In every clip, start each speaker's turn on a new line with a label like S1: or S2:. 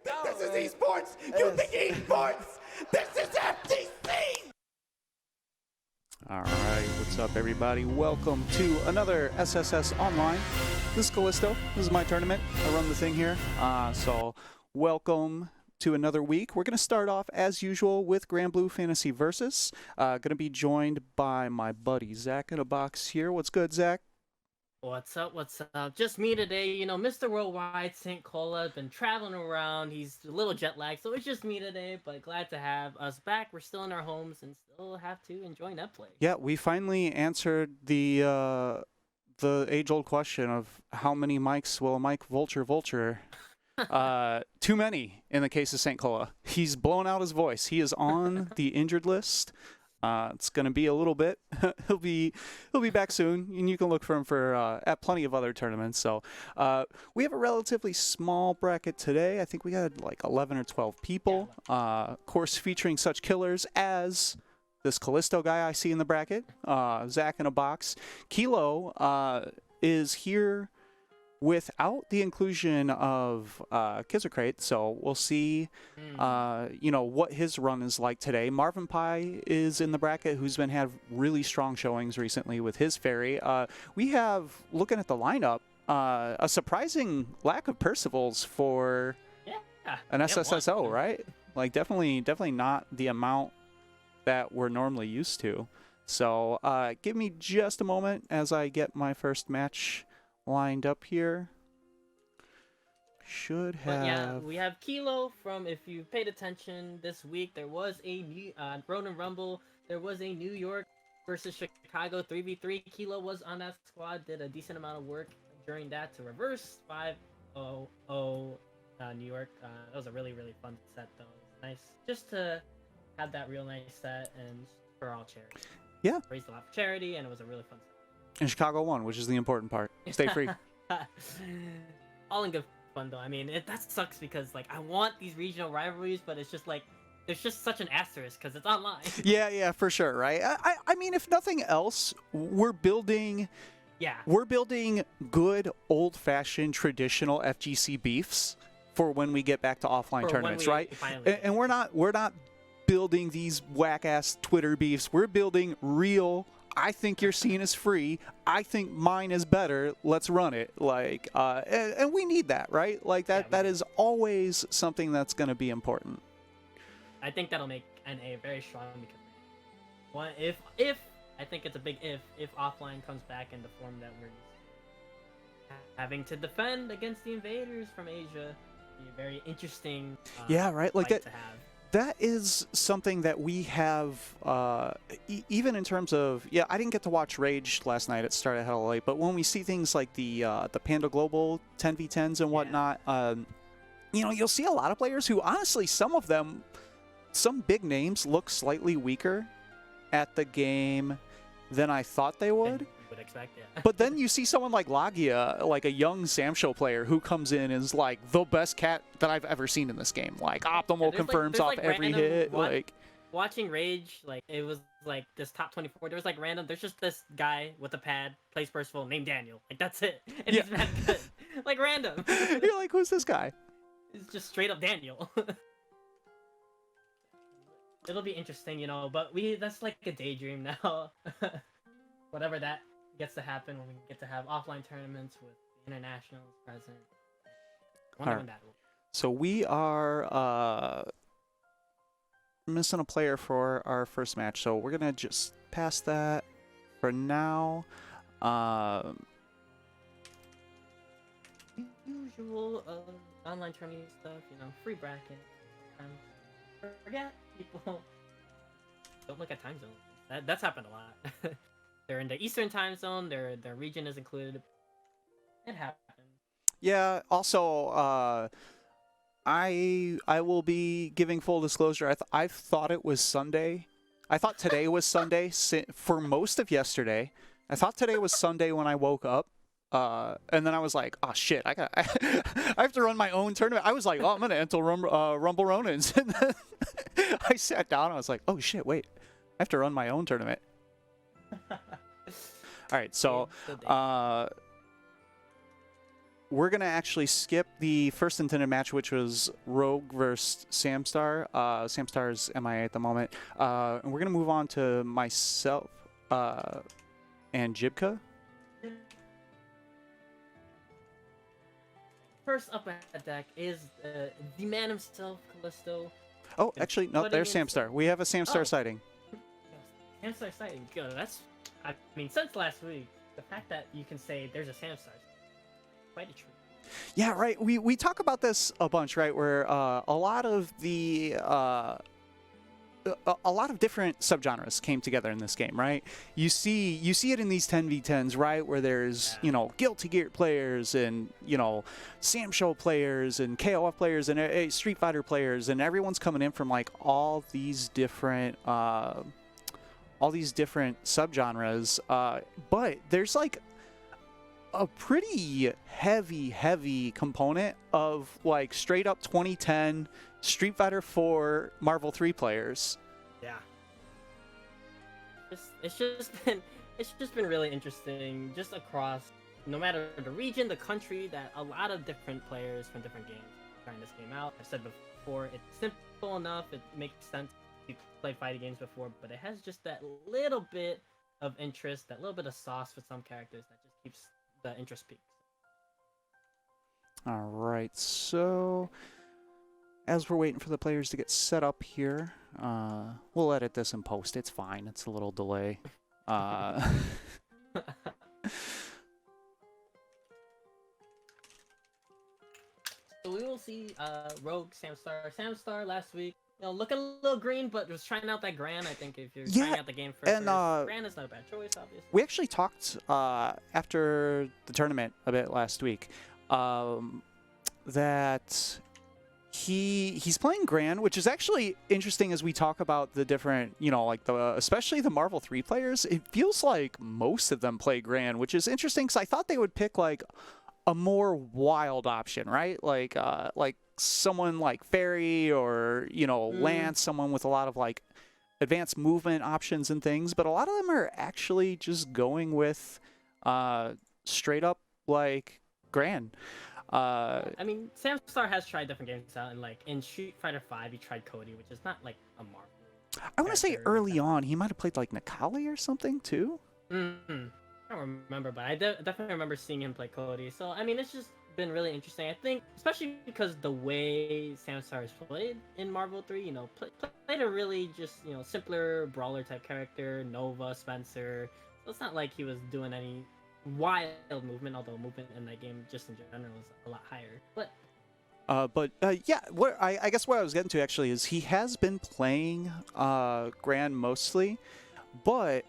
S1: This is esports. You think esports? This is FTC.
S2: All right, what's up, everybody? Welcome to another SSS Online. This is Callisto. This is my tournament. I run the thing here. So welcome to another week. We're going to start off, as usual, with Granblue Fantasy Versus. Going to be joined by my buddy, Zach in a box here. What's good, Zach?
S3: What's up, what's up? Just me today, you know, Mr. Worldwide, St. Cola, been traveling around, he's a little jet lagged, so it's just me today, but glad to have us back. We're still in our homes and still have to enjoy Netplay.
S2: Yeah, we finally answered the age-old question of how many mics will a mic vulture? Too many in the case of St. Cola. He's blown out his voice. He is on the injured list. It's going to be a little bit. he'll be back soon, and you can look for him at plenty of other tournaments. So we have a relatively small bracket today. I think we had like 11 or 12 people. Of course, featuring such killers as this Callisto guy I see in the bracket, Zach in a box. Kilo is here without the inclusion of Kizerkrate, so we'll see, you know, what his run is like today. Marvin Pie is in the bracket, who's been had really strong showings recently with his Fairy. We have, looking at the lineup, a surprising lack of Percivals for an SSSO, right? Like definitely not the amount that we're normally used to. So give me just a moment as I get my first match lined up here. Should have.
S3: But yeah, we have Kilo from, if you paid attention this week, there was a new Ronin Rumble. There was a New York versus Chicago 3v3. Kilo was on that squad, did a decent amount of work during that to reverse 5-0 New York. That was a really fun set though. Nice just to have that real nice set and for all charity.
S2: Yeah.
S3: Raised a lot for charity and it was a really fun set.
S2: And Chicago won, which is the important part. Stay free.
S3: All in good fun though. I mean, that sucks because like I want these regional rivalries, but it's just like there's just such an asterisk because it's online.
S2: Yeah, for sure, right? I mean, if nothing else, we're building good old-fashioned traditional FGC beefs for when we get back to offline tournaments, right? And we're not building these whack-ass Twitter beefs. We're building real. I think your scene is free. I think mine is better. Let's run it. Like, and we need that, right? Like that. That is always something that's going to be important.
S3: I think that'll make NA very strong because if I think it's a big if offline comes back in the form that we're used to. Having to defend against the invaders from Asia, be a very interesting.
S2: Yeah, right. Like that.
S3: To have.
S2: That is something that we have, even in terms of, I didn't get to watch Rage last night. It started hella late. But when we see things like the Panda Global 10v10s and whatnot, you know, you'll see a lot of players who, honestly, some of them, some big names look slightly weaker at the game than I thought they would.
S3: Would expect, yeah.
S2: But then you see someone like Lagia, like a young Samsho player who comes in and is like the best cat that I've ever seen in this game. Like optimal confirms off every hit. Like
S3: watching Rage, like it was like this top 24. There was like random. There's just this guy with a pad, plays Percival, named Daniel. Like that's it, and he's mad good. Like random.
S2: You're like, who's this guy?
S3: It's just straight up Daniel. It'll be interesting, you know. But that's like a daydream now. Whatever that gets to happen when we get to have offline tournaments with internationals present. Wonder when that will.
S2: So we are missing a player for our first match, so we're gonna just pass that for now.
S3: Usual online tournament stuff, you know, free bracket. Forget people don't look at time zones. That's happened a lot. They're in the Eastern time zone. Their region is included. It happens.
S2: Yeah. Also, I will be giving full disclosure. I thought it was Sunday. I thought today was Sunday for most of yesterday. I thought today was Sunday when I woke up. And then I was like, oh shit, I have to run my own tournament. I was like, oh, I'm gonna enter Rumble Ronins. And then I sat down and I was like, oh shit, wait, I have to run my own tournament. All right, so we're going to actually skip the first intended match, which was Rogue versus Samstar. Samstar is MIA at the moment. And we're going to move on to myself and Jibka.
S3: First up at deck is the man himself, Callisto.
S2: Oh, actually, no, there's Samstar. We have a Samstar sighting.
S3: Samstar sighting. Good. That's, I mean, since last week, the fact that you can say there's a Samstar, quite a treat.
S2: Yeah, right. We talk about this a bunch, right? Where a lot of the a lot of different subgenres came together in this game, right? You see it in these 10v10s, right? Where there's, you know, Guilty Gear players and, you know, Sam Show players and KOF players and Street Fighter players, and everyone's coming in from like all these different subgenres. But there's like a pretty heavy component of like straight up 2010 Street Fighter 4 Marvel 3 players.
S3: Yeah. It's just been really interesting just across, no matter the region, the country, that a lot of different players from different games are trying this game out. I've said before, it's simple enough, it makes sense. You played fighting games before, but it has just that little bit of interest, that little bit of sauce with some characters that just keeps the interest peaked.
S2: All right, so as we're waiting for the players to get set up here, we'll edit this and post. It's fine. It's a little delay.
S3: So we will see Rogue, Samstar. Samstar last week, you know, looking a little green, but was trying out that Gran. I think if you're trying out the game first,
S2: and
S3: Gran is not a bad choice, obviously.
S2: We actually talked after the tournament a bit last week that he's playing Gran, which is actually interesting as we talk about the different, you know, like especially the Marvel 3 players. It feels like most of them play Gran, which is interesting because I thought they would pick like a more wild option, right? Like someone like Fairy or, you know, Lance, someone with a lot of like advanced movement options and things. But a lot of them are actually just going with straight up like Gran.
S3: I mean, Samstar has tried different games out, and like in Street Fighter 5, he tried Cody, which is not like a Marvel.
S2: I want to say early on, he might have played like Nikali or something too.
S3: I don't remember, but I definitely remember seeing him play Cody. So, I mean, it's just been really interesting. I think, especially because the way Samstar is played in Marvel 3, you know, played a really just, you know, simpler brawler type character, Nova, Spencer. So it's not like he was doing any wild movement, although movement in that game just in general is a lot higher.
S2: Yeah, what I guess what I was getting to actually is he has been playing Gran mostly, but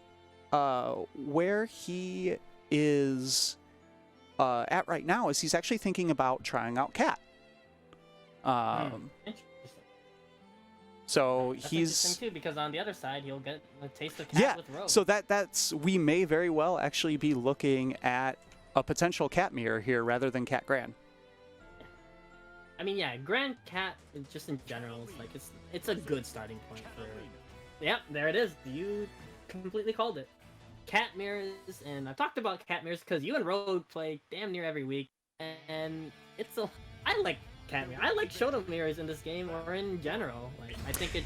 S2: where he is at right now is he's actually thinking about trying out Cat. So
S3: that's
S2: he's
S3: interesting too, because on the other side he'll get a taste of Cat with Rogue.
S2: So that's we may very well actually be looking at a potential Cat mirror here rather than Cat Gran.
S3: I mean, yeah, Gran Cat just in general, it's like it's a good starting point for. Yep, there it is. You completely called it. Cat mirrors, and I've talked about Cat mirrors because you and Rogue play damn near every week, and I like Cat mirror. I like Shoto mirrors in this game or in general. Like, I think it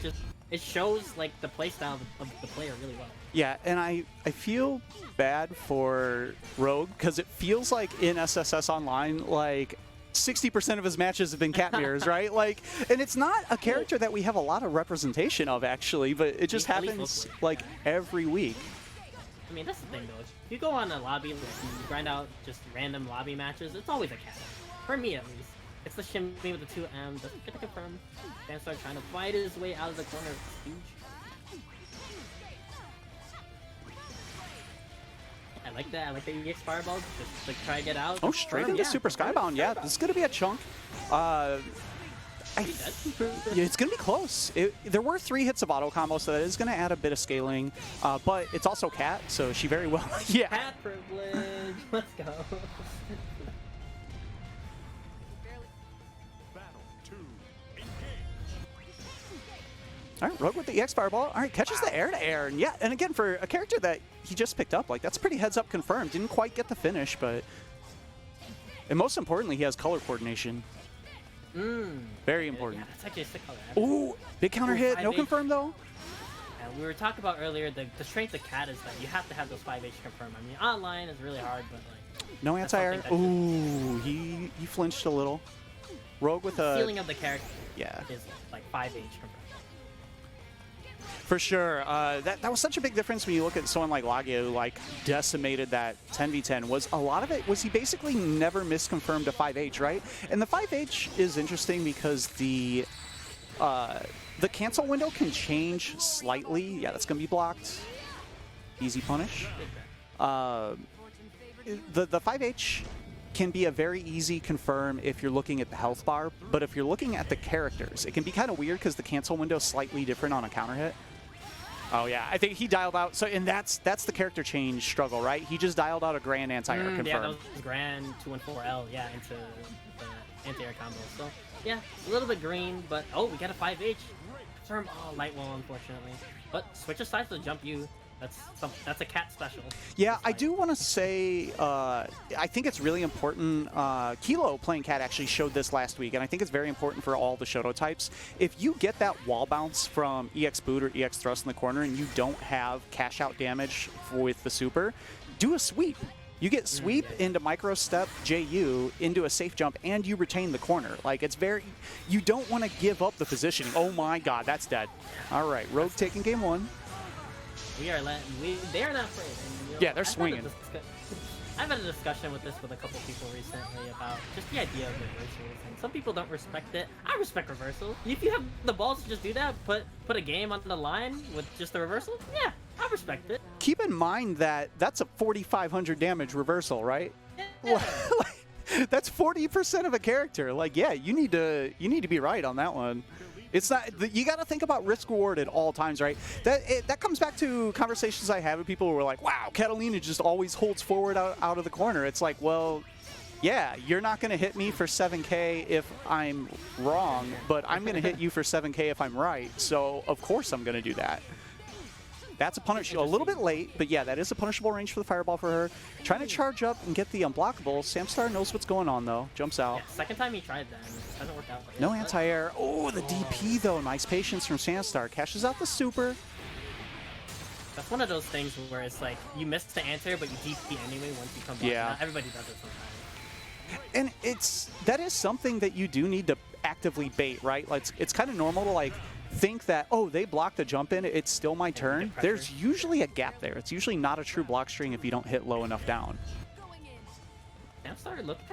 S3: shows like the playstyle of the player really well.
S2: Yeah, and I feel bad for Rogue because it feels like in SSS Online, like 60% of his matches have been Cat mirrors, right? Like, and it's not a character that we have a lot of representation of actually, but it just happens like every week.
S3: I mean, that's the thing though. If you go on a lobby, like, you grind out just random lobby matches, it's always a Cat. For me at least. It's the shimmy with the 2M. Doesn't get to confirm. Samstar trying to fight his way out of the corner. It's huge. I like that. I like the EX Fireball. Just like try to get out.
S2: Oh, straight into Super Skybound. Yeah, this is going to be a chunk. It's going to be close. There were 3 hits of auto combo, so that is going to add a bit of scaling. But it's also Cat, so she very well. Yeah.
S3: Cat privilege. Let's go.
S2: All right, Rogue with the EX Fireball. All right, catches the air-to-air. And yeah, and again, for a character that he just picked up, like, that's pretty heads-up confirmed. Didn't quite get the finish, but And most importantly, he has color coordination. Very important.
S3: Yeah, that's actually a sick color.
S2: Ooh, big counter hit. No
S3: 5H.
S2: confirm though.
S3: We were talking about earlier, the strength of Cat is that you have to have those 5H confirm. I mean, online is really hard, but like...
S2: No anti-air. Ooh, he flinched a little. Rogue with a...
S3: feeling of the character
S2: yeah.
S3: is like 5H confirm.
S2: For sure. That was such a big difference when you look at someone like Lagia who like decimated that 10v10. Was a lot of it was he basically never misconfirmed a 5H, right? And the 5H is interesting because the cancel window can change slightly. Yeah, that's gonna be blocked. Easy punish. The 5H can be a very easy confirm if you're looking at the health bar, but if you're looking at the characters, it can be kind of weird because the cancel window is slightly different on a counter hit. Oh yeah, I think he dialed out. So and that's the character change struggle, right? He just dialed out a grand anti-air confirm.
S3: Yeah, that was grand 214L. Yeah, into the anti-air combo. So yeah, a little bit green, but oh, we got a 5H confirm. Oh, light wall, unfortunately. But switch aside to the jump you. That's a Cat special.
S2: Yeah, I do want to say I think it's really important. Kilo playing Cat actually showed this last week, and I think it's very important for all the Shoto types. If you get that wall bounce from EX boot or EX thrust in the corner and you don't have cash out damage with the super, do a sweep. You get sweep into micro step JU into a safe jump, and you retain the corner. Like, it's very... You don't want to give up the positioning. Oh my god, that's dead. All right, Rogue taking game one.
S3: We are letting... They're not afraid. And, you know,
S2: yeah, they're swinging.
S3: I've had a discussion with this with a couple people recently about just the idea of reversals, and some people don't respect it. I respect reversal. If you have the balls to just do that, put a game on the line with just the reversal, yeah, I respect it.
S2: Keep in mind that that's a 4,500 damage reversal, right?
S3: Yeah.
S2: That's 40% of a character. Like, yeah, you need to be right on that one. It's not. You got to think about risk reward at all times, right? That comes back to conversations I have with people who are like, "Wow, Catalina just always holds forward out of the corner." It's like, well, yeah, you're not going to hit me for 7K if I'm wrong, but I'm going to hit you for 7K if I'm right. So of course I'm going to do that. That's a punish. A little bit late, but yeah, that is a punishable range for the fireball for her. Trying to charge up and get the unblockable. Samstar knows what's going on though. Jumps out.
S3: Yeah, second time he tried that, and it hasn't worked out.
S2: No anti-air. Oh, the DP though. Nice patience from Samstar. Cashes out the super.
S3: That's one of those things where it's like you miss the anti-air, but you DP anyway once you come back.
S2: Yeah.
S3: Not everybody does it sometimes.
S2: And that is something that you do need to actively bait, right? Like it's kind of normal to like think that, oh, they blocked the jump in, it's still my turn. There's usually a gap there. It's usually not a true block string if you don't hit low enough down.
S3: Samstar looking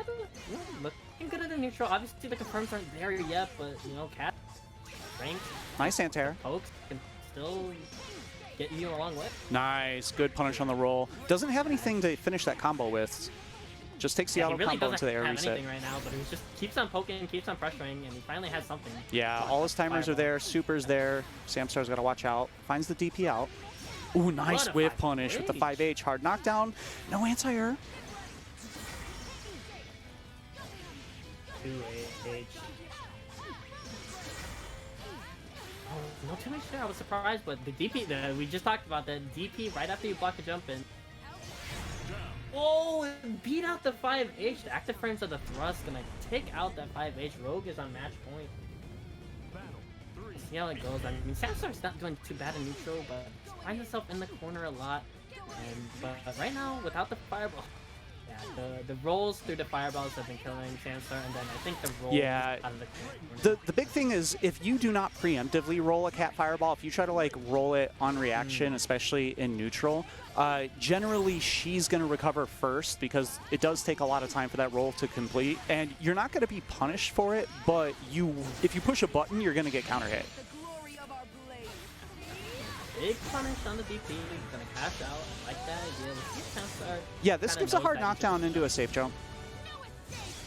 S3: good at the neutral. Obviously the confirms aren't there yet, but you know, Cat ranked.
S2: Nice anti-air.
S3: Pokes can still get you a long way.
S2: Nice, good punish on the roll. Doesn't have anything to finish that combo with. Just takes the auto combo into the air reset.
S3: Anything right now, but he just keeps on poking, keeps on pressuring, and he finally has something.
S2: Yeah, all his timers are there, super's there. Samstar's got to watch out. Finds the DP out. Ooh, nice whip punish with the 5H. Hard knockdown. No anti-air.
S3: 2H. Oh, no 2H there. I was surprised, but the DP, we just talked about that DP right after you block the jump in. Oh, beat out the 5H. The active frames of the thrust gonna take out that 5H. Rogue is on match point. See how it goes. I mean, Samstar's not doing too bad in neutral, but finds himself in the corner a lot. But right now, without the fireball, yeah, the rolls through the fireballs have been killing Samstar, and then I think the rolls out of the corner.
S2: The big thing is if you do not preemptively roll a cat fireball, if you try to like roll it on reaction, especially in neutral, generally she's going to recover first because it does take a lot of time for that roll to complete, and you're not going to be punished for it, but if you push a button, you're going to get counter hit.
S3: Big punish on the DP, gonna cash out. I like that idea.
S2: Yeah, this gives a hard knockdown into a safe jump.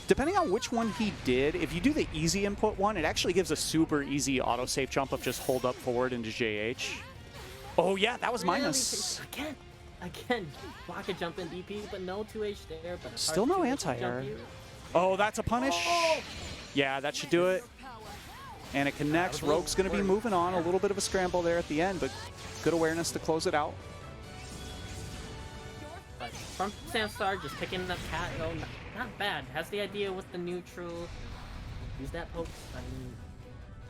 S2: Depending on which one he did, if you do the easy input one, it actually gives a super easy auto safe jump of just hold up forward into JH. Oh yeah, that was minus.
S3: Again, block a jump in DP, but no 2H there. But
S2: still no anti-air. Oh, that's a punish. Yeah, that should do it. And it connects. Rogue's going to be moving on. A little bit of a scramble there at the end, but good awareness to close it out.
S3: But from Samstar, just picking up Cat, not bad. Has the idea with the neutral. Use that pokes. I mean,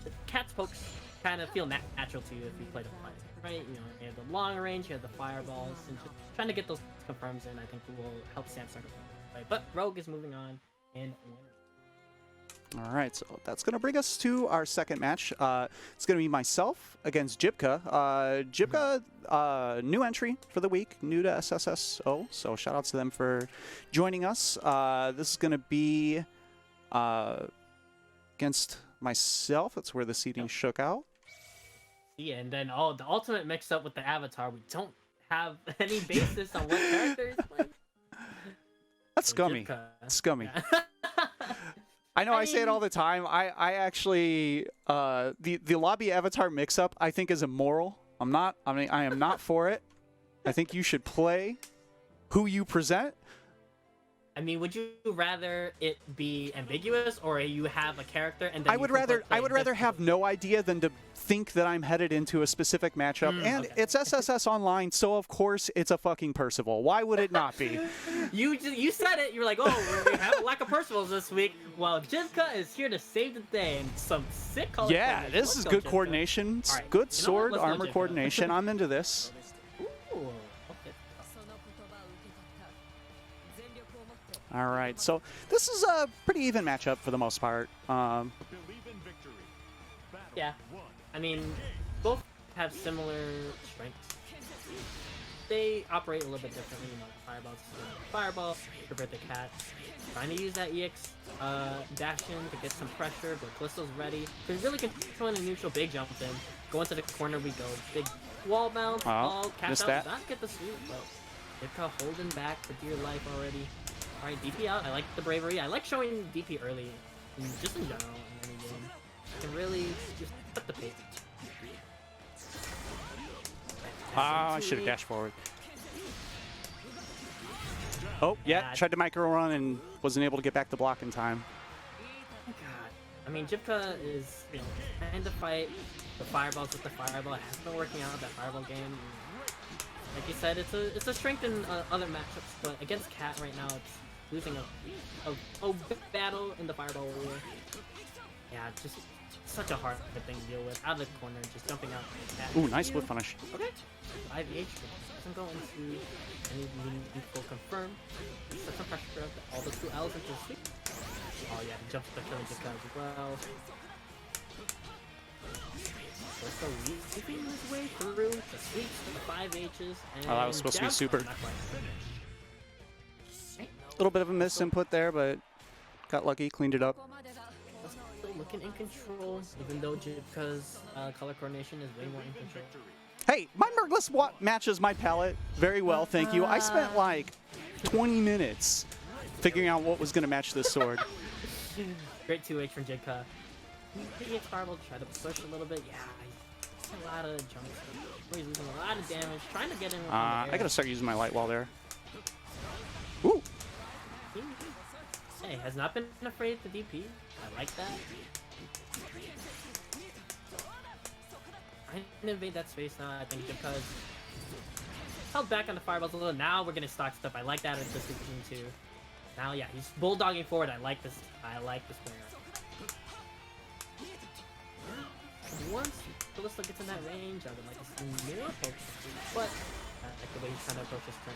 S3: the cat's pokes kind of feel natural to you if you play the fight, right? You know, you have the long range, you have the fireballs, and just trying to get those confirms in, I think will help Sam start a fight. But Rogue is moving on and winning.
S2: All right, so that's going to bring us to our second match. It's going to be myself against Jibka. Jibka, new entry for the week, new to SSSO, so shout out to them for joining us. This is going to be against myself. That's where the seating shook out.
S3: Yeah, and then the ultimate mix-up with the avatar. We don't have any basis on what character is playing.
S2: That's scummy. That's scummy. Yeah. I know I say it all the time. I actually the lobby avatar mix-up I think is immoral. I am not for it. I think you should play who you present.
S3: I mean, would you rather it be ambiguous, or you have a character and then
S2: I would rather have no idea than to think that I'm headed into a specific matchup. And okay. It's SSS Online, so of course it's a fucking Percival. Why would it not be?
S3: You said it. You were like, oh, we have a lack of Percivals this week. Well, Jivka is here to save the day and some sick color.
S2: Yeah, this is good coordination. Right. Good sword armor coordination. I'm into this.
S3: Ooh.
S2: All right, so this is a pretty even matchup for the most part.
S3: Yeah, I mean, both have similar strengths. They operate a little bit differently. You know, fireball, prevent the cat. Trying to use that EX dash in to get some pressure, but Callisto's ready. They're really controlling the neutral big jump in. Go into the corner we go. Big wall bounce. Oh, catch out. Not get the sweep, but Jivka holding back for dear life already. Alright, DP out. I like the bravery. I like showing DP early, just in general in any game. You can really just put the pace.
S2: I should have dashed forward. Oh, yeah, tried to micro run and wasn't able to get back the block in time.
S3: God. I mean, Jivka is, you know, trying to fight the fireballs with the fireball. It hasn't been working out, that fireball game. Like you said, it's a strength in other matchups, but against Cat right now, it's losing a battle in the fireball war. Yeah, just such a hard thing to deal with. Out of the corner, just jumping out.
S2: Ooh, nice whip punish.
S3: Okay. 5H doesn't go into any meaningful confirm. Set some pressure up all the 2 L's into the sweep. Oh yeah, he jumps the killing just as well. So leaping his way through the sweeps to the 5H's. And
S2: that was supposed to be super. A little bit of a miss input there, but got lucky, cleaned it up.
S3: Still looking in control, even though Jivka's color coordination is way more in control.
S2: Hey, my Mergless matches my palette very well, thank you. I spent like 20 minutes figuring out what was going to match this sword.
S3: Great 2H from Jivka. He gets fireball to try to push a little bit. Yeah, a lot of jumps. He's losing a lot of damage, trying to get in.
S2: I gotta start using my light wall there. Ooh.
S3: Hey, has not been afraid of the DP. I like that. I can invade that space now, I think, because held back on the fireballs a little. Now we're getting stock stuff. I like that in this season too. Now, yeah, he's bulldogging forward. I like this player. Once Callisto gets in that range, I would like to see more focus, but I like the way he's trying to approach this turn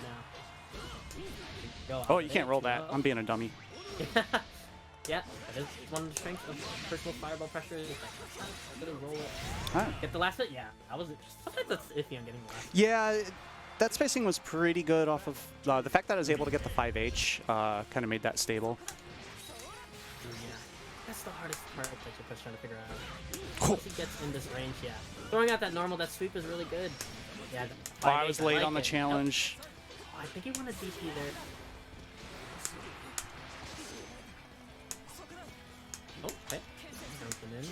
S3: now.
S2: Oh, you can't roll that. I'm being a dummy.
S3: Yeah, that is one of the strengths of personal fireball pressure. Is like, really roll it.
S2: Huh.
S3: Get the last hit? Yeah, sometimes that's iffy on getting the last hit.
S2: Yeah, that spacing was pretty good off of the fact that I was able to get the 5H kind of made that stable.
S3: Yeah, that's the hardest part that you're trying to figure out. Once he gets in this range, yeah. Throwing out that normal, that sweep is really good. Yeah,
S2: I was late on the challenge.
S3: Nope. Oh, I think he won a DP there. Oh, okay. Jumping in.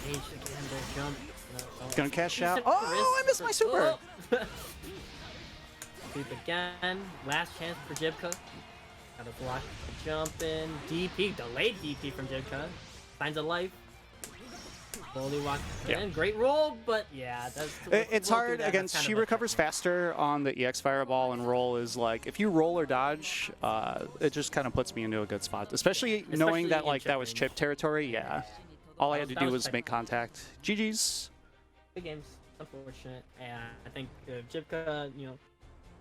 S3: Age again, the jump. No.
S2: Gonna cash out. Oh, I missed my super!
S3: Oh. Sweep again. Last chance for Jivka. Got to block the jump in. DP. Delayed DP from Jivka. Signs of life. Slowly walking in. Great roll, but yeah,
S2: It's hard against. She recovers faster on the EX Fireball, and roll is like if you roll or dodge, it just kind of puts me into a good spot. Especially knowing that like that was chip territory. Yeah, all I had to do was make contact. GG's.
S3: The game's unfortunate, and I think Jibka,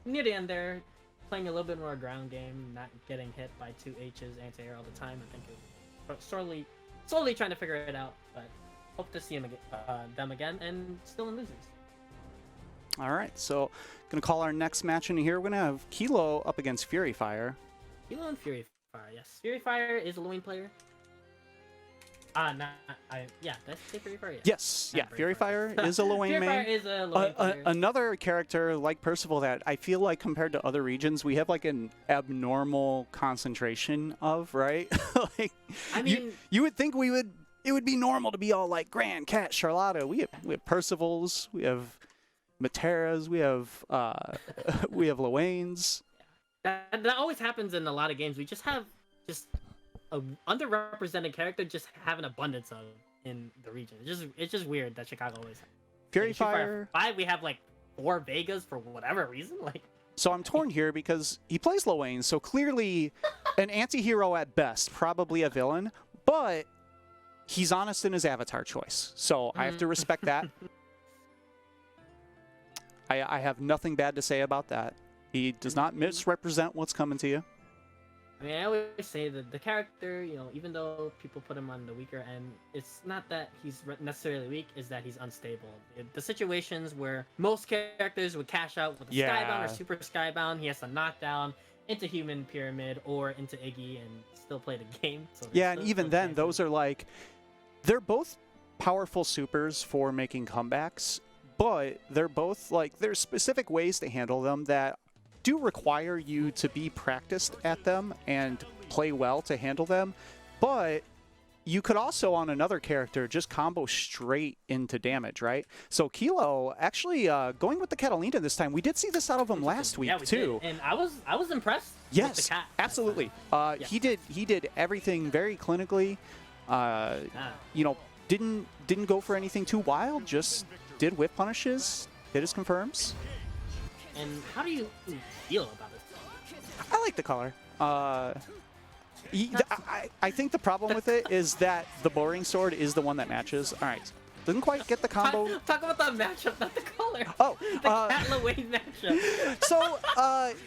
S3: near the end there, playing a little bit more ground game, not getting hit by 2 H's anti-air all the time. I think it was slowly trying to figure it out, but hope to see them again, and still in losers.
S2: All right, so gonna call our next match in here. We're gonna have Kilo up against Fury Fire.
S3: Kilo and Fury Fire, yes. Fury Fire is a Lewin player. Did I say Fury Fire?
S2: Yes, yeah, Fury Fire is a Lewin main.
S3: Fury Fire is a Lewin player.
S2: Another character like Percival that I feel like compared to other regions, we have like an abnormal concentration of, right? Like,
S3: I mean,
S2: you would think it would be normal to be all like Gran, Cat, Charlotta. We have Percivals, we have Materas, we have Luanes.
S3: That always happens in a lot of games. We just have a underrepresented character just have an abundance of in the region. It's just weird that Chicago always has.
S2: Fury Fire
S3: 5, we have like 4 Vegas for whatever reason. Like,
S2: so I'm torn here because he plays Luane, so clearly an anti-hero at best, probably a villain, but he's honest in his avatar choice. So I have to respect that. I have nothing bad to say about that. He does not misrepresent what's coming to you.
S3: I mean, I always say that the character, even though people put him on the weaker end, it's not that he's necessarily weak, it's that he's unstable. The situations where most characters would cash out with a Skybound or Super Skybound, he has to knock down into Human Pyramid or into Iggy and still play the game. So
S2: and even then, those are like, they're both powerful supers for making comebacks, but they're both like, there's specific ways to handle them that do require you to be practiced at them and play well to handle them, but you could also on another character just combo straight into damage, right? So Kilo actually going with the Catalina this time. We did see this out of him last week too,
S3: and I was impressed.
S2: Yes,
S3: with the cat
S2: absolutely. He did everything very clinically. Didn't go for anything too wild. Just did whip punishes, hit his confirms.
S3: And how do you feel about it?
S2: I like the color. I think the problem with it is that the boring sword is the one that matches. All right. Didn't quite get the combo.
S3: Talk about the matchup, not the color.
S2: Oh.
S3: The Cat Luane matchup.
S2: So,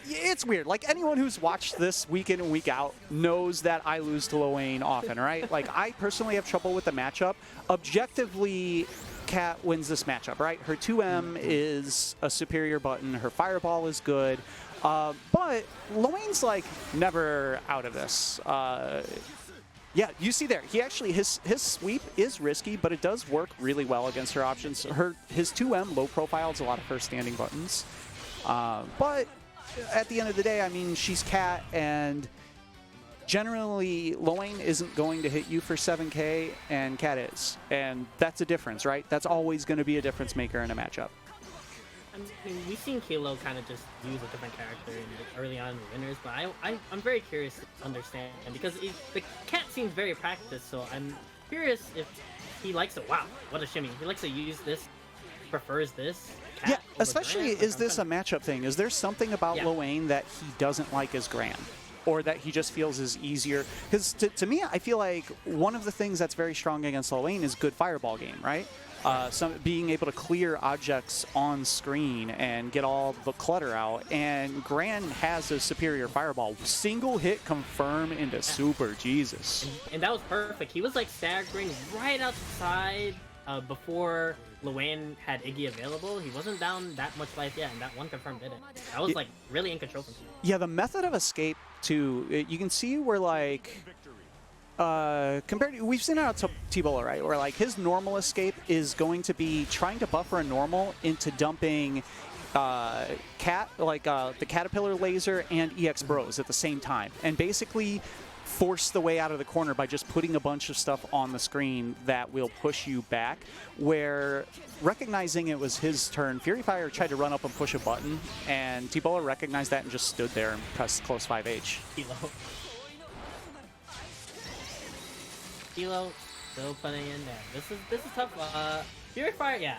S2: it's weird. Like, anyone who's watched this week in and week out knows that I lose to Luane often, right? Like, I personally have trouble with the matchup. Objectively, Cat wins this matchup, right? Her 2M is a superior button. Her fireball is good. But Luane's, like, never out of this. Yeah, you see there. He actually, his sweep is risky, but it does work really well against her options. His 2M low profile is a lot of her standing buttons. But at the end of the day, I mean, she's Cat, and generally, Luane isn't going to hit you for 7K, and Cat is. And that's a difference, right? That's always going to be a difference maker in a matchup.
S3: I mean, we've seen Kilo kind of just use a different character early on in the winners, but I'm very curious to understand, because the Cat seems very practiced, so I'm curious if he likes to, wow, what a shimmy. He likes to use this, prefers this.
S2: Yeah, especially, is this a matchup thing? Is there something about Luane that he doesn't like as Gran? Or that he just feels is easier? Because to me, I feel like one of the things that's very strong against Luane is good fireball game, right? Being able to clear objects on screen and get all the clutter out. And Gran has a superior fireball. Single hit confirm into super, Jesus.
S3: And that was perfect. He was like staggering right outside before Luane had Iggy available. He wasn't down that much life yet, and that one confirm did it. I was like really in control from him.
S2: Yeah, the method of escape too, you can see where like compared to, we've seen it out to T-Bola, right? Where like his normal escape is going to be trying to buffer a normal into dumping the Caterpillar laser and EX Bros at the same time, and basically force the way out of the corner by just putting a bunch of stuff on the screen that will push you back. Where, recognizing it was his turn, Fury Fire tried to run up and push a button, and T-Bola recognized that and just stood there and pressed close 5H.
S3: Kilo, Still putting in there. This is tough. Fury Fire, yeah.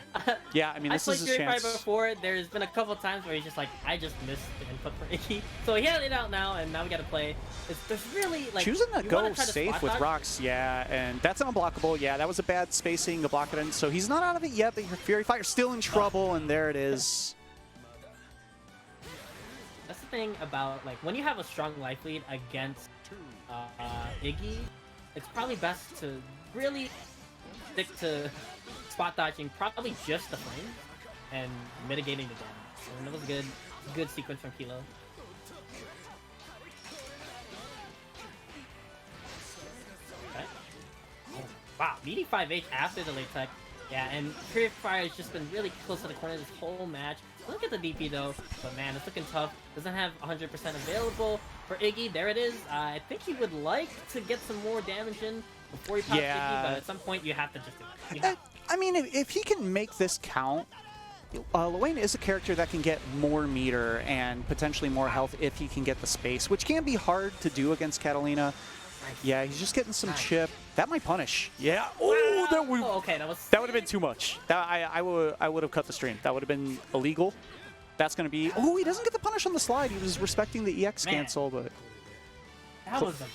S2: Yeah, I mean,
S3: I
S2: this
S3: played
S2: is his
S3: Fury Fire
S2: chance.
S3: before. There's been a couple times where he's just like, I just missed the input for Iggy. So he had it out now, and now we gotta play. There's really like
S2: Choosing to
S3: you
S2: go
S3: wanna try to
S2: safe
S3: spot
S2: with
S3: dodge.
S2: rocks, yeah, and that's unblockable. Yeah, that was a bad spacing to block it in. So he's not out of it yet, but Fury Fire's still in trouble, and there it is.
S3: That's the thing about like when you have a strong life lead against Iggy, it's probably best to really stick to spot dodging probably just the flame and mitigating the damage. And that was a good sequence from Kilo. Okay. Oh, wow, meeting 5H after the late tech. Yeah, and Fury Fire has just been really close to the corner this whole match. Look at the DP though, but man, it's looking tough. Doesn't have 100% available for Iggy. There it is. I think he would like to get some more damage in before he pops Iggy, but at some point you have to just do it.
S2: I mean, if he can make this count, Luane is a character that can get more meter and potentially more health if he can get the space, which can be hard to do against Catalina.
S3: Nice.
S2: Yeah, he's just getting some
S3: Nice.
S2: chip. That might punish. Yeah.
S3: Oh,
S2: Oh,
S3: okay, that
S2: would have been too much. I would have cut the stream. That would have been illegal. That's going to be... Oh, he doesn't get the punish on the slide. He was respecting the EX cancel, but...
S3: That was a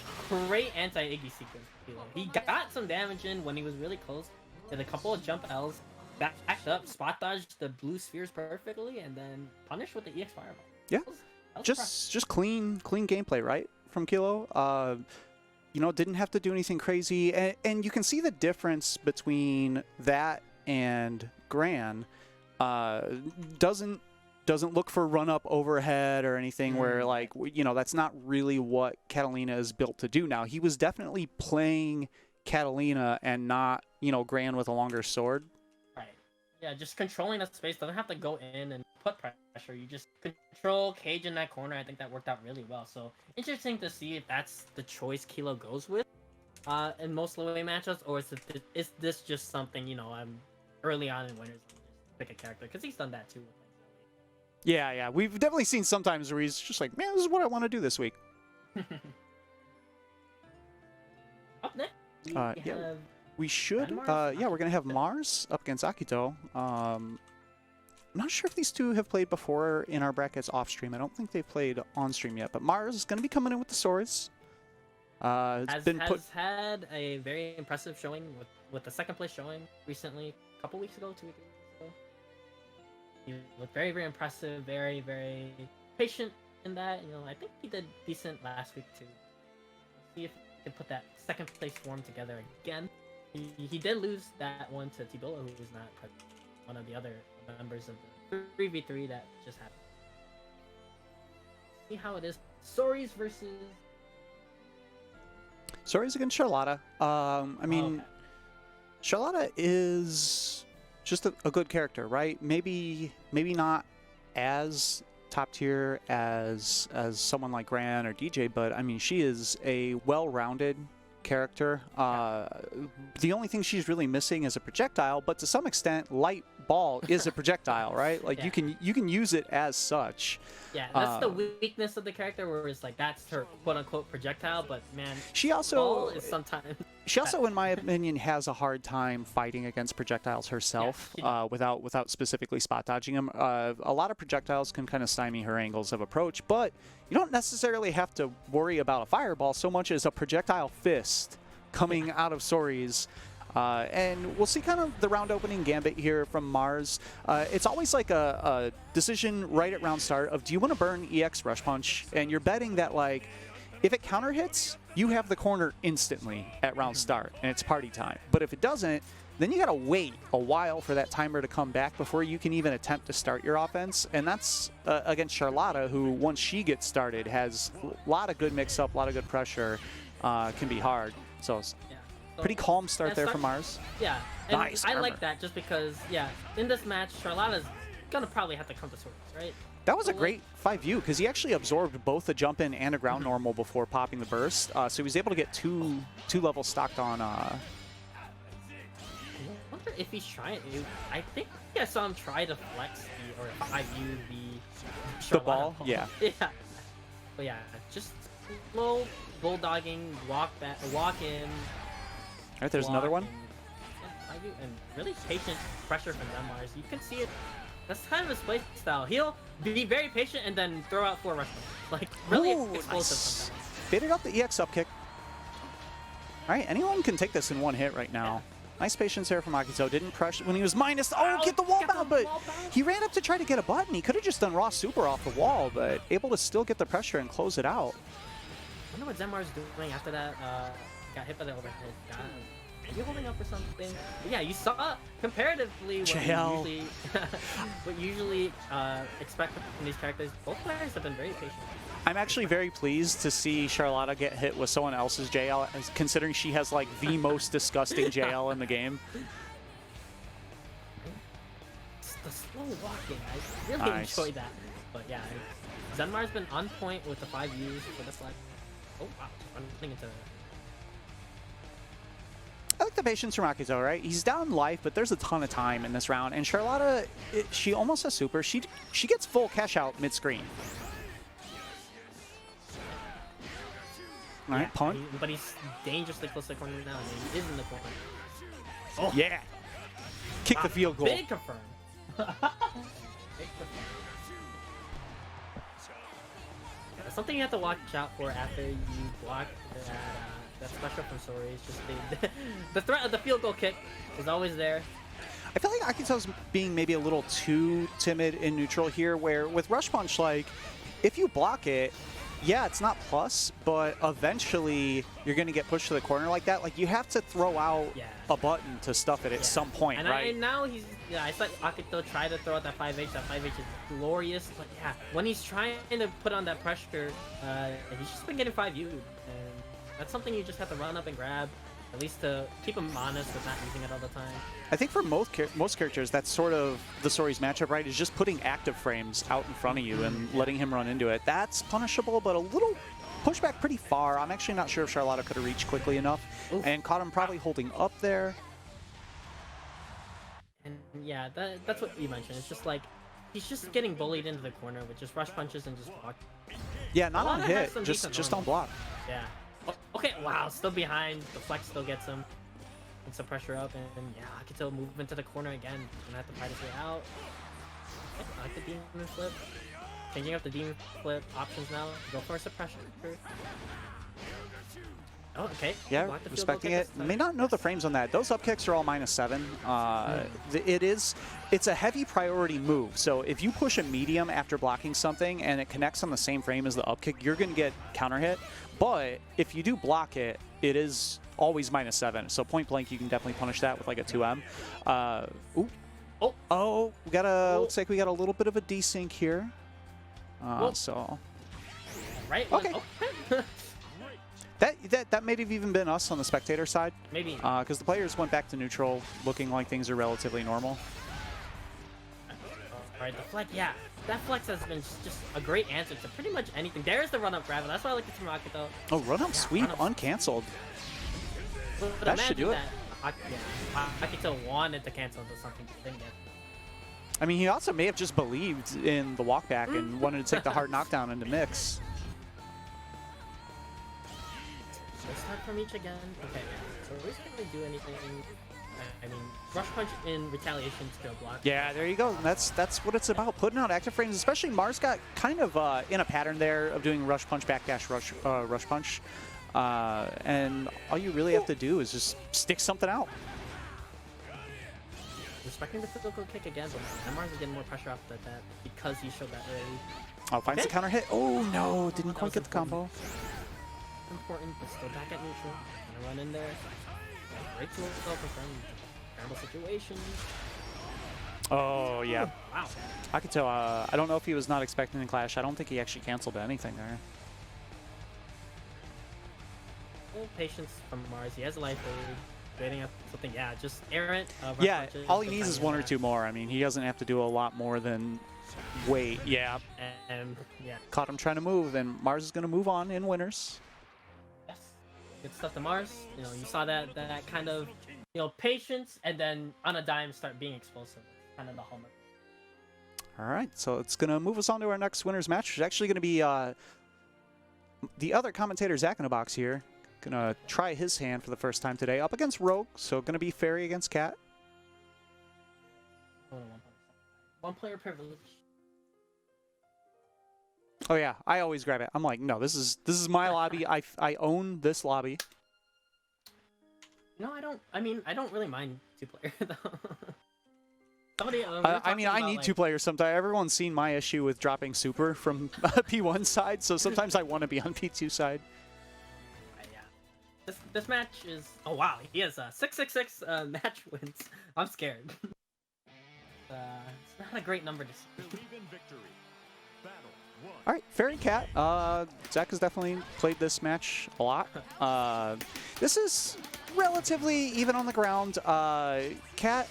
S3: great anti-Iggy sequence. He got some damage in when he was really close. Did a couple of jump Ls, backed up, spot dodged the blue spheres perfectly, and then punished with the EX fireball.
S2: Yeah,
S3: that was
S2: just clean gameplay, right, from Kilo. You know, didn't have to do anything crazy, and you can see the difference between that and Gran. Doesn't look for run up overhead or anything where, like, you know, that's not really what Catalina is built to do now. He was definitely playing Catalina and not, you know, Gran with a longer sword.
S3: Right. Yeah, just controlling that space. Doesn't have to go in and put pressure. You just control, cage in that corner. I think that worked out really well. So interesting to see if that's the choice Kilo goes with in most low-away matchups, or is this just something, you know, early on in winners, just pick a character, because he's done that too.
S2: Yeah. We've definitely seen sometimes where he's just like, man, this is what I want to do this week.
S3: Up next,
S2: yeah, we should.
S3: Mars?
S2: Yeah, we're gonna have Mars up against Akito. I'm not sure if these two have played before in our brackets off stream. I don't think they've played on stream yet. But Mars is gonna be coming in with the swords.
S3: Has had a very impressive showing with the second place showing recently, a couple weeks ago, 2 weeks ago. He looked very, very impressive, very, very patient in that. You know, I think he did decent last week too. See if he can put that second place form together again. He did lose that one to Tibola, who was not one of the other members of the 3v3 that just happened. See how it is. Stories versus...
S2: Stories against Charlotta. I mean, Charlotta is just a good character, right? Maybe not as top tier as someone like Gran or DJ, but I mean, she is a well-rounded character. The only thing she's really missing is a projectile, but to some extent, light ball is a projectile, right? Like you can use it as such.
S3: Yeah, that's the weakness of the character, where it's like that's her quote-unquote projectile, but man,
S2: she also
S3: ball is sometimes.
S2: She also, in my opinion, has a hard time fighting against projectiles herself, without specifically spot dodging them. A lot of projectiles can kind of stymie her angles of approach, but you don't necessarily have to worry about a fireball so much as a projectile fist coming out of Sori's. And we'll see kind of the round opening gambit here from Mars. It's always like a decision right at round start of, do you want to burn EX Rush Punch? And you're betting that, like, if it counter hits, you have the corner instantly at round start, and it's party time. But if it doesn't, then you got to wait a while for that timer to come back before you can even attempt to start your offense. And that's against Charlotta, who, once she gets started, has a lot of good mix-up, a lot of good pressure, can be hard. So pretty calm start there from Mars.
S3: Yeah, and
S2: nice
S3: I
S2: armor.
S3: like that just because, in this match, Charlotta's gonna probably have to come to swords, right?
S2: That was a great 5U, because he actually absorbed both a jump in and a ground normal before popping the burst. So he was able to get two levels stocked on. I
S3: wonder if he's trying. I think I saw him try to flex or 5U the
S2: ball. Yeah.
S3: Yeah. But yeah, just slow bulldogging, walk in.
S2: right, there's another one.
S3: And really patient pressure from Zenmars. You can see it. That's kind of his play style. He'll be very patient and then throw out 4 rush punches. Like, really explosive
S2: nice.
S3: sometimes.
S2: Baited up the EX up kick. All right, anyone can take this in one hit right now. Nice patience here from Akito. Didn't pressure when he was minus. Oh, get the wall bound, but he ran up to try to get a button. He could have just done raw super off the wall, but able to still get the pressure and close it out.
S3: I wonder what Zenmar's doing after that. Got hit by the overhead. Maybe holding up or something. But yeah, you saw comparatively what you usually expect from these characters. Both players have been very patient.
S2: I'm actually very pleased to see Charlotta get hit with someone else's JL, considering she has like the most disgusting JL in the game.
S3: It's the slow walking, I really enjoy that. But yeah, Zenmar's been on point with the 5 U's for this leg. Oh wow, running into.
S2: I like the patience from Akito, right? He's down life, but there's a ton of time in this round. And Charlotta, she almost has super. She gets full cash out mid-screen. All right, punt.
S3: But he's dangerously close to the corner now. I mean, he is in the corner.
S2: Oh. Yeah. Kick the field goal.
S3: Big confirm. Big confirm. Something you have to watch out for after you block that special from Sori is just the threat of the field goal kick is always there.
S2: I feel like Akito's being maybe a little too timid in neutral here, where with Rush Punch, like, if you block it, yeah, it's not plus, but eventually you're going to get pushed to the corner like that. Like, you have to throw out a button to stuff it at some point,
S3: and
S2: right?
S3: And now he's, I saw Akito try to throw out that 5H. That 5H is glorious, but yeah, when he's trying to put on that pressure, he's just been getting 5U, and that's something you just have to run up and grab, at least to keep him honest with not using it all the time.
S2: I think for most characters, that's sort of the Sori's matchup, right? Is just putting active frames out in front of you and letting him run into it. That's punishable, but a little pushback pretty far. I'm actually not sure if Charlotta could have reached quickly enough and caught him probably holding up there.
S3: And yeah, that's what you mentioned. It's just like, he's just getting bullied into the corner with just rush punches and just block.
S2: Yeah, not on hit, just on block.
S3: Yeah. Oh, okay, wow, still behind. The flex still gets him. Gets some pressure up, and yeah, Akito move into the corner again. Gonna have to fight his way out. I like the demon flip. Changing up the demon flip options now. Go for a suppression. Oh, okay.
S2: Yeah, respecting it. May not know the frames on that. Those up kicks are all -7. It's a heavy priority move. So if you push a medium after blocking something and it connects on the same frame as the up kick, you're going to get counter hit. But if you do block it, it is always -7. So point blank, you can definitely punish that with like a 2M. We got looks like we got a little bit of a desync here. So.
S3: Right.
S2: Okay. That may have even been us on the spectator side.
S3: Maybe.
S2: Because the players went back to neutral, looking like things are relatively normal.
S3: Alright, the flex, yeah. That flex has been just a great answer to pretty much anything. There's the run-up grab, and that's why I like it from Akito.
S2: Oh, run-up sweep uncanceled.
S3: But
S2: that should do it.
S3: Akito wanted to cancel into something he didn't get.
S2: I mean, he also may have just believed in the walk back and wanted to take the hard knockdown into mix.
S3: Let's start from each again. Okay, so we're just gonna do anything. I mean, rush punch in retaliation to go block.
S2: Yeah, there you go. That's what it's about. Putting out active frames, especially Mars got kind of in a pattern there of doing rush punch, backdash, rush punch. And all you really have to do is just stick something out.
S3: Respecting the physical kick again, but Mars is getting more pressure off that because he showed that early.
S2: Oh, finds the counter hit. Oh, no. Didn't quite get the combo.
S3: Important, but still back at neutral. Gonna run in there. Great tool for some scramble situations.
S2: Oh, yeah.
S3: Ooh, wow.
S2: Akito, I don't know if he was not expecting the clash. I don't think he actually canceled anything there.
S3: Full patience from Mars. He has a life lead. Waiting up something, yeah, just errant.
S2: Yeah, all he needs is one or two more. I mean, he doesn't have to do a lot more than wait. Yeah.
S3: And yeah.
S2: Caught him trying to move, and Mars is going to move on in winners.
S3: Yes. Good stuff to Mars. You know, you saw that kind of, patience, and then on a dime start being explosive. Kind of the hallmark.
S2: All right, so it's going to move us on to our next winners match, which is actually going to be the other commentator, Zach in a Box here, Gonna try his hand for the first time today. Up against Rogue, so gonna be Fairy against Cat.
S3: One player privilege.
S2: Oh yeah, I always grab it. I'm like, no, this is my lobby. I own this lobby.
S3: No, I don't. I mean, I don't really mind 2-player though. Somebody.
S2: I mean, I need
S3: like,
S2: 2 players sometimes. Everyone's seen my issue with dropping super from P1 side, so sometimes I want to be on P2 side.
S3: Yeah. This match is. Oh wow, he has 666 match wins. I'm scared. It's not a great number to see.
S2: All right, Fairy Cat. Zach has definitely played this match a lot. This is relatively even on the ground. Cat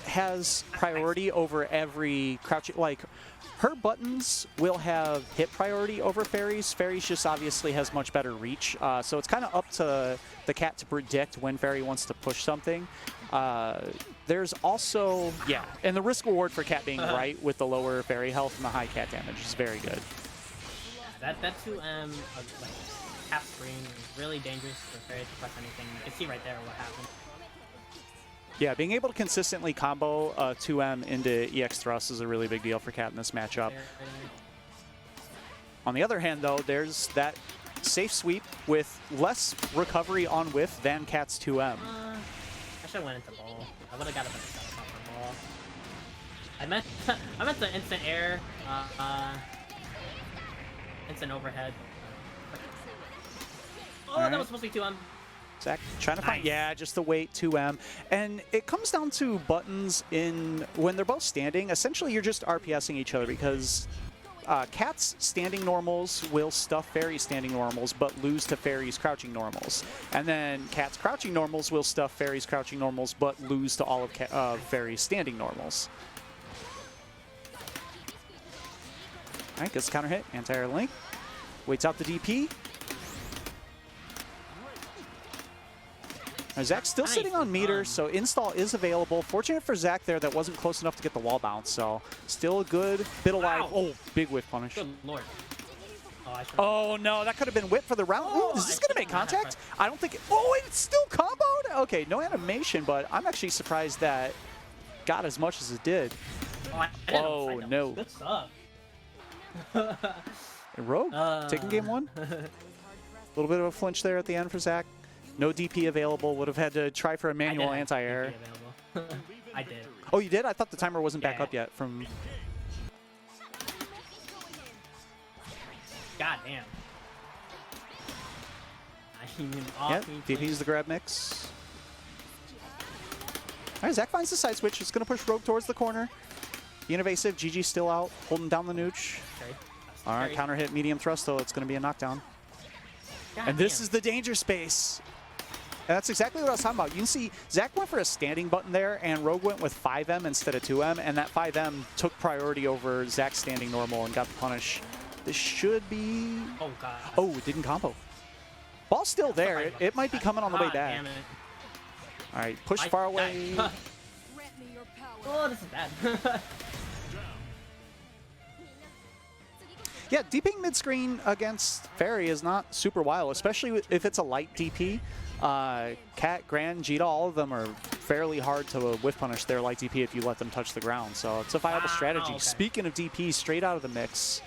S2: has priority over every crouch. Like, her buttons will have hit priority over Fairy's. Fairy's just obviously has much better reach. So it's kind of up to the Cat to predict when Fairy wants to push something. There's also, yeah, and the risk reward for Cat being right with the lower Fairy health and the high Cat damage is very good.
S3: That 2M like half screen is really dangerous for Fairy to press anything. You can see right there what happened.
S2: Yeah, being able to consistently combo 2M into EX thrust is a really big deal for Cat in this matchup. On the other hand, though, there's that safe sweep with less recovery on whiff than Cat's 2M.
S3: I should have went into ball. I would have got a better shot for ball. I meant the instant air, instant overhead. Oh, that was supposed to be 2M.
S2: Zach trying to find, yeah, just the weight 2M. And it comes down to buttons in when they're both standing. Essentially, you're just RPSing each other because Cat's standing normals will stuff Fairy's standing normals, but lose to Fairy's crouching normals. And then Cat's crouching normals will stuff Fairy's crouching normals, but lose to all of Fairy's standing normals. All right, gets counter hit, anti-air link. Waits out the DP. Now, Zach's still sitting on meter, so install is available. Fortunate for Zach there that wasn't close enough to get the wall bounce, so still a good bit of life. Oh, big whiff punish.
S3: Good lord.
S2: Oh no, that could have been whip for the round. Ooh, is this going to make contact? I don't think it. Oh, it's still comboed? Okay, no animation, but I'm actually surprised that got as much as it did. Oh, no.
S3: Good stuff.
S2: Rogue taking game 1. A little bit of a flinch there at the end for Zach. No DP available. Would have had to try for a manual anti-air.
S3: I did.
S2: Oh, you did? I thought the timer wasn't back up yet from...
S3: God damn.
S2: Yeah, DP's the grab mix. All right, Zach finds the side switch. It's going to push Rogue towards the corner. Being evasive. GG still out, holding down the nooch.
S3: Okay.
S2: All right, counter hit, medium thrust, though. It's going to be a knockdown. And this is the danger space. And that's exactly what I was talking about. You can see Zach went for a standing button there, and Rogue went with 5M instead of 2M, and that 5M took priority over Zach's standing normal and got the punish. This should be...
S3: Oh, God.
S2: Oh, it didn't combo. Ball's still there. It might be coming on the way back. All right, push far away.
S3: Oh, this is bad.
S2: Yeah, DPing mid-screen against Fairy is not super wild, especially if it's a light DP. Cat, Gran, Jita, all of them are fairly hard to whiff punish their light DP if you let them touch the ground. So it's a viable strategy. Okay. Speaking of DP, straight out of the mix.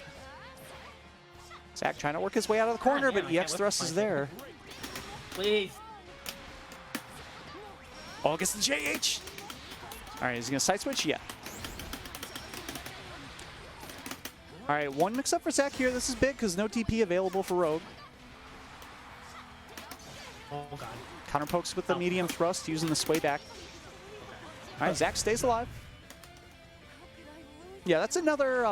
S2: Zach trying to work his way out of the corner, but EX thrust is there.
S3: Please.
S2: Oh, gets the JH. All right, is he going to side switch? Yeah. All right, one mix-up for Zach here. This is big because no DP available for Rogue.
S3: Oh, God.
S2: Counter pokes with the medium thrust using the sway back. All right, Zach stays alive. Yeah, that's another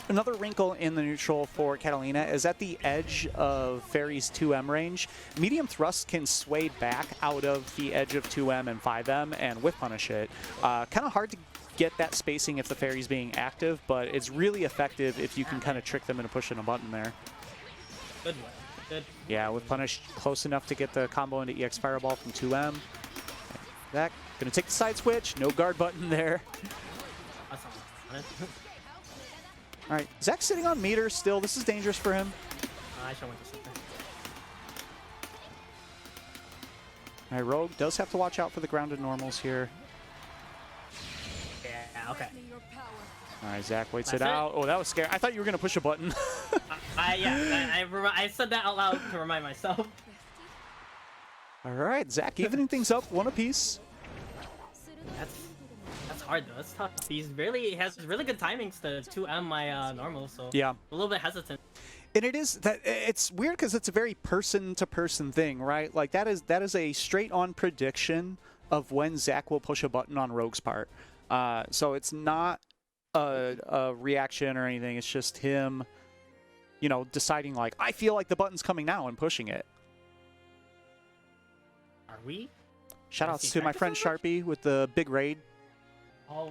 S2: another wrinkle in the neutral for Catalina is at the edge of Fairy's 2M range. Medium thrust can sway back out of the edge of 2M and 5M and whiff punish it. Kind of hard to get that spacing if the Fairy's being active, but it's really effective if you can kind of trick them into pushing a button there.
S3: Good one. Good.
S2: Yeah, with punish close enough to get the combo into EX Fireball from 2M. Zach gonna take the side switch, no guard button there. All right, Zach's sitting on meter still. This is dangerous for him.
S3: I should went to sit there.
S2: All right, Rogue does have to watch out for the grounded normals here.
S3: Yeah, okay.
S2: All right, Zach waits
S3: That's
S2: it
S3: it.
S2: out. Oh, that was scary. I thought you were going to push a button.
S3: I said that out loud to remind myself.
S2: All right, Zach evening things up, one apiece.
S3: That's hard though. That's tough. He has really good timings to 2M my normal, so
S2: Yeah.
S3: a little bit hesitant.
S2: And it's weird because it's a very person-to-person thing, right? Like that is a straight-on prediction of when Zach will push a button on Rogue's part. So it's not a reaction or anything. It's just him, you know, deciding like, I feel like the button's coming now and pushing it.
S3: Are we?
S2: Shoutouts to my friend Sharpie with the big raid.
S3: Oh.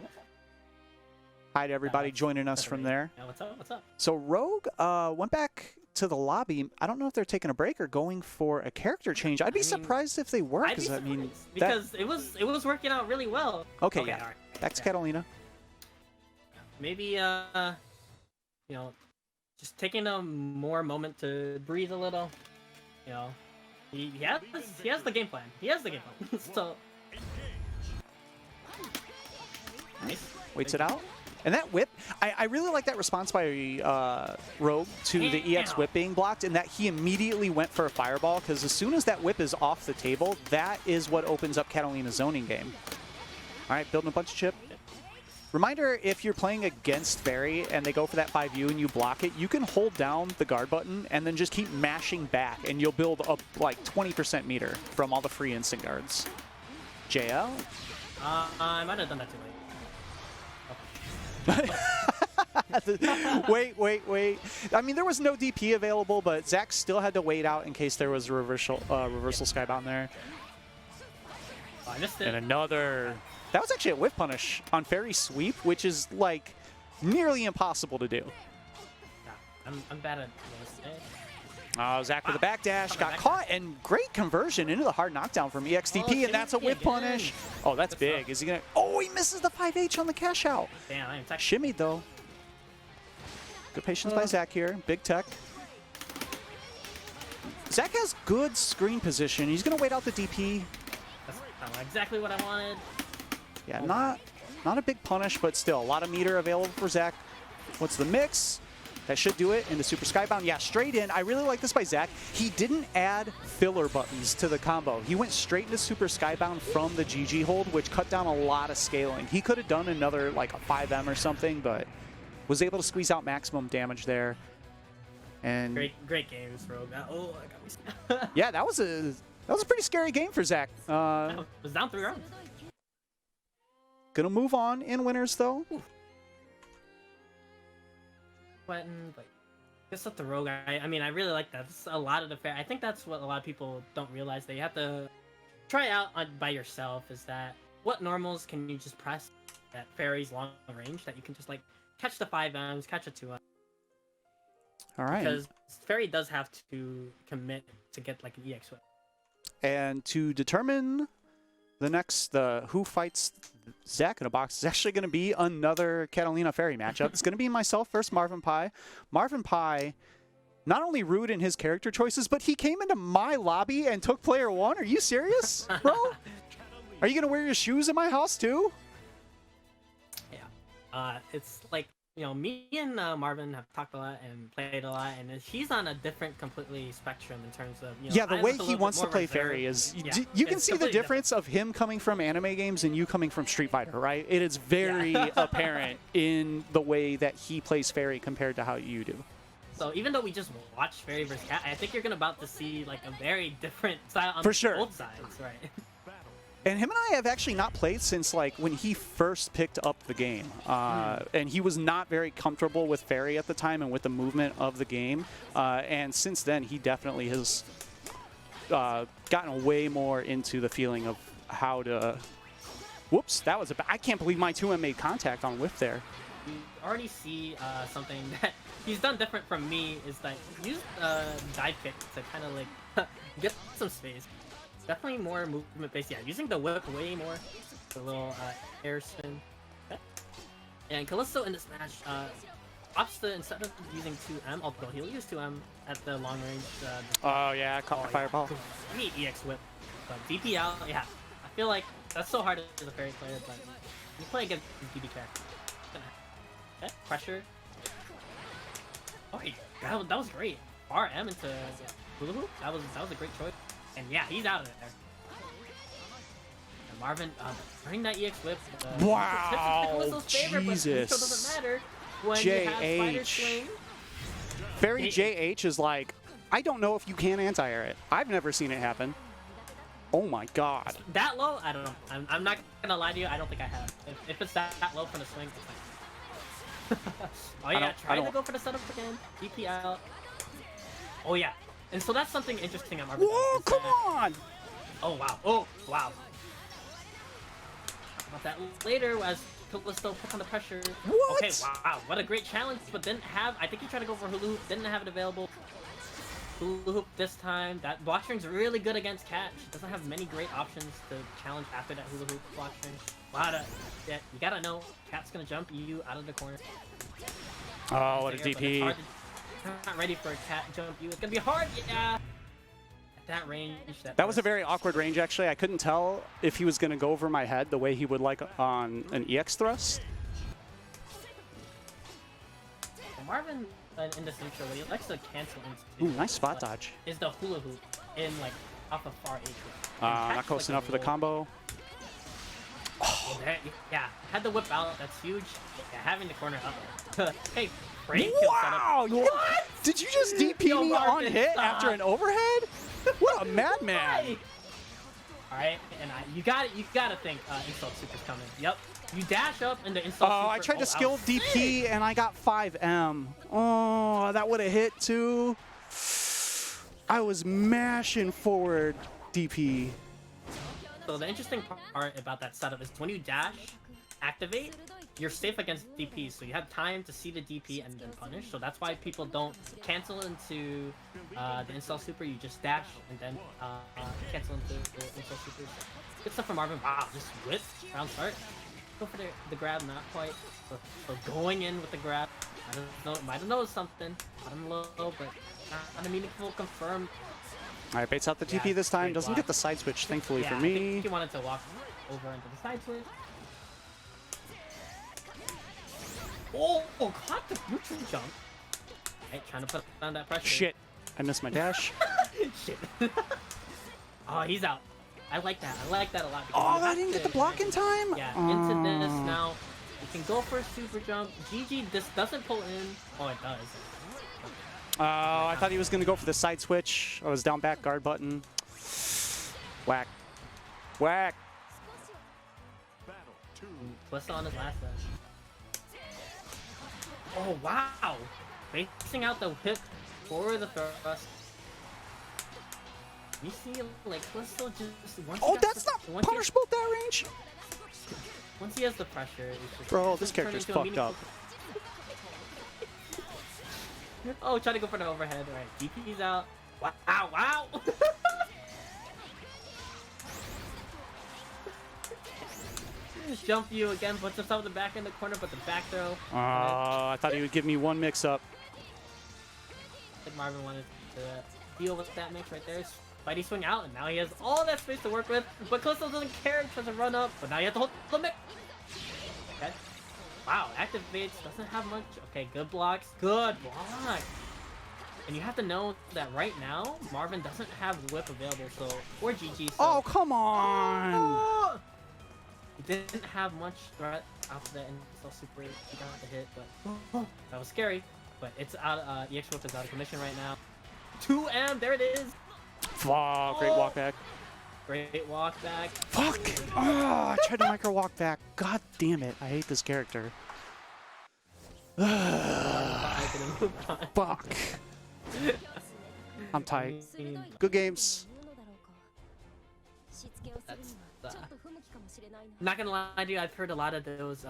S2: Hi to everybody joining us from there.
S3: Yeah, what's up? What's up?
S2: So Rogue went back to the lobby. I don't know if they're taking a break or going for a character change. I'd be surprised if they were.
S3: I'd be surprised, because it was working out really well.
S2: Okay, yeah.
S3: All right.
S2: Back to Catalina.
S3: Maybe you know, just taking a more moment to breathe a little. You know, he has the game plan. He has the game plan. So nice.
S2: Waits it out. And that whip, I really like that response by Rogue to the EX whip being blocked, and that he immediately went for a fireball, because as soon as that whip is off the table, that is what opens up Catalina's zoning game. All right, building a bunch of chip. Reminder, if you're playing against Fairy and they go for that 5U and you block it, you can hold down the guard button and then just keep mashing back, and you'll build up like 20% meter from all the free instant guards. JL?
S3: I might have done that too late.
S2: Wait. I mean, there was no DP available, but Zach still had to wait out in case there was a reversal skybound there.
S3: Oh, I missed it.
S2: And another... That was actually a whip punish on Fairy Sweep, which is, like, nearly impossible to do.
S3: Yeah, I'm bad at this.
S2: Oh, Zach with a backdash, got caught, and great conversion into the hard knockdown from EXDP, and that's a whip punish. Oh, that's big. Is he going to... Oh, he misses the 5H on the cash out.
S3: Damn, I am tech.
S2: Shimmied, though. Good patience by Zach here. Big tech. Zach has good screen position. He's going to wait out the DP.
S3: That's exactly what I wanted.
S2: Yeah, not a big punish, but still a lot of meter available for Zach. What's the mix? That should do it into Super Skybound. Yeah, straight in. I really like this by Zach. He didn't add filler buttons to the combo. He went straight into Super Skybound from the GG hold, which cut down a lot of scaling. He could have done another, like a 5M or something, but was able to squeeze out maximum damage there. And
S3: great games, Rogue. Oh, I got me.
S2: yeah, that was a pretty scary game for Zach.
S3: It was down 3 rounds.
S2: Gonna move on in winners though.
S3: Sweating, but I guess with the Rogue, I mean, I really like that. It's a lot of the fair. I think that's what a lot of people don't realize. They have to try out by yourself. Is that what normals can you just press at Fairy's long range that you can just like catch the 5Ms, catch a 2M.
S2: All right.
S3: Because Fairy does have to commit to get like an EX whip.
S2: And to determine the who fights Zach in a box is actually going to be another Catalina Fairy matchup. It's going to be myself versus Marvin Pie. Marvin Pie, not only rude in his character choices, but he came into my lobby and took player 1. Are you serious, bro? Are you going to wear your shoes in my house too?
S3: Yeah. It's like, you know, me and Marvin have talked a lot and played a lot, and he's on a different completely spectrum in terms of, you know,
S2: yeah, the way he wants to play Fairy is, you can see the difference of him coming from anime games and you coming from Street Fighter, right? It is very apparent in the way that he plays Fairy compared to how you do.
S3: So even though we just watched Fairy vs. Cat, I think you're about to see like a very different style on
S2: For sure.
S3: both sides, right?
S2: And him and I have actually not played since like when he first picked up the game. And he was not very comfortable with Fairy at the time and with the movement of the game. And since then, he definitely has gotten way more into the feeling of how to... Whoops, that was I can't believe my 2M made contact on whiff there.
S3: You already see something that he's done different from me is that use dive kick to kind of like get some space. Definitely more movement based. Yeah, using the whip way more. The little air spin. Okay. And Callisto in this match opts to, instead of using 2M, although he'll use 2M at the long range.
S2: Oh yeah, caught my fireball.
S3: Great EX whip. But DP out, yeah. I feel like that's so hard as a fairy player, but you play against DP characters. Okay, pressure. Oh, hey, that was great. RM into hula hoop. That was a great choice. And yeah, he's out of there. And Marvin, turning that EX whip.
S2: Wow,
S3: favorite,
S2: Jesus.
S3: But doesn't matter when you have spider
S2: JH.
S3: swing.
S2: Fairy JH is like, I don't know if you can anti-air it. I've never seen it happen. Oh my god.
S3: That low? I don't know. I'm not gonna lie to you. I don't think I have. If it's that low for the swing, it's fine. Oh yeah, trying to go for the setup again. DP out. Oh yeah. And so that's something interesting at Marvin.
S2: Whoa, come on!
S3: Oh wow. Oh wow. About that later as Callisto put on the pressure.
S2: What?
S3: Okay, wow. What a great challenge, but didn't have. I think he tried to go for hula hoop, didn't have it available. Hula hoop this time. That block string's really good against Cat. She doesn't have many great options to challenge after that hula hoop block string. Wow, yeah, you gotta know, Cat's gonna jump you out of the corner.
S2: Oh, what a DP.
S3: Not ready for a Cat jump you. It's gonna be hard, yeah. At that range.
S2: That was a very awkward range, actually. I couldn't tell if he was going to go over my head the way he would like on an EX thrust.
S3: Marvin in this intro, what he likes to cancel into.
S2: Ooh, nice spot dodge.
S3: Is the hula hoop in like off of far H.
S2: Not close enough for the combo.
S3: Oh. Yeah, had the whip out. That's huge. Yeah, having the corner up. Hey, great kill
S2: wow!
S3: setup. What?
S2: Did you just DP me on hit after an overhead? What a madman!
S3: All right, and you gotta think insult super's coming. Yep. You dash up and the insult super.
S2: Oh, I tried to skill DP and I got 5M. Oh, that would have hit too. I was mashing forward DP.
S3: So the interesting part about that setup is when you dash, activate, you're safe against DPs, so you have time to see the DP and then punish. So that's why people don't cancel into the insult super. You just dash and then cancel into the insult super. Good stuff from Marvin. Wow, just whip round start. Go for the grab, not quite. So going in with the grab. I don't know, might have noticed something. Bottom low, but not a meaningful confirm.
S2: All right, baits out the TP this time. Doesn't get the side switch, thankfully for me.
S3: I think he wanted to walk over into the side switch. Oh, caught the neutral jump. Right, trying to put down that pressure.
S2: Shit, I missed my dash.
S3: Shit. Oh, he's out. I like that. I like that a lot.
S2: Oh, I didn't get the block in time?
S3: Yeah, into this now. You can go for a super jump. GG, this doesn't pull in. Oh, it does.
S2: Oh, I thought he was going to go for the side switch. I was down back guard button. Whack. Whack.
S3: Twist on his last dash. Oh, wow. Facing out the whip for the thrust. You see, like, Twisto just...
S2: Oh, that's not punishable at that range?
S3: Once he has the pressure, it's just...
S2: Bro, this character's fucked up.
S3: Oh, try to go for the overhead. Alright, DP's out. Wow, wow! Jump you again, puts himself in the back in the corner, but the back throw.
S2: Oh, I thought he would give me one mix-up.
S3: I think Marvin wanted to deal with that mix right there. Spidey swing out, and now he has all that space to work with, but Callisto doesn't care, tries to run up, but now you have to hold the mix. Okay. Wow, activates, doesn't have much. Okay, good blocks. Good block. And you have to know that right now, Marvin doesn't have whip available, so, or GG. So,
S2: oh, come on!
S3: He didn't have much threat after that insult super. He got the hit, but that was scary. But it's out. EX whip is out of commission right now. 2M, there it is.
S2: Fuck, great walk back.
S3: Great walk back.
S2: Fuck! Oh, I tried to micro walk back. God damn it, I hate this character. Fuck. I'm tight. Good games.
S3: That's, not gonna lie to you, I've heard a lot of those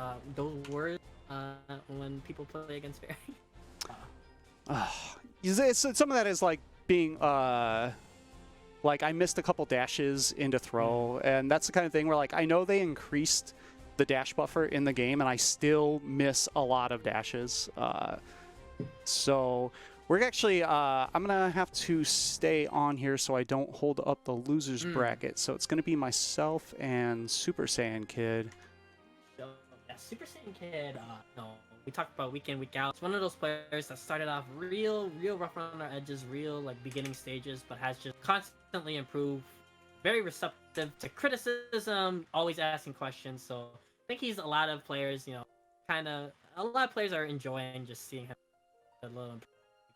S3: words when people play against Fairy.
S2: Some of that is like being like I missed a couple dashes into throw, and that's the kind of thing where like I know they increased the dash buffer in the game, and I still miss a lot of dashes. So We're actually, I'm going to have to stay on here so I don't hold up the losers bracket. So it's going to be myself and Super Saiyan Kid.
S3: So, yeah, Super Saiyan Kid, no, we talked about week in, week out. It's one of those players that started off real rough around our edges, real like beginning stages, but has just constantly improved. Very receptive to criticism, always asking questions. So I think he's a lot of players, a lot of players are enjoying just seeing him a little week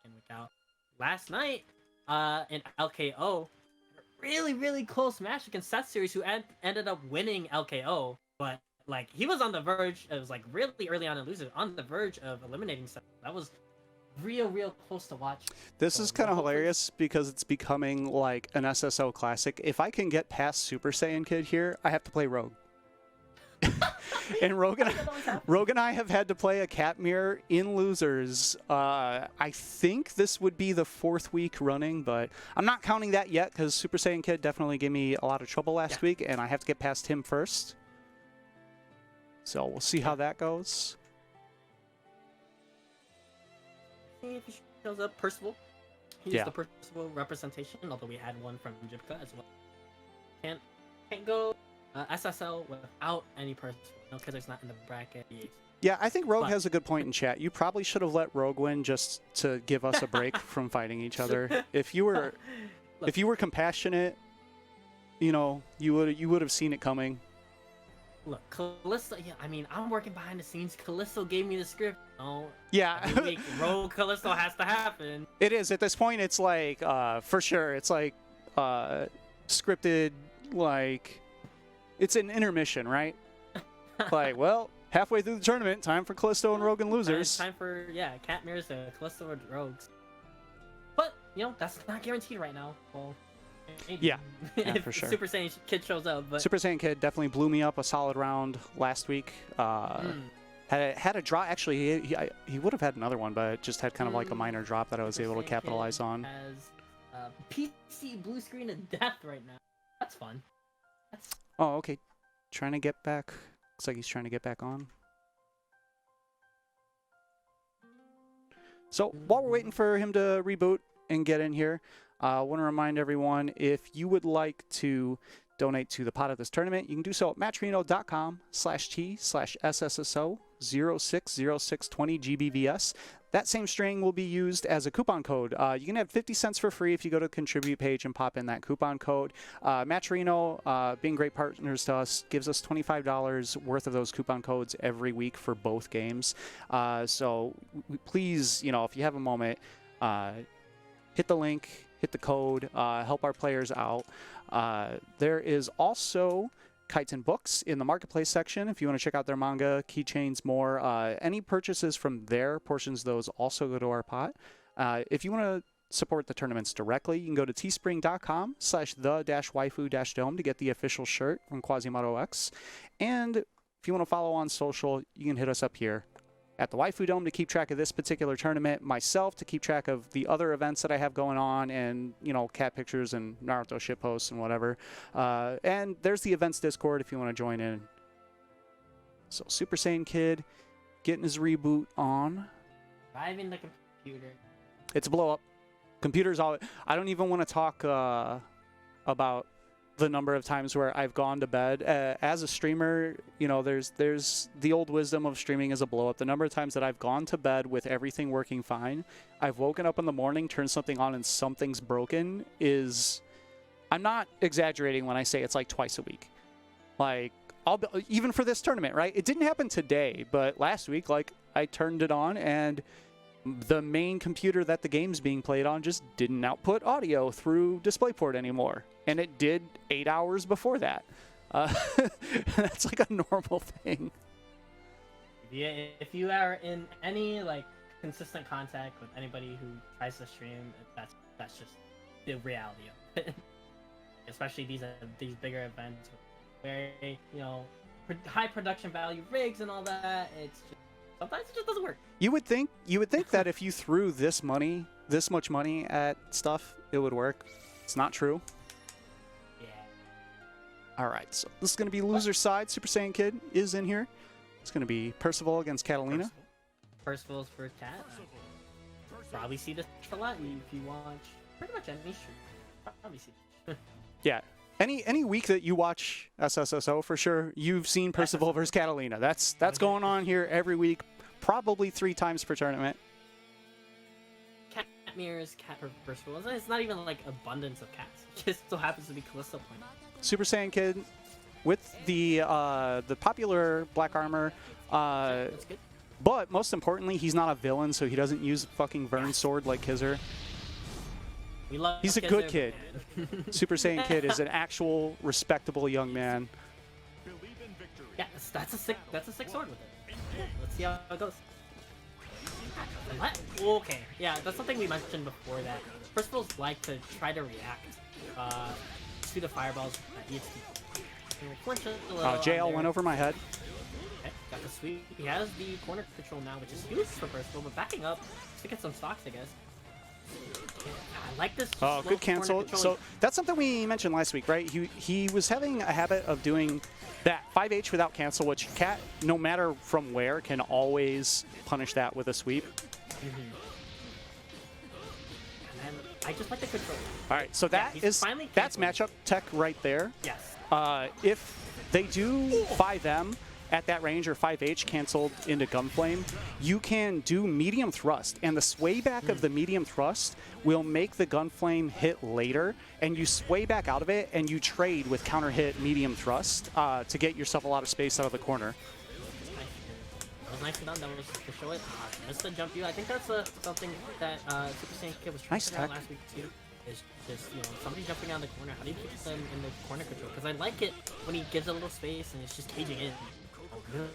S3: in, week out. Last night, in LKO, really close match against Seth Series, who ended up winning LKO, but like he was on the verge. It was like really early on in losers, on the verge of eliminating Seth. That was real close to watch.
S2: This is kind of hilarious because it's becoming like an SSO classic. If I can get past Super Saiyan Kid here, I have to play Rogue. And Rogue and I have had to play a cat mirror in losers. I think this would be the 4th week running, but I'm not counting that yet because Super Saiyan Kid definitely gave me a lot of trouble last week, and I have to get past him first. So we'll see how that goes.
S3: If he shows up, Percival. He's the Percival representation, although we had one from Jibka as well. Can't go SSL without any Percival. No, because it's not in the bracket.
S2: Yeah, I think Rogue has a good point in chat. You probably should have let Rogue win just to give us a break from fighting each other. If you were compassionate, you would have seen it coming.
S3: Look, Callisto, I mean, I'm working behind the scenes. Callisto gave me the script. Oh,
S2: yeah.
S3: Rogue Callisto has to happen.
S2: It is. At this point, it's like, for sure, it's like scripted, like, it's an intermission, right? Like, well, halfway through the tournament, time for Callisto and Rogue and losers.
S3: Time for, cat mirrors to Callisto and Rogues. But, that's not guaranteed right now. Well, maybe.
S2: Yeah,
S3: if
S2: for sure.
S3: Super Saiyan Kid shows up. But
S2: Super Saiyan Kid definitely blew me up a solid round last week. Had a drop. Actually, he would have had another one, but just had kind of like a minor drop that I was
S3: Super
S2: able to
S3: Saiyan
S2: capitalize
S3: Kid
S2: on.
S3: Has PC blue screen of death right now. That's fun.
S2: Oh, okay. Trying to get back. Looks like he's trying to get back on. So while we're waiting for him to reboot and get in here, I want to remind everyone, if you would like to donate to the pot of this tournament, you can do so at matcherino.com/T/SSSO060620 GBVS. That same string will be used as a coupon code. You can have 50 cents for free if you go to the contribute page and pop in that coupon code. Matcherino, being great partners to us, gives us $25 worth of those coupon codes every week for both games. So please, if you have a moment, hit the link, hit the code, help our players out. There is also Kaiten Books in the marketplace section if you want to check out their manga, keychains, more. Any purchases from their portions of those also go to our pot. If you want to support the tournaments directly, you can go to teespring.com/the-waifu-dome to get the official shirt from Quasimodo X. And if you want to follow on social, you can hit us up here at the Waifu Dome to keep track of this particular tournament, myself to keep track of the other events that I have going on, and, cat pictures and Naruto shitposts and whatever. And there's the events Discord if you want to join in. So Super Saiyan Kid getting his reboot on.
S3: Driving the computer.
S2: It's a blow up. Computers all. I don't even want to talk about the number of times where I've gone to bed as a streamer. There's the old wisdom of streaming as a blow up. The number of times that I've gone to bed with everything working fine, I've woken up in the morning, turned something on, and something's broken. I'm not exaggerating when I say it's like twice a week. Like, even for this tournament, right? It didn't happen today, but last week, like, I turned it on and the main computer that the game's being played on just didn't output audio through DisplayPort anymore. And it did 8 hours before that. That's like a normal thing.
S3: Yeah, if you are in any consistent contact with anybody who tries to stream, that's just the reality of it. Especially these bigger events where high production value rigs and all that. Sometimes it just doesn't work. You would think that if you threw this much money at stuff, it would work. It's not true. Yeah. All right, so this is going to be loser side. Super Saiyan Kid is in here. It's going to be Percival against Catalina. Percival's for Cat. probably see this a lot if you watch pretty much any stream. Probably see this.
S2: Yeah. Any week that you watch SSSO for sure, you've seen Percival versus Catalina. That's going on here every week, probably 3 times per tournament.
S3: Cat mirrors, cat Percival. It's not even like abundance of cats. It just so happens to be Callisto playing.
S2: Super Saiyan Kid with the popular black armor.
S3: That's good.
S2: But most importantly, he's not a villain, so he doesn't use fucking Vern's sword like Kizzer. He's a good kid. Super Saiyan Kid is an actual respectable young man.
S3: Yeah, that's a sick sword with it. Let's see how it goes. What? Okay, yeah, that's something we mentioned before, that Percivals like to try to react to the fireballs that EXP.
S2: JL went over my head.
S3: Okay, got the sweep. He has the corner control now, which is huge for Percival, but backing up to get some stocks, I guess. I like this.
S2: Oh, good cancel. So that's something we mentioned last week, right? He was having a habit of doing that 5H without cancel, which Cat, no matter from where, can always punish that with a sweep.
S3: And I just like the control.
S2: All right, so that's matchup tech right there.
S3: Yes.
S2: If they do 5M at that range or 5H canceled into Gunflame, you can do medium thrust, and the sway back of the medium thrust will make the Gunflame hit later, and you sway back out of it and you trade with counter hit medium thrust to get yourself a lot of space out of the corner.
S3: That was nicely done. That was to show it. Missed the jump view. I think that's something that Super Saiyan Kid was trying to figure out last week too. Is just, you know, somebody jumping down the corner. How do you keep them in the corner control? Because I like it when he gives a little space and it's just caging in.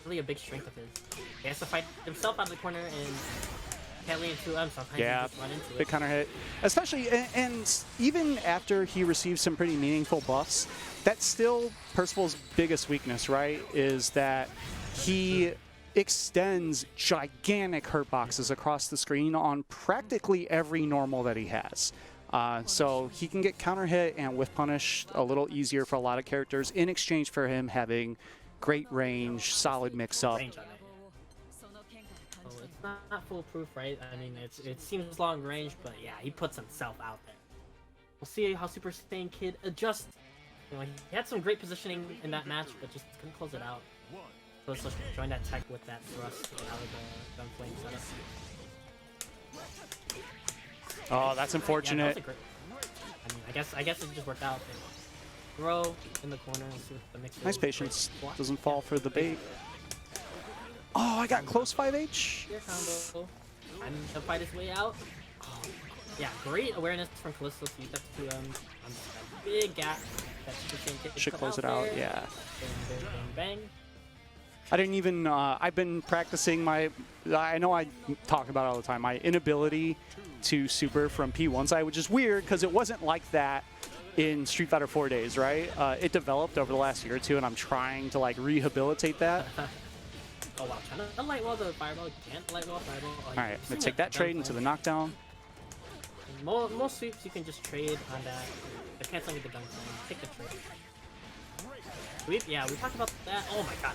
S3: Really a big strength of his. He has to fight himself out of the corner and can't lean into him. Sometimes he just run into it.
S2: Big counter hit. Especially, and even after he receives some pretty meaningful buffs, that's still Percival's biggest weakness, right? Is that he extends gigantic hurt boxes across the screen on practically every normal that he has. So he can get counter hit and whiff punish a little easier for a lot of characters in exchange for him having great range, solid mix-up.
S3: So it's not foolproof, right? I mean, it seems long range, but yeah, he puts himself out there. We'll see how Super Saiyan Kid adjusts. You know, he had some great positioning in that match, but just couldn't close it out. So let's join that tech with that thrust out of the Gunflame setup.
S2: Oh, that's unfortunate.
S3: Yeah, that was I mean, I guess it just worked out. Throw in the corner and see what the mix is.
S2: Nice patience. Doesn't fall for the bait. Oh, I got close 5H.
S3: Your combo. I'm to fight his way out. Oh, yeah, great awareness from Callisto to use that to on that big gap that Super Saiyan Kid
S2: should close it out. Yeah.
S3: Bang, bang, bang, bang.
S2: I didn't even. I've been practicing my. I know I talk about it all the time. My inability to super from P1 side, which is weird because it wasn't like that in Street Fighter 4 days, right? It developed over the last year or two, and I'm trying to like rehabilitate that.
S3: Oh wow, trying to light wall the fireball. Can't light wall fireball. Oh,
S2: all right, I'm gonna take that trade into the knockdown.
S3: Most sweeps you can just trade on that. The canceling with the gun. Take the trade. Sweep, yeah, we talked about that. Oh my god.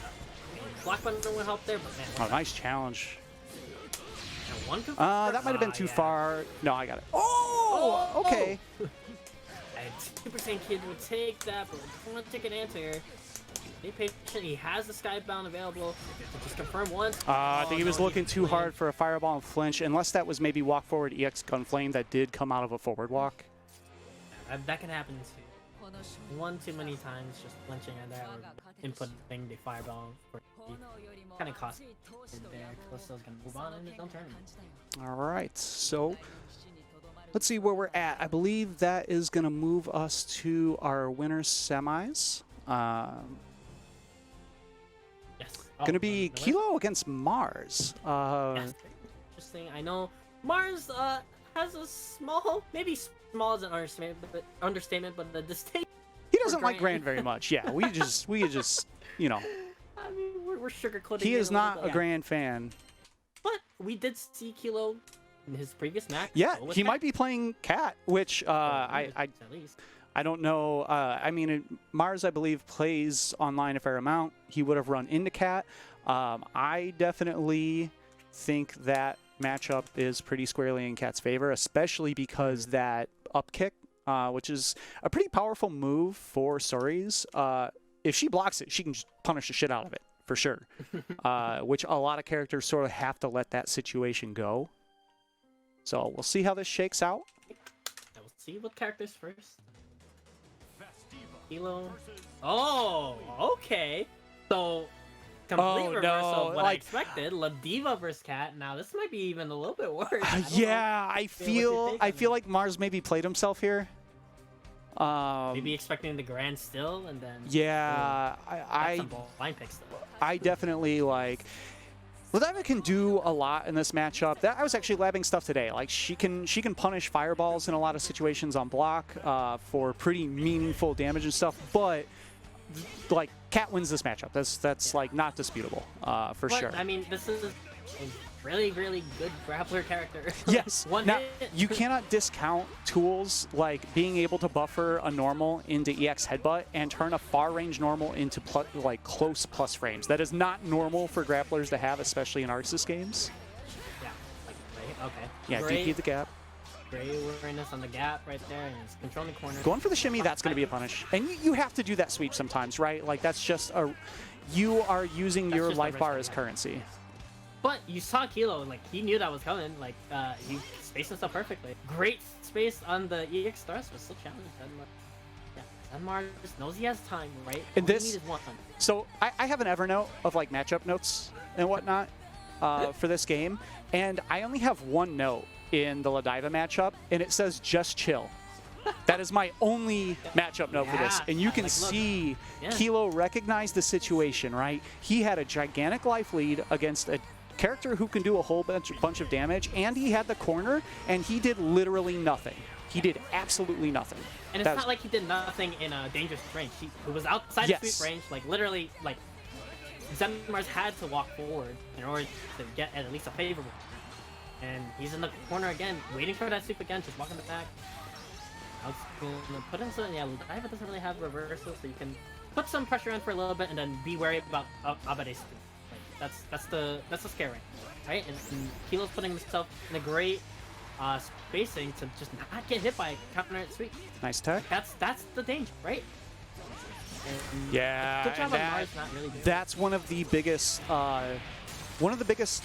S3: Block button would help there, but man.
S2: Oh, nice challenge.
S3: One
S2: that might have been too far. No, I got it. Oh, okay.
S3: And Super Saiyan Kid would take that, but we're going to take an answer here. Be patient. He has the Skybound available. Just confirm once.
S2: I think he was looking too hard for a fireball and flinch, unless that was maybe walk forward EX Gunflame that did come out of a forward walk.
S3: That can happen too. One too many times just flinching at that or inputting the fireball for kind of cost there. Callisto's gonna move on in his own tournament.
S2: All right, so let's see where we're at. I believe that is gonna move us to our winners semis.
S3: Yes.
S2: Gonna be Kilo against Mars.
S3: Yes. Interesting. I know Mars has a small, maybe small is an understatement, but the disdain.
S2: He doesn't like Grand very much. Yeah, we just, you know.
S3: I mean, we're sugarcoating.
S2: He is not a Grand fan.
S3: But we did see Kilo in his previous match.
S2: Yeah, he might be playing Cat, which
S3: at least.
S2: I don't know. I mean, Mars, I believe, plays online a fair amount. He would have run into Cat. I definitely think that matchup is pretty squarely in Cat's favor, especially because that up kick, which is a pretty powerful move for Sori's. If she blocks it, she can just punish the shit out of it, for sure. Which a lot of characters sort of have to let that situation go. So we'll see how this shakes out.
S3: We'll see what characters first. Kilo. Oh, okay. So, complete reversal of what I expected. La Diva versus Cat. Now, this might be even a little bit worse.
S2: I feel like Mars maybe played himself here.
S3: Maybe expecting the grand still, and then...
S2: Yeah,
S3: I blind picks, though.
S2: I definitely, like... Ladiva can do a lot in this matchup. I was actually labbing stuff today. Like, she can punish fireballs in a lot of situations on block for pretty meaningful damage and stuff, but... like, Cat wins this matchup. That's like not disputable, for sure.
S3: I mean, this is a really, really good grappler character.
S2: Yes. Now, you cannot discount tools like being able to buffer a normal into EX headbutt and turn a far range normal into like close plus frames. That is not normal for grapplers to have, especially in Arxis games.
S3: Yeah. Like, okay.
S2: Yeah.
S3: Great.
S2: DP the gap.
S3: Great awareness on the gap right there, and he's controlling the corner.
S2: Going for the shimmy, that's going to be a punish. And you have to do that sweep sometimes, right? Like, that's just a... You are using your life bar as currency.
S3: But you saw Kilo, like, he knew that was coming. Like, he spaced himself perfectly. Great space on the EX thrust was still challenging. Zenmar just knows he has time, right?
S2: And
S3: all
S2: this...
S3: you need is one.
S2: So, I have an Evernote of, like, matchup notes and whatnot for this game. And I only have one note in the Ladiva matchup, and it says just chill. That is my only matchup note for this. And you can see Kilo recognize the situation, right? He had a gigantic life lead against a character who can do a whole bunch of damage, and he had the corner, and he did literally nothing. He did absolutely nothing.
S3: And it's not like he did nothing in a dangerous range. He was outside the sweep range, like literally, like Zenmars had to walk forward in order to get at least a favorable. And he's in the corner again, waiting for that sweep again, just walking the back. I was going to put in something, Ladiva doesn't really have reversal, so you can put some pressure on for a little bit and then be wary about Abade's sweep. Like, that's the scare range, right? And Kilo's putting himself in a great spacing to just not get hit by a counter sweep.
S2: Nice tech.
S3: That's the danger, right? And
S2: yeah,
S3: good job on Mars not really doing
S2: that's one of the biggest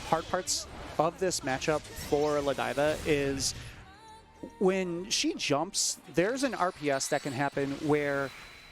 S2: hard parts of this matchup for Ladiva is when she jumps, there's an RPS that can happen where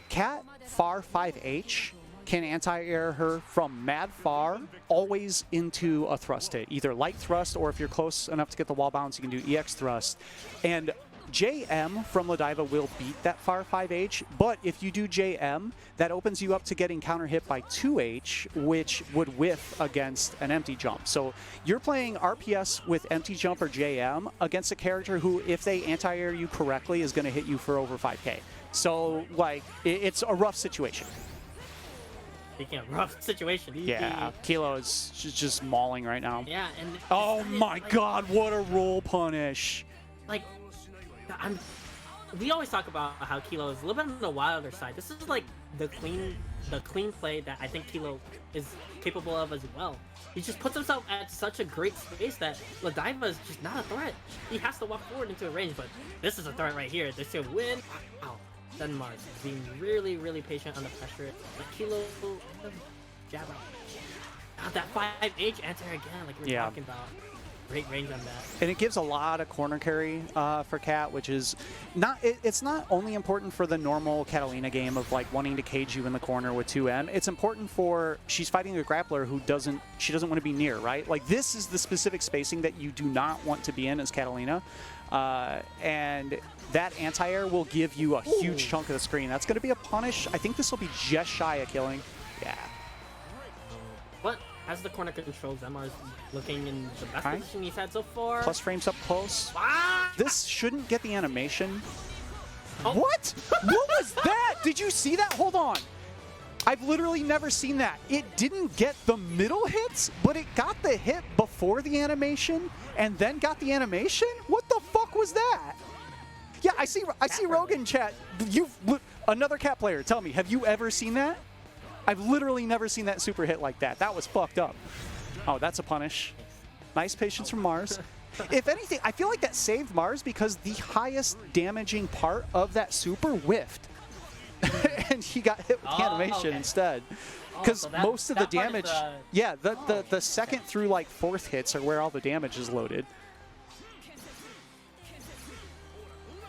S2: Cat far 5H can anti-air her from mad far always into a thrust hit, either light thrust, or if you're close enough to get the wall bounce, you can do EX thrust. And JM from Ladiva will beat that far 5H, but if you do JM, that opens you up to getting counter hit by 2H, which would whiff against an empty jump. So you're playing RPS with empty jump or JM against a character who, if they anti-air you correctly, is going to hit you for over 5k. So, like, it's a rough situation.
S3: Speaking of rough situation.
S2: Yeah, Kilo is just mauling right now.
S3: Yeah, and...
S2: Oh my god, what a roll punish!
S3: Like... we always talk about how Kilo is a little bit on the wilder side. This is like the clean play that I think Kilo is capable of as well. He just puts himself at such a great space that Ladiva is just not a threat. He has to walk forward into a range, but this is a threat right here. This should win. Wow. Zenmars being really, really patient on the pressure. But Kilo jab out. That 5H answer again, like we were talking about. Great range on that.
S2: And it gives a lot of corner carry for Cat, which is not, it's not only important for the normal Catalina game of like wanting to cage you in the corner with 2M. It's important for, she's fighting a grappler who she doesn't want to be near, right? Like this is the specific spacing that you do not want to be in as Catalina. And that anti-air will give you a huge chunk of the screen. That's going to be a punish. I think this will be just shy of killing. Yeah.
S3: What? As the corner control, Zenmars looking in the best position he's had so far.
S2: Plus frames up close.
S3: Ah!
S2: This shouldn't get the animation. Oh. What? What was that? Did you see that? Hold on. I've literally never seen that. It didn't get the middle hits, but it got the hit before the animation and then got the animation? What the fuck was that? Yeah, I see Rogan chat. Another Cat player, tell me, have you ever seen that? I've literally never seen that super hit like that. That was fucked up. Oh, that's a punish. Nice patience from Mars. If anything, I feel like that saved Mars because the highest damaging part of that super whiffed. And he got hit with the animation instead. Because
S3: so
S2: most of the
S3: that part is
S2: damage, the second through like fourth hits are where all the damage is loaded.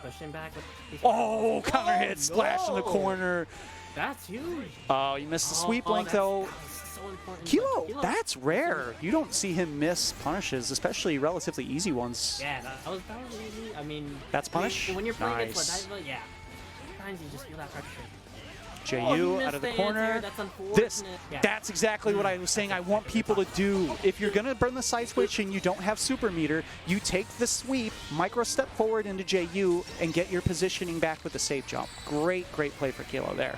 S3: Pushing back with
S2: Oh, counter hit, splash in the
S3: no.
S2: corner.
S3: That's huge.
S2: Oh, you missed the sweep link though.
S3: So important.
S2: Kilo, that's rare. You don't see him miss punishes, especially relatively easy ones.
S3: Yeah, that was easy. I mean,
S2: That's punish?
S3: When you're playing
S2: Nice.
S3: against Ladiva, yeah. Sometimes you just feel that pressure.
S2: JU out of the corner.
S3: That's unfortunate.
S2: That's exactly what I was saying I want people to do. If you're going to burn the side switch and you don't have super meter, you take the sweep, micro step forward into JU, and get your positioning back with the safe jump. Great play for Kilo there.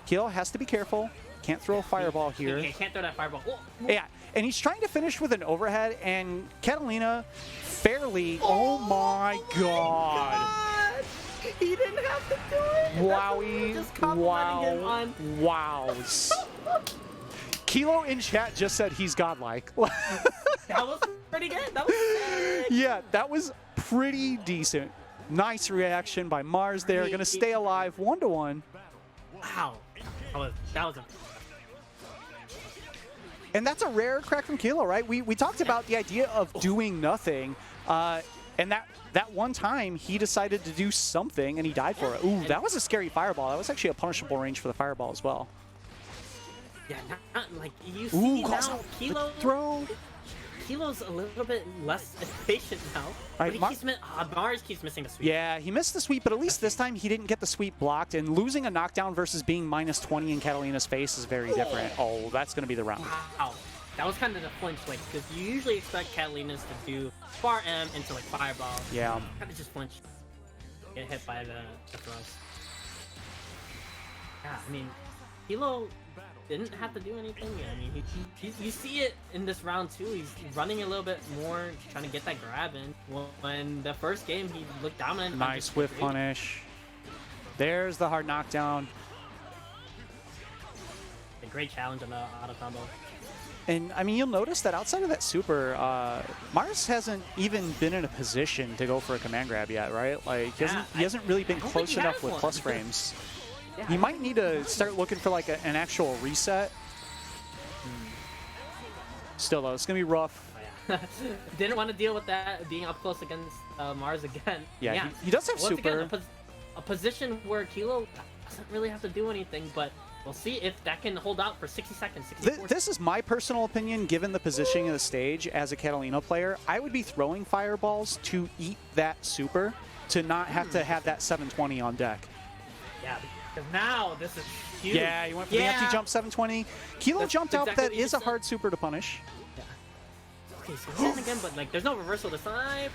S2: Kilo has to be careful. Can't throw a fireball here.
S3: He can't throw that fireball. Oh.
S2: Yeah, and he's trying to finish with an overhead, and Catalina fairly, oh my god.
S3: He didn't have to do it.
S2: Wowie,
S3: Just complimenting him
S2: wow,
S3: on.
S2: wows. Kilo in chat just said he's godlike.
S3: That was pretty good. That was sick.
S2: Yeah, that was pretty decent. Nice reaction by Mars there. Gonna stay alive 1-1.
S3: Wow. That was a
S2: And that's a rare crack from Kilo, right? We talked about the idea of doing nothing. And that one time, he decided to do something, and he died for it. Ooh, that was a scary fireball. That was actually a punishable range for the fireball as well.
S3: Yeah, not like you see now, Kilo
S2: throw.
S3: Kilo's a little bit less patient now.
S2: Right,
S3: But Mars keeps missing the sweep.
S2: Yeah, he missed the sweep, but at least this time he didn't get the sweep blocked. And losing a knockdown versus being -20 in Catalina's face is very different. Oh, that's going to be the round.
S3: Wow. That was kind of the flinch, like, because you usually expect Catalina's to do bar M into, like, fireball.
S2: Yeah.
S3: Kind of just flinch. Get hit by the thrust. Yeah, I mean, Kilo didn't have to do anything. I mean, you see it in this round, too. He's running a little bit more, trying to get that grab in. When the first game, he looked dominant.
S2: Nice whiff punish. There's the hard knockdown.
S3: A great challenge on the auto combo.
S2: And, I mean, you'll notice that outside of that super, Mars hasn't even been in a position to go for a command grab yet, right? Like, he hasn't really been close enough with plus frames.
S3: Yeah,
S2: He might need to start looking for, like, an actual reset. Still, though, it's going to be rough.
S3: Oh, yeah. Didn't want to deal with that, being up close against Mars again.
S2: Yeah, he does have
S3: Once
S2: super.
S3: Again, a position where Kilo doesn't really have to do anything, but we'll see if that can hold out for 60 seconds. 60
S2: This is my personal opinion, given the positioning of the stage as a Catalina player. I would be throwing fireballs to eat that super to not have to have that 720 on deck.
S3: Yeah, because now this is huge.
S2: Yeah, you went for the empty jump 720. Kilo jumped out.
S3: exactly
S2: That
S3: what you
S2: is a
S3: said.
S2: hard super to punish.
S3: Yeah. Okay, so he's in again, but like, there's no reversal this time.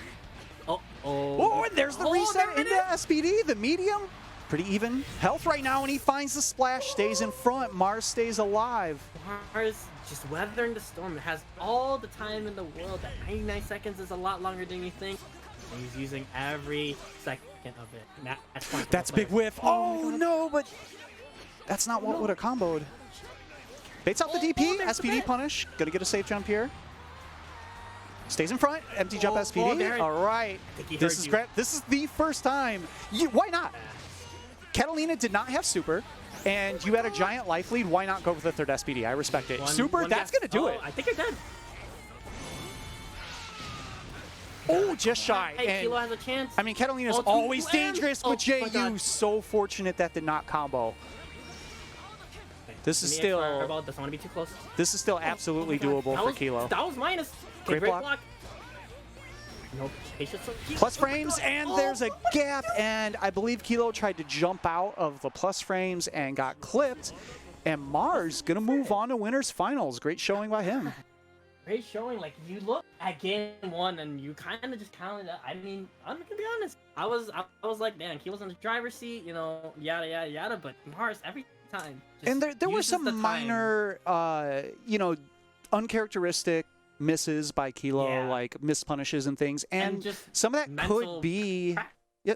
S2: Oh, and there's the reset
S3: there it
S2: into
S3: is.
S2: SPD, the medium. Pretty even health right now, and he finds the splash, stays in front. Mars stays alive.
S3: Mars just weathering the storm. It has all the time in the world. That 99 seconds is a lot longer than you think. And he's using every second of it. And
S2: That's a big whiff. Oh no, but that's not what would have comboed. Baits out the DP, SPD punish. Gonna get a safe jump here. Stays in front, empty jump SPD. All right, this is great. This is the first time. Why not? Catalina did not have super, and you had a giant life lead. Why not go with the third SPD? I respect it. Super, that's going to do it.
S3: I think you're dead.
S2: Oh, just shy.
S3: Hey,
S2: And,
S3: Kilo has a chance.
S2: I mean, Catalina's
S3: Oh,
S2: always
S3: 2M.
S2: dangerous
S3: Oh
S2: with
S3: my
S2: JU.
S3: God.
S2: So fortunate that did not combo. This is still.
S3: Doesn't want to be too close.
S2: This is still absolutely doable for Kilo.
S3: That was minus.
S2: Great block.
S3: No patience.
S2: Plus frames, and there's a gap, and I believe Kilo tried to jump out of the plus frames and got clipped. And Mars gonna move on to winners finals. Great showing by him.
S3: Great showing. Like, you look at game one and you kind of just counted. I mean, I'm gonna be honest. I was like, man, Kilo's in the driver's seat, you know, yada yada yada. But Mars every time.
S2: And there were some minor, you know, uncharacteristic misses by Kilo, like missed punishes and things, and
S3: just
S2: some of that could be,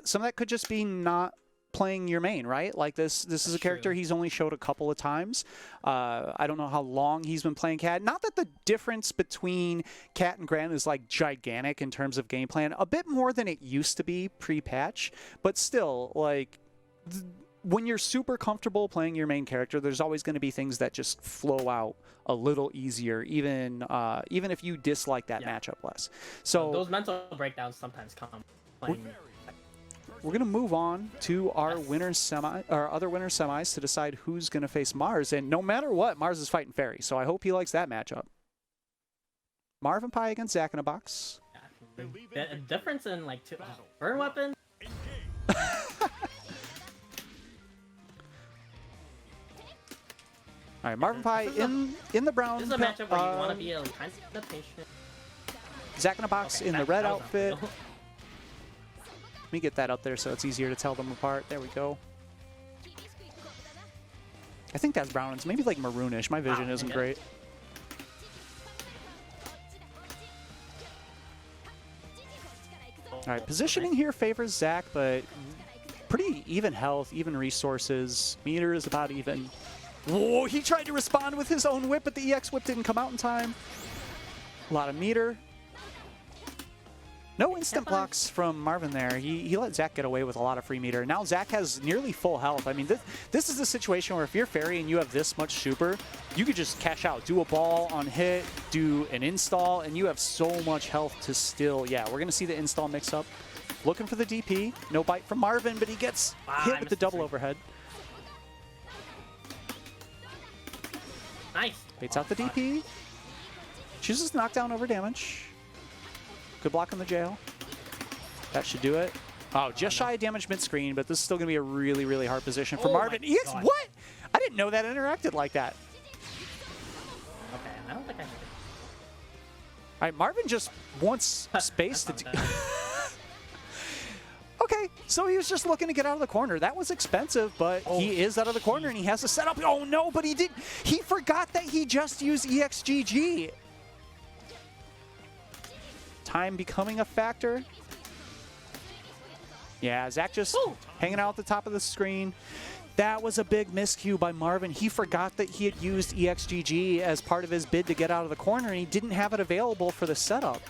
S2: some of that could just be not playing your main, right? Like this is a character
S3: true.
S2: he's only showed a couple of times. I don't know how long he's been playing Cat. Not that the difference between Cat and Gran is like gigantic in terms of game plan, a bit more than it used to be pre-patch, but still, like, when you're super comfortable playing your main character, there's always going to be things that just flow out a little easier, even if you dislike that matchup less. So
S3: those mental breakdowns sometimes come playing.
S2: We're going to move on to our other winner semis to decide who's going to face Mars. And no matter what, Mars is fighting Fairy, so I hope he likes that matchup. Marvin Pie against Zach in a box.
S3: The difference in like burn weapon.
S2: All right, Marvin Pie in the brown.
S3: This is a matchup where you want to be kind of patient.
S2: Zach in a box in the red outfit. Let me get that up there so it's easier to tell them apart. There we go. I think that's brown. It's maybe like maroonish. My vision isn't great. All right, positioning here favors Zach, but pretty even health, even resources. Meter is about even. Whoa, he tried to respond with his own whip, but the EX whip didn't come out in time. A lot of meter. No instant blocks from Marvin there. He let Zach get away with a lot of free meter. Now Zach has nearly full health. I mean, this is a situation where if you're Fairy and you have this much super, you could just cash out, do a ball on hit, do an install, and you have so much health to still, yeah, we're going to see the install mix up. Looking for the DP. No bite from Marvin, but he gets hit with the double overhead.
S3: Nice.
S2: Baits out the DP. Chooses knockdown over damage. Good block on the jail. That should do it. Oh, just shy of damage mid-screen, but this is still going to be a really, really hard position for Marvin. What? I didn't know that interacted like that.
S3: Okay, I don't think I can.
S2: All right, Marvin just wants space to do. Okay, so he was just looking to get out of the corner. That was expensive, but he is out of the corner, and he has to set up. Oh, no, but he did. He forgot that he just used EXGG. Time becoming a factor. Yeah, Zach just hanging out at the top of the screen. That was a big miscue by Marvin. He forgot that he had used EXGG as part of his bid to get out of the corner, and he didn't have it available for the setup.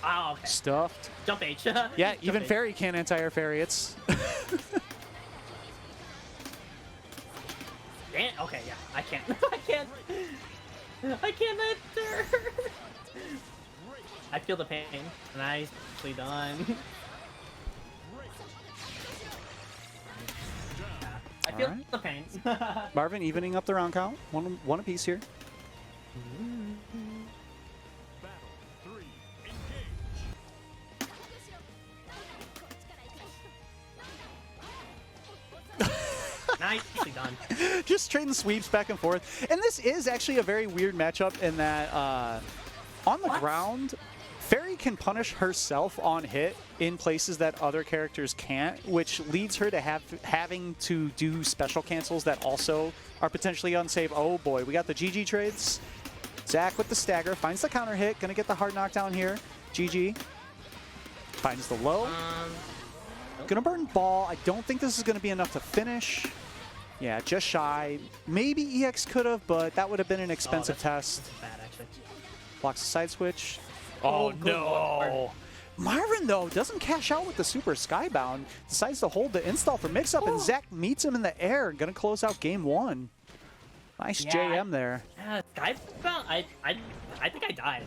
S3: Oh, okay.
S2: Stuffed.
S3: Jump H.
S2: Yeah, even Fairy can't anti-air Fairy. It's...
S3: Okay, yeah, I can't. I can't enter. I feel the pain. Nicely done. Yeah, I feel the pain.
S2: Marvin evening up the round count. One apiece here.
S3: Nicely done.
S2: Just trading sweeps back and forth. And this is actually a very weird matchup in that on the ground, Fairy can punish herself on hit in places that other characters can't, which leads her to having to do special cancels that also are potentially unsafe. Oh boy, we got the GG trades. Zach with the stagger, finds the counter hit, gonna get the hard knockdown here. GG. Finds the low. Gonna burn ball. I don't think this is gonna be enough to finish. Yeah, just shy. Maybe EX could have, but that would have been an expensive test.
S3: Bad, actually.
S2: Blocks the side switch. Oh, no. Marvin, though, doesn't cash out with the super Skybound. Decides to hold the install for mix-up, and Zach meets him in the air. Gonna close out game one. Nice JM there.
S3: Yeah, Skybound, I think I died.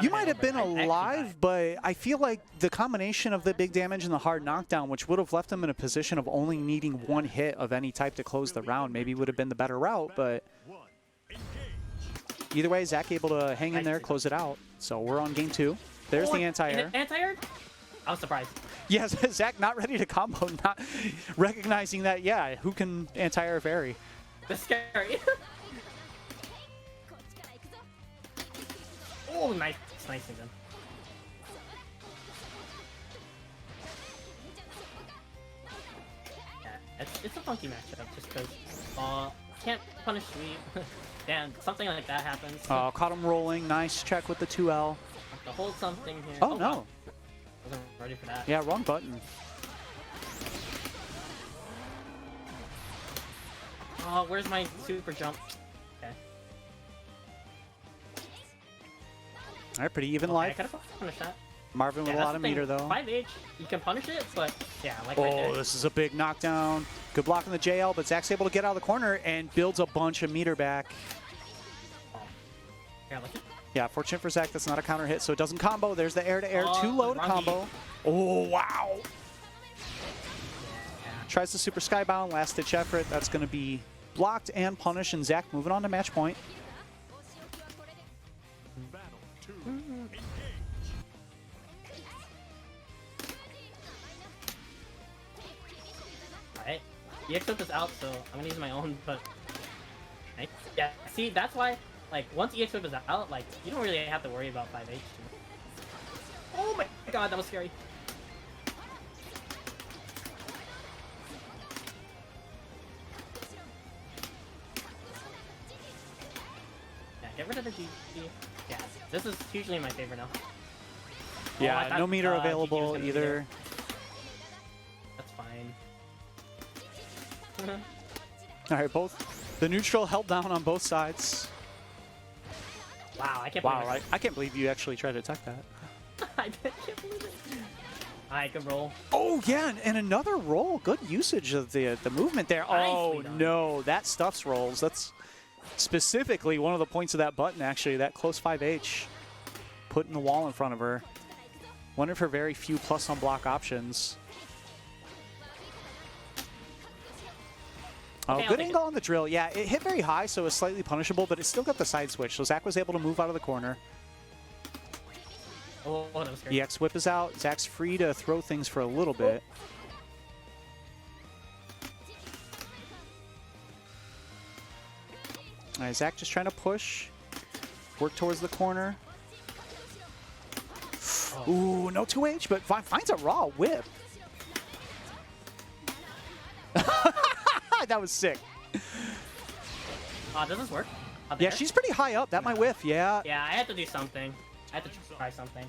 S2: You might have been alive, but I feel like the combination of the big damage and the hard knockdown, which would have left him in a position of only needing one hit of any type to close the round, maybe would have been the better route, but either way, Zach able to hang in there, close it out. So we're on game two. There's the anti-air.
S3: Anti-air? I was surprised.
S2: Yes, Zach not ready to combo, not recognizing that, yeah, who can anti-air Fairy?
S3: That's scary. Oh, nice. Nice again. Yeah, it's a funky matchup just because can't punish sweep. Damn, something like that happens.
S2: Oh, caught him rolling. Nice check with the 2L.
S3: Have to hold something here.
S2: Oh, no.
S3: Wasn't ready for that.
S2: Yeah, wrong button.
S3: Oh, where's my super jump? Okay.
S2: Alright, pretty even
S3: I
S2: life.
S3: could have punished that.
S2: Marvin with a
S3: that's
S2: lot
S3: the
S2: of
S3: thing,
S2: meter though.
S3: 5H, you can punish it, but yeah, like right
S2: Oh,
S3: there.
S2: this is a big knockdown. Good block on the JL, but Zach's able to get out of the corner and builds a bunch of meter back.
S3: Yeah, like it.
S2: Yeah, fortunate for Zach, that's not a counter hit, so it doesn't combo. There's the air-to-air, too low to
S3: wrong
S2: combo. Oh, wow.
S3: Yeah.
S2: Tries the super skybound, last-ditch effort. That's going to be blocked and punished, and Zach moving on to match point.
S3: Alright. EX whip is out, so I'm gonna use my own, but... Yeah, see, that's why, like, once EX whip is out, like, you don't really have to worry about 5H. Oh my god, that was scary. Yeah, get rid of the GG. Yeah, this is usually my favorite now.
S2: Yeah,
S3: I thought,
S2: no meter
S3: GG was
S2: available
S3: gonna be
S2: either.
S3: there. That's fine.
S2: All right, both. The neutral held down on both sides.
S3: Wow, I can't
S2: Wow,
S3: believe
S2: I can't believe you actually tried to attack that.
S3: I can't believe it. Alright, good roll.
S2: Oh, yeah, and another roll. Good usage of the movement there. Oh,
S3: Nicely done.
S2: no, that stuffs rolls. That's specifically one of the points of that button, actually, that close 5H. Putting the wall in front of her. One of her very few plus on block options. Oh,
S3: Okay, I'll
S2: good
S3: take
S2: angle on the drill. Yeah, it hit very high, so it's slightly punishable, but it still got the side switch. So Zach was able to move out of the corner.
S3: Oh, that was scary.
S2: EX whip is out. Zach's free to throw things for a little bit. All right, Zach just trying to push. Work towards the corner.
S3: Oh.
S2: Ooh, no 2H, but finds a raw whip. That was sick.
S3: Does this work?
S2: Yeah, she's pretty high up. That might whiff, yeah.
S3: Yeah, I had to do something. I had to try something.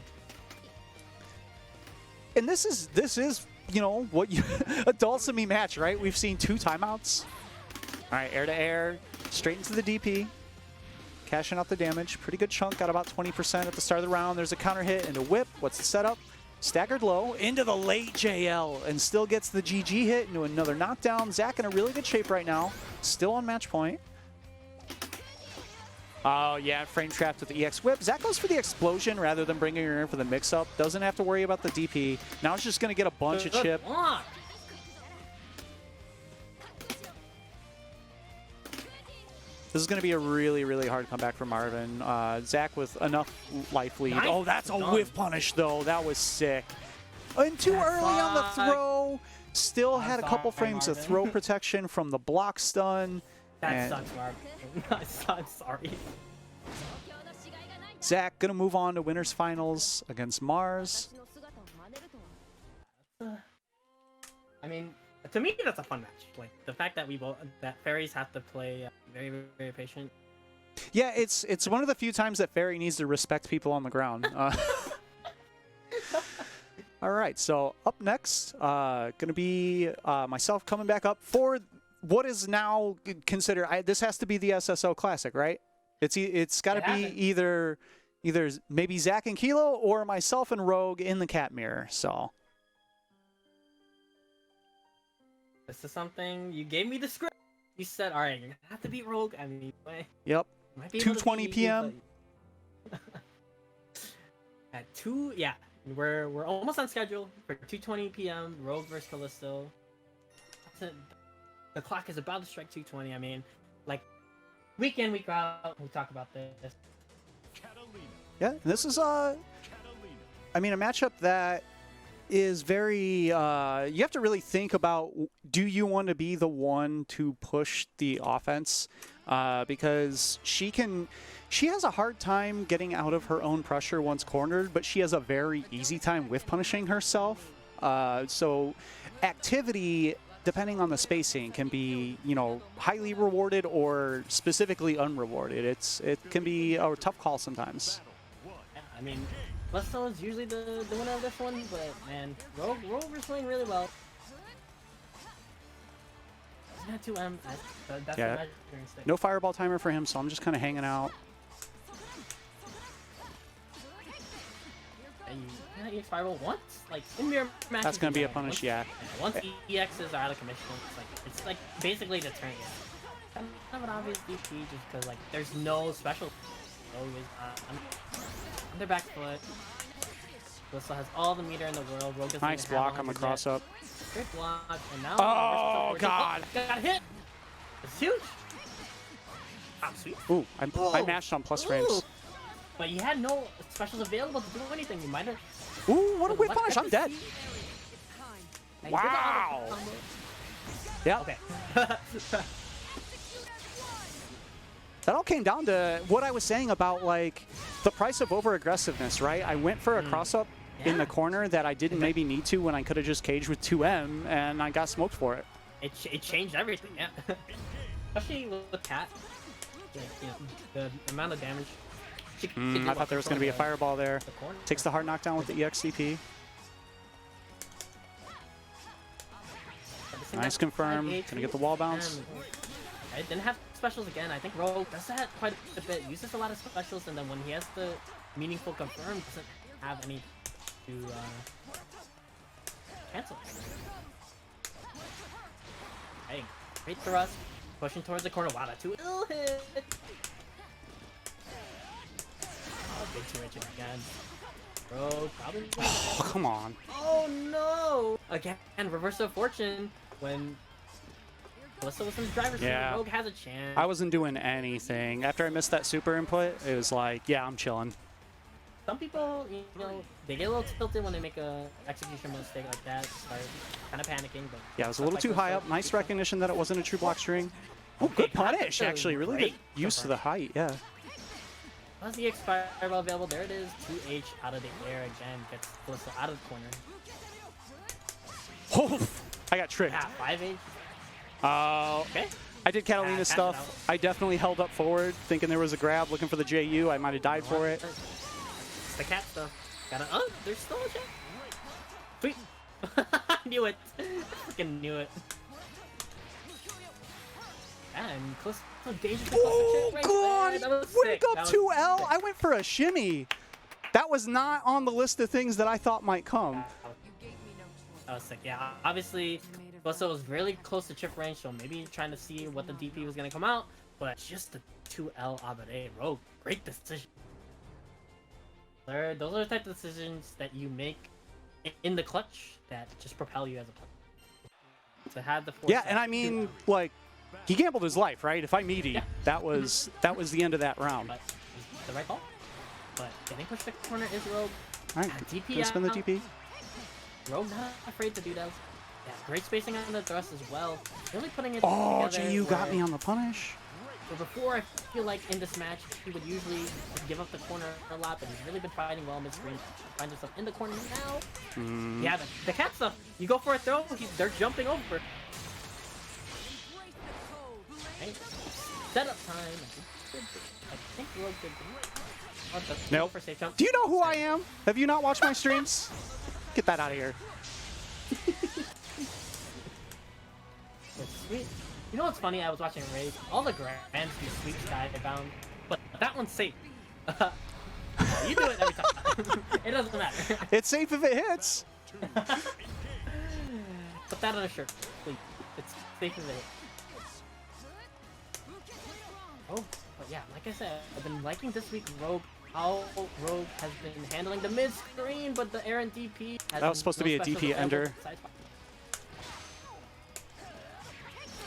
S2: And this is, you know, what you a Dulcimi match, right? We've seen 2 timeouts. All right, air to air, straight into the DP. Cashing out the damage. Pretty good chunk, got about 20% at the start of the round. There's a counter hit and a whip. What's the setup? Staggered low into the late JL and still gets the GG hit into another knockdown. Zach in a really good shape right now. Still on match point. Oh, yeah, frame trapped with the EX whip. Zach goes for the explosion rather than bringing her in for the mix-up. Doesn't have to worry about the DP. Now it's just going to get a bunch of chip.
S3: Block.
S2: This is going to be a really, really hard comeback for Marvin. Zach with enough life lead.
S3: Nice.
S2: Oh, that's a
S3: Done.
S2: whiff punish, though. That was sick. And too early on the throw. Still
S3: I'm
S2: had a couple
S3: sorry,
S2: frames of
S3: Marvin.
S2: throw protection from the block stun.
S3: That
S2: And
S3: sucks, Marv. I'm sorry.
S2: Zach going to move on to winners finals against Mars.
S3: I mean, to me, that's a fun match. Like the fact that that fairies have to play very, very patient.
S2: Yeah, it's one of the few times that Fairy needs to respect people on the ground. All right, so up next, going to be myself coming back up for what is now considered. This has to be the SSO Classic, right? It's got to be either maybe Zach and Kilo or myself and Rogue in the cat mirror. So
S3: This is something you gave me the script. You said, "All right, you're gonna have to beat Rogue." I mean,
S2: yep,
S3: might be able to
S2: 2:20
S3: beat you,
S2: p.m.
S3: but- At 2, yeah, we're almost on schedule for 2:20 p.m. Rogue versus Callisto. The clock is about to strike 2:20. I mean, like week in, week out, we talk about this.
S2: Yeah, this is I mean, a matchup that is very you have to really think about, do you want to be the one to push the offense, because she has a hard time getting out of her own pressure once cornered, but she has a very easy time with punishing herself. So activity, depending on the spacing, can be, you know, highly rewarded or specifically unrewarded. It can be a tough call sometimes.
S3: Yeah, I mean, Callisto is usually the winner of this one, but man, Rogue was playing really well. He's got 2M. That's
S2: Yeah.
S3: the measuring stick.
S2: No fireball timer for him, so I'm just kind of hanging out.
S3: And EX fireball once, like in mirror matches.
S2: That's gonna be a
S3: once-
S2: punish, yeah.
S3: Once EXs are out of commission, it's like basically deterrent. Kind of an obvious DP just because like there's no special. Always on their back foot. Callisto has all the meter in the world. Rogue doesn't
S2: Nice
S3: even have
S2: block on the
S3: 100
S2: cross
S3: yet.
S2: up.
S3: Great block, and now.
S2: Oh,
S3: reverse
S2: God.
S3: Got hit. It's huge. Ah, sweet.
S2: Ooh, I mashed on plus frames.
S3: Ooh. But you had no specials available to do anything. You might have.
S2: Ooh, what a whip punish! I'm dead.
S3: Hey,
S2: Wow.
S3: you did the auto combo.
S2: Yeah.
S3: Okay.
S2: That all came down to what I was saying about like the price of over aggressiveness, right? I went for a cross up in the corner that I didn't maybe need to when I could have just caged with 2M, and I got smoked for it.
S3: It changed everything, yeah. Especially with Cat. Yeah, the amount of damage.
S2: I thought there was going to be a fireball there.
S3: The corner.
S2: Takes the hard knockdown with the EXCP. Nice confirm. Gonna get the wall bounce.
S3: I didn't have specials again. I think Rogue does that quite a bit. Uses a lot of specials, and then when he has the meaningful confirm, doesn't have any to cancel. Hey, great thrust. Pushing towards the corner. Wow, that 2-ill hit. Oh, big 2H again. Rogue probably.
S2: Oh, come on.
S3: Oh no! Again, reverse of fortune when Callisto was in the driver's seat.
S2: Yeah.
S3: Rogue has a chance.
S2: I wasn't doing anything. After I missed that super input, it was like, yeah, I'm chilling.
S3: Some people, you know, they get a little tilted when they make a execution mistake like that. Start kind of panicking, but
S2: Yeah, it was a little too high up. Nice recognition that it wasn't a true block string. Oh, good punish, actually. Really good use to the height, yeah.
S3: Was the EX fireball available? There it is. 2H out of the air again. Gets Callisto out of the corner.
S2: Oh, I got tricked.
S3: Yeah, 5H. Okay.
S2: I did Catalina
S3: pass it
S2: stuff.
S3: out.
S2: I definitely held up forward, thinking there was a grab, looking for the JU. I might have died for it.
S3: It's the cat stuff. Gotta. Oh, there's still a check. Sweet. I knew it. Freaking knew it. And Callisto dangerous.
S2: Oh, God!
S3: That was
S2: Wake
S3: sick.
S2: up
S3: That was
S2: 2L!
S3: sick.
S2: I went for a shimmy. That was not on the list of things that I thought might come.
S3: That was sick. Yeah, obviously, Callisto was really close to chip range, so maybe trying to see what the DP was gonna come out. But just the 2L Abade Rogue, great decision. Those are the type of decisions that you make in the clutch that just propel you as a player. To have the
S2: Yeah, and I mean, like, he gambled his life, right? If I meaty,
S3: Yeah.
S2: that was the end of that round.
S3: But it's the right call. But getting pushed to the corner is Rogue.
S2: All right,
S3: And DP
S2: gonna spin the
S3: out.
S2: DP.
S3: Rogue not afraid to do those. Yeah, great spacing on the thrust as well. Really putting it
S2: Oh,
S3: together
S2: JU got
S3: where-
S2: me on the punish.
S3: So before, I feel like in this match, he would usually give up the corner a lot, but he's really been fighting well mid-screen. Finds himself in the corner now. Yeah, the cat stuff. You go for a throw, they're jumping over. Hey, setup time. I think Rogue did. Oh,
S2: Nope.
S3: for safe jump.
S2: Do you know who I am? Have you not watched my streams? Get that out of here.
S3: It's sweet. You know what's funny? I was watching Raid. All the grands do sweep sky bound, but that one's safe. You do it every time. It doesn't matter.
S2: It's safe if it hits.
S3: Put that on a shirt, please. It's safe as it hits. Oh, but yeah, like I said, I've been liking this week Rogue. How Rogue has been handling the mid-screen, but the air and DP has
S2: That was supposed to be a
S3: specials
S2: DP
S3: available.
S2: ender.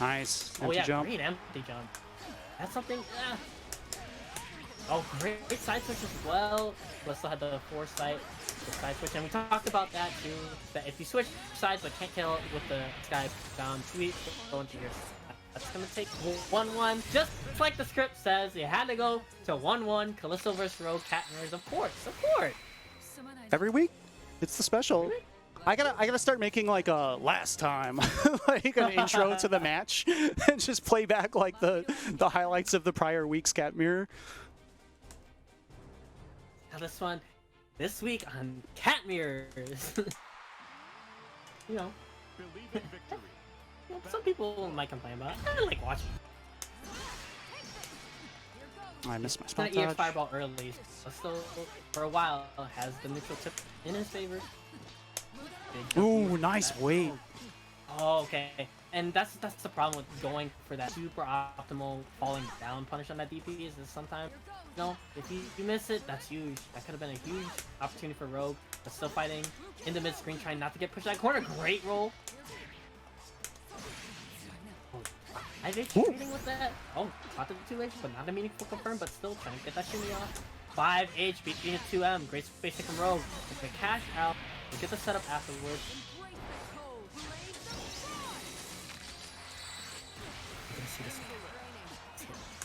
S2: Nice.
S3: Oh
S2: Empty
S3: yeah,
S2: jump.
S3: great empty jump. That's something. Oh, great side switch as well. We still had the foresight, the side switch, and we talked about that too. That if you switch sides but can't kill with the sky down tweet, go into your. That's gonna take 1-1. Just like the script says, you had to go to 1-1. Callisto vs Rogue, cat mirrors, of course, of course.
S2: Every week, it's the special. I gotta start making like a last time, like an intro to the match, and just play back like the highlights of the prior week's cat mirror.
S3: Now this one this week on Cat Mirrors. You know, some people might complain about it. I like watching.
S2: I missed my
S3: He's
S2: spot
S3: gonna EX
S2: dodge.
S3: Fireball early, but still, for a while, has the neutral tip in his favor.
S2: Ooh, nice weight.
S3: Oh, okay. And that's the problem with going for that super optimal falling down punish on that DP is that sometimes, you know, if you miss it, that's huge. That could have been a huge opportunity for Rogue, but still fighting in the mid screen, trying not to get pushed that corner. Great roll. 5H trading with that. Oh, caught the 2H, but not a meaningful confirm, but still trying to get that shimmy off. 5H beating a 2M. Great space from Rogue. With the cash out. We'll get the setup afterwards.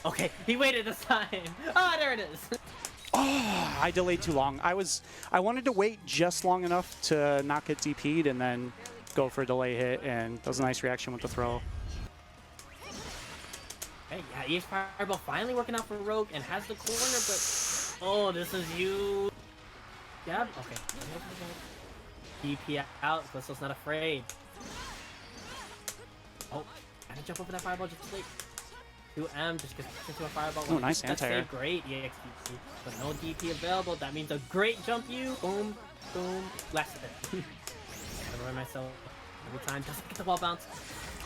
S3: Okay, he waited this time. Ah, there it is.
S2: Oh, I delayed too long. I wanted to wait just long enough to not get DP'd and then go for a delay hit, and that was a nice reaction with the throw.
S3: Hey, yeah, EX Fireball finally working out for Rogue and has the corner, but oh, this is you. Yeah, okay. DP out, Glistle's not afraid. Oh, gotta jump over that Fireball just late. 2M just gets into a Fireball.
S2: Oh, nice
S3: That's
S2: anti-air.
S3: a great EX DP, but no DP available. That means a great jump you. Boom, boom, last hit. Gotta run myself every time. Doesn't get the wall bounce.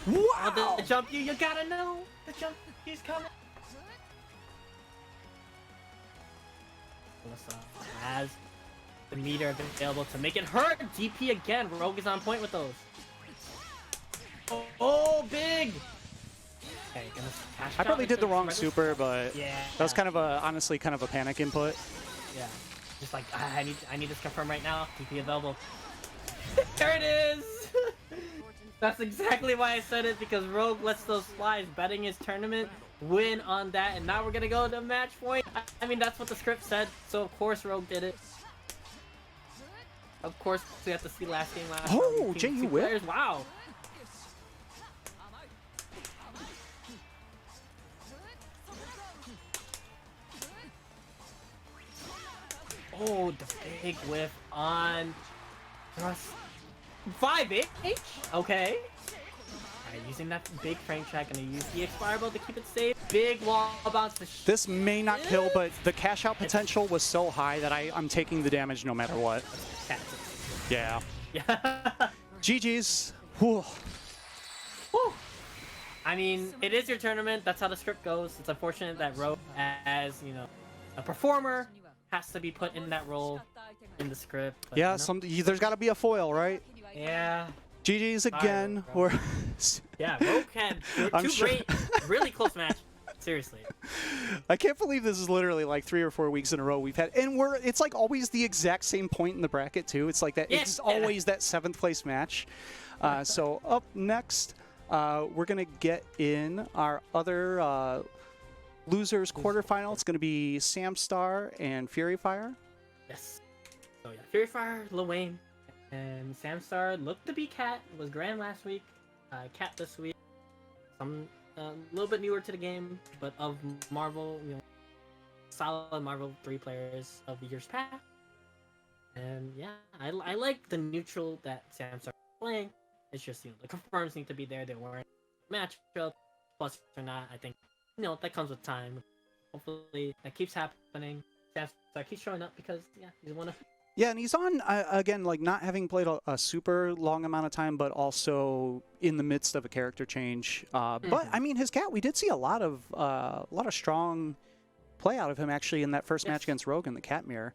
S2: Wow!
S3: Oh, the jump you gotta know. The jump you's coming. Alyssa has the meter available to make it hurt. DP again. Rogue is on point with those. Oh, big! Okay, gonna cash
S2: I probably
S3: out
S2: did the
S3: into
S2: wrong
S3: red-
S2: super, but
S3: Yeah.
S2: that was kind of a, honestly, kind of a panic input.
S3: Yeah. Just like, I need this confirmed right now. DP available. There it is! That's exactly why I said it, because Rogue lets those flies, betting his tournament, win on that, and now we're gonna go to match point. I mean, that's what the script said, so of course Rogue did it. Of course, we have to see last game last
S2: Oh,
S3: round between
S2: JU
S3: two
S2: whip.
S3: players. Wow. Oh, the big whiff on thrust. 5H? Okay. Alright, using that big frame check, gonna use the Fireball to keep it safe. Big wall bounce to
S2: This may not kill, but the cash out potential was so high that I'm taking the damage no matter what. Yeah.
S3: Yeah.
S2: GG's. Whew.
S3: Woo. I mean, it is your tournament. That's how the script goes. It's unfortunate that Rogue, as you know, a performer, has to be put in that role in the script. But,
S2: Yeah,
S3: you know,
S2: there's got to be a foil, right?
S3: Yeah.
S2: GG's again. We're
S3: Yeah, Rogue had
S2: I'm
S3: two
S2: sure.
S3: great, really close match. Seriously.
S2: I can't believe this is literally like 3 or 4 weeks in a row we've had, and it's like always the exact same point in the bracket too. It's like that.
S3: Yeah.
S2: It's always that 7th place match. So up next, we're gonna get in our other losers quarterfinal. It's gonna be Samstar and Fury Fire.
S3: Yes. So yeah, Fury Fire, Lil Wayne, and Samstar looked to be Cat. Was Grand last week. Cat this week. Some a little bit newer to the game, but of Marvel, you know, solid Marvel 3 players of the years past. And yeah, I like the neutral that Samstar is playing. It's just, you know, the confirms need to be there. They weren't matchup. Plus or not, I think, you know, that comes with time. Hopefully that keeps happening. Samstar keeps showing up because, yeah, he's one of...
S2: Yeah, and he's on, again, like not having played a super long amount of time, but also in the midst of a character change. But, I mean, his Cat, we did see a lot of strong play out of him, actually, in that first match against Rogue in the Cat Mirror.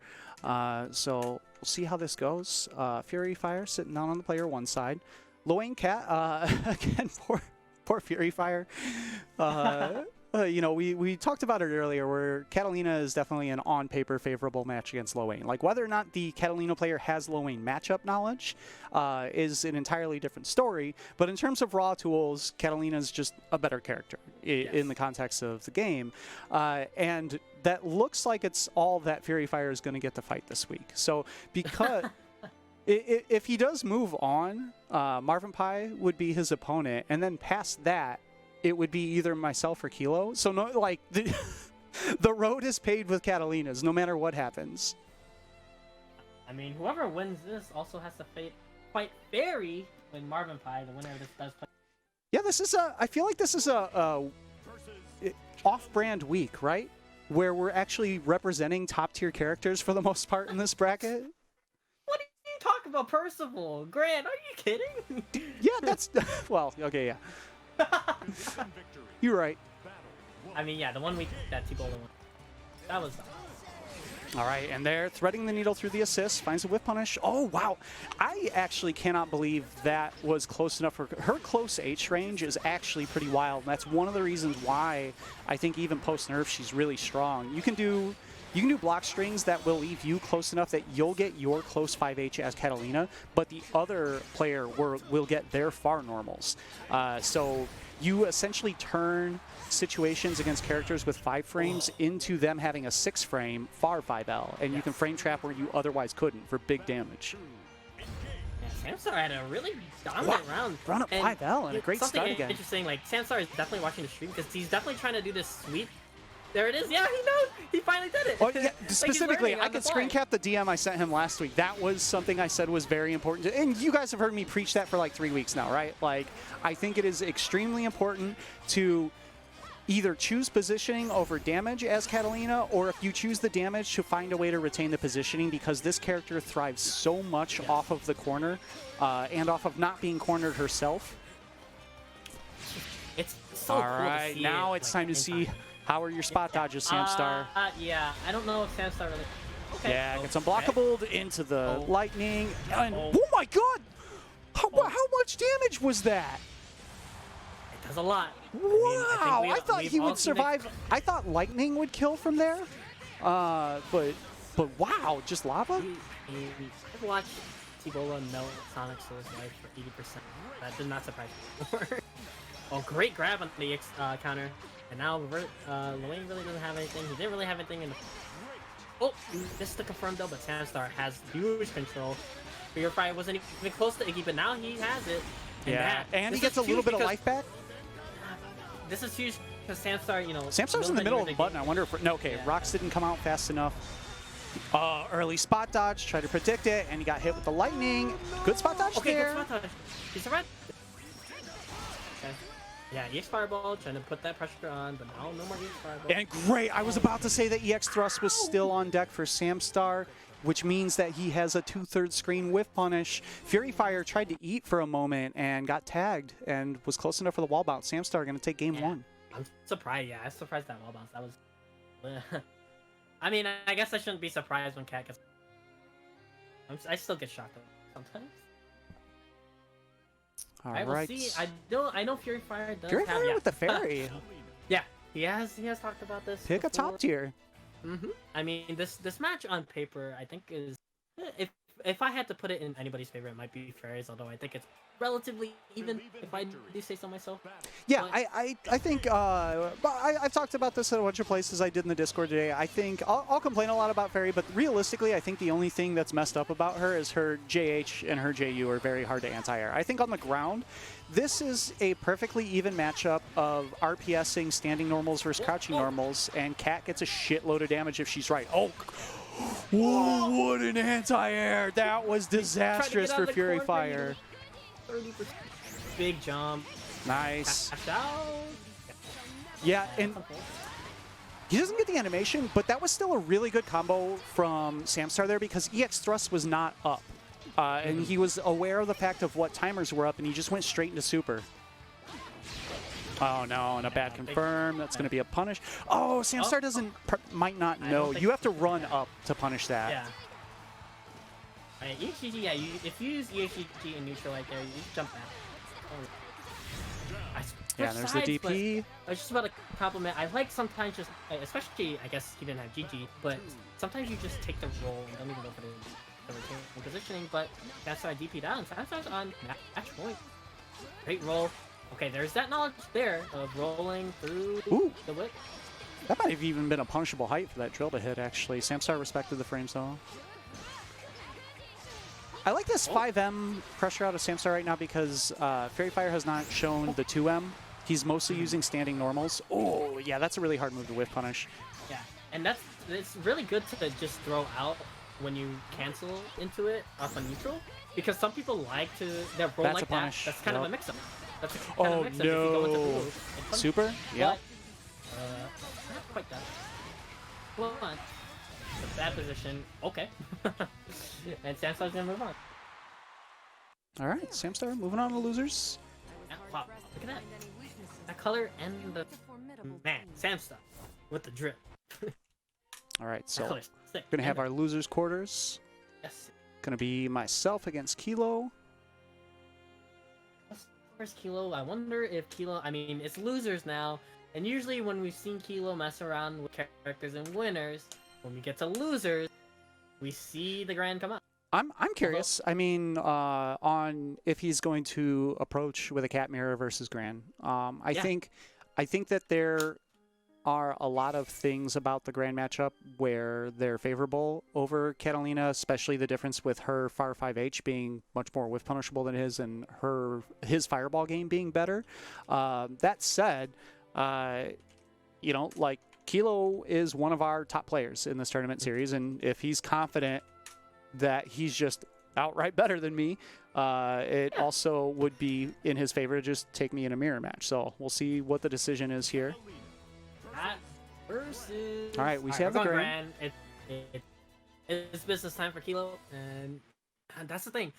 S2: So we'll see how this goes. Fury Fire sitting down on the player 1 side. Loane Cat, again, poor Fury Fire. You know, we talked about it earlier, where Catalina is definitely an on-paper favorable match against Loane. Like, whether or not the Catalina player has Loane matchup knowledge is an entirely different story. But in terms of raw tools, Catalina is just a better character in the context of the game. And that looks like it's all that Fury Fire is going to get to fight this week. So, because... if he does move on, Marvin Pie would be his opponent. And then past that, it would be either myself or Kilo. So, no, like, the road is paved with Catalinas, no matter what happens.
S3: I mean, whoever wins this also has to fight Fairy when Marvin Pie, the winner of this, does play.
S2: Yeah, this is a. I feel like this is a off-brand week, right? Where we're actually representing top-tier characters for the most part in this bracket.
S3: What are you talking about, Percival? Grant, are you kidding?
S2: Yeah, that's well, okay, yeah. You're right.
S3: I mean, yeah, the 1 week that T-Bola won. That was.
S2: All right, and they're threading the needle through the assist, finds a whip punish. Oh, wow. I actually cannot believe that was close enough for her. Close H range is actually pretty wild. And that's one of the reasons why I think even post-nerf she's really strong. You can do block strings that will leave you close enough that you'll get your close 5H as Catalina, but the other player will get their far normals. So you essentially turn situations against characters with 5 frames into them having a 6 frame far 5L, and you can frame trap where you otherwise couldn't for big damage.
S3: Yeah, Samstar had a really dominant round.
S2: Run up 5L and a great start again.
S3: Interesting, like Samstar is definitely watching the stream because he's definitely trying to do this sweep. There it is. Yeah, he knows. He finally did it.
S2: Oh, yeah,
S3: like
S2: specifically, I could screen cap the DM I sent him last week. That was something I said was very important. And you guys have heard me preach that for like 3 weeks now, right? Like, I think it is extremely important to either choose positioning over damage as Catalina, or if you choose the damage, to find a way to retain the positioning, because this character thrives so much off of the corner and off of not being cornered herself.
S3: It's so
S2: All
S3: cool
S2: right,
S3: to see
S2: now
S3: it,
S2: it's
S3: like,
S2: time to see how are your spot dodges, Samstar.
S3: Yeah, I don't know if Samstar really. Okay.
S2: Yeah, gets unblockable into the lightning. And,
S3: Oh.
S2: oh my god! How much damage was that?
S3: It does a lot.
S2: Wow! I thought
S3: we've
S2: he
S3: all
S2: would
S3: seen it.
S2: survive. I thought lightning would kill from there. But wow, just lava?
S3: I've watched T-Bola melt Sonic Soul's life for 80%. That did not surprise me. Oh, great grab on the counter. And now Luane really doesn't have anything. He didn't really have anything in the... Oh, this is the confirmed though, but Samstar has huge control. Purifier wasn't even close to Iggy, but now he has it.
S2: And he gets a little bit of life back.
S3: This is huge because Samstar, you know...
S2: Samstar's in the middle of the button. I wonder if... No, okay.
S3: Yeah.
S2: Rocks didn't come out fast enough. Early spot dodge. Tried to predict it, and he got hit with the lightning. Good spot dodge there.
S3: Good spot dodge. He survived. Okay. Yeah, EX Fireball trying to put that pressure on, but now no more EX Fireball.
S2: And great. I was about to say that EX Thrust was still on deck for Samstar, which means that he has a 2/3 screen whiff punish. Fury Fire tried to eat for a moment and got tagged and was close enough for the wall bounce. Samstar going to take game 1.
S3: I'm surprised. Yeah, I was surprised that wall bounce. That was... I mean, I guess I shouldn't be surprised when Cat gets... I still get shocked sometimes.
S2: All
S3: right,
S2: right.
S3: we'll see. I know Fury Fire does
S2: Fury
S3: have...
S2: Fire with the fairy.
S3: Yeah, he has talked about this
S2: Pick a
S3: before.
S2: top tier.
S3: I mean, this match on paper, I think is... If I had to put it in anybody's favor, it might be Fairies, although I think it's relatively even, if I do say so myself.
S2: Yeah,
S3: But-
S2: I think I've talked about this at a bunch of places I did in the Discord today. I think I'll complain a lot about Fairy, but realistically, I think the only thing that's messed up about her is her JH and her JU are very hard to anti-air. I think on the ground, this is a perfectly even matchup of RPSing standing normals versus crouching normals, and Cat gets a shitload of damage if she's right. Oh, whoa, what an anti-air! That was disastrous for Fury Fire.
S3: 30%. Big jump.
S2: Nice.
S3: Cash out.
S2: Yeah, and he doesn't get the animation, but that was still a really good combo from Samstar there because EX Thrust was not up. And he was aware of the fact of what timers were up, and he just went straight into super. Oh no, and a bad confirm. That's going to be a punish. Oh, Samstar might not know. You have to run up to punish that.
S3: Yeah. EXGG, yeah, if you use EXGG in neutral right there, you jump back.
S2: Yeah, there's the DP.
S3: I was just about to compliment. I like sometimes just, especially, I guess he didn't have GG, but sometimes you just take the roll and don't even go for the retain positioning, but that's why I DP'd out, and Samstar's on match point. Great roll. Okay, there's that knowledge there of rolling through the whip.
S2: That might have even been a punishable height for that drill to hit, actually. Samstar respected the frames, though. I like this 5M pressure out of Samstar right now because Fairy Fire has not shown the 2M. He's mostly using standing normals. Oh, yeah, that's a really hard move to whiff punish.
S3: Yeah, and it's really good to just throw out when you cancel into it off a neutral, because some people like to roll
S2: That's
S3: like
S2: a punish.
S3: that. That's kind of
S2: Yep.
S3: a mix-up. That's a kind of a mix-up if you go into blue. and punish.
S2: Super? Yeah.
S3: But, not quite that. Well, it's a bad position. Okay. And Samstar's gonna move on.
S2: All right, Samstar moving on to losers.
S3: Yeah, wow, look at that. That color and the man, Samstar with the drip.
S2: All right,
S3: That
S2: so
S3: color's sick.
S2: gonna have
S3: And
S2: our losers quarters.
S3: yes.
S2: Gonna be myself against Kilo.
S3: Where's Kilo? I wonder if Kilo. I mean, it's losers now, and usually when we've seen Kilo mess around with characters and winners, when we get to losers, we see the Grand come up.
S2: I'm curious. I mean, on if he's going to approach with a cat mirror versus Gran. I think that there are a lot of things about the Gran matchup where they're favorable over Catalina, especially the difference with her Fire 5H being much more whiff punishable than his, and his Fireball game being better. That said, you know, like Kilo is one of our top players in this tournament series, and if he's confident that he's just outright better than me, it also would be in his favor to just take me in a mirror match. So we'll see what the decision is here.
S3: That versus.
S2: All right, we
S3: All
S2: have the
S3: we're going
S2: Gran.
S3: It's business time for Kilo, and that's the thing.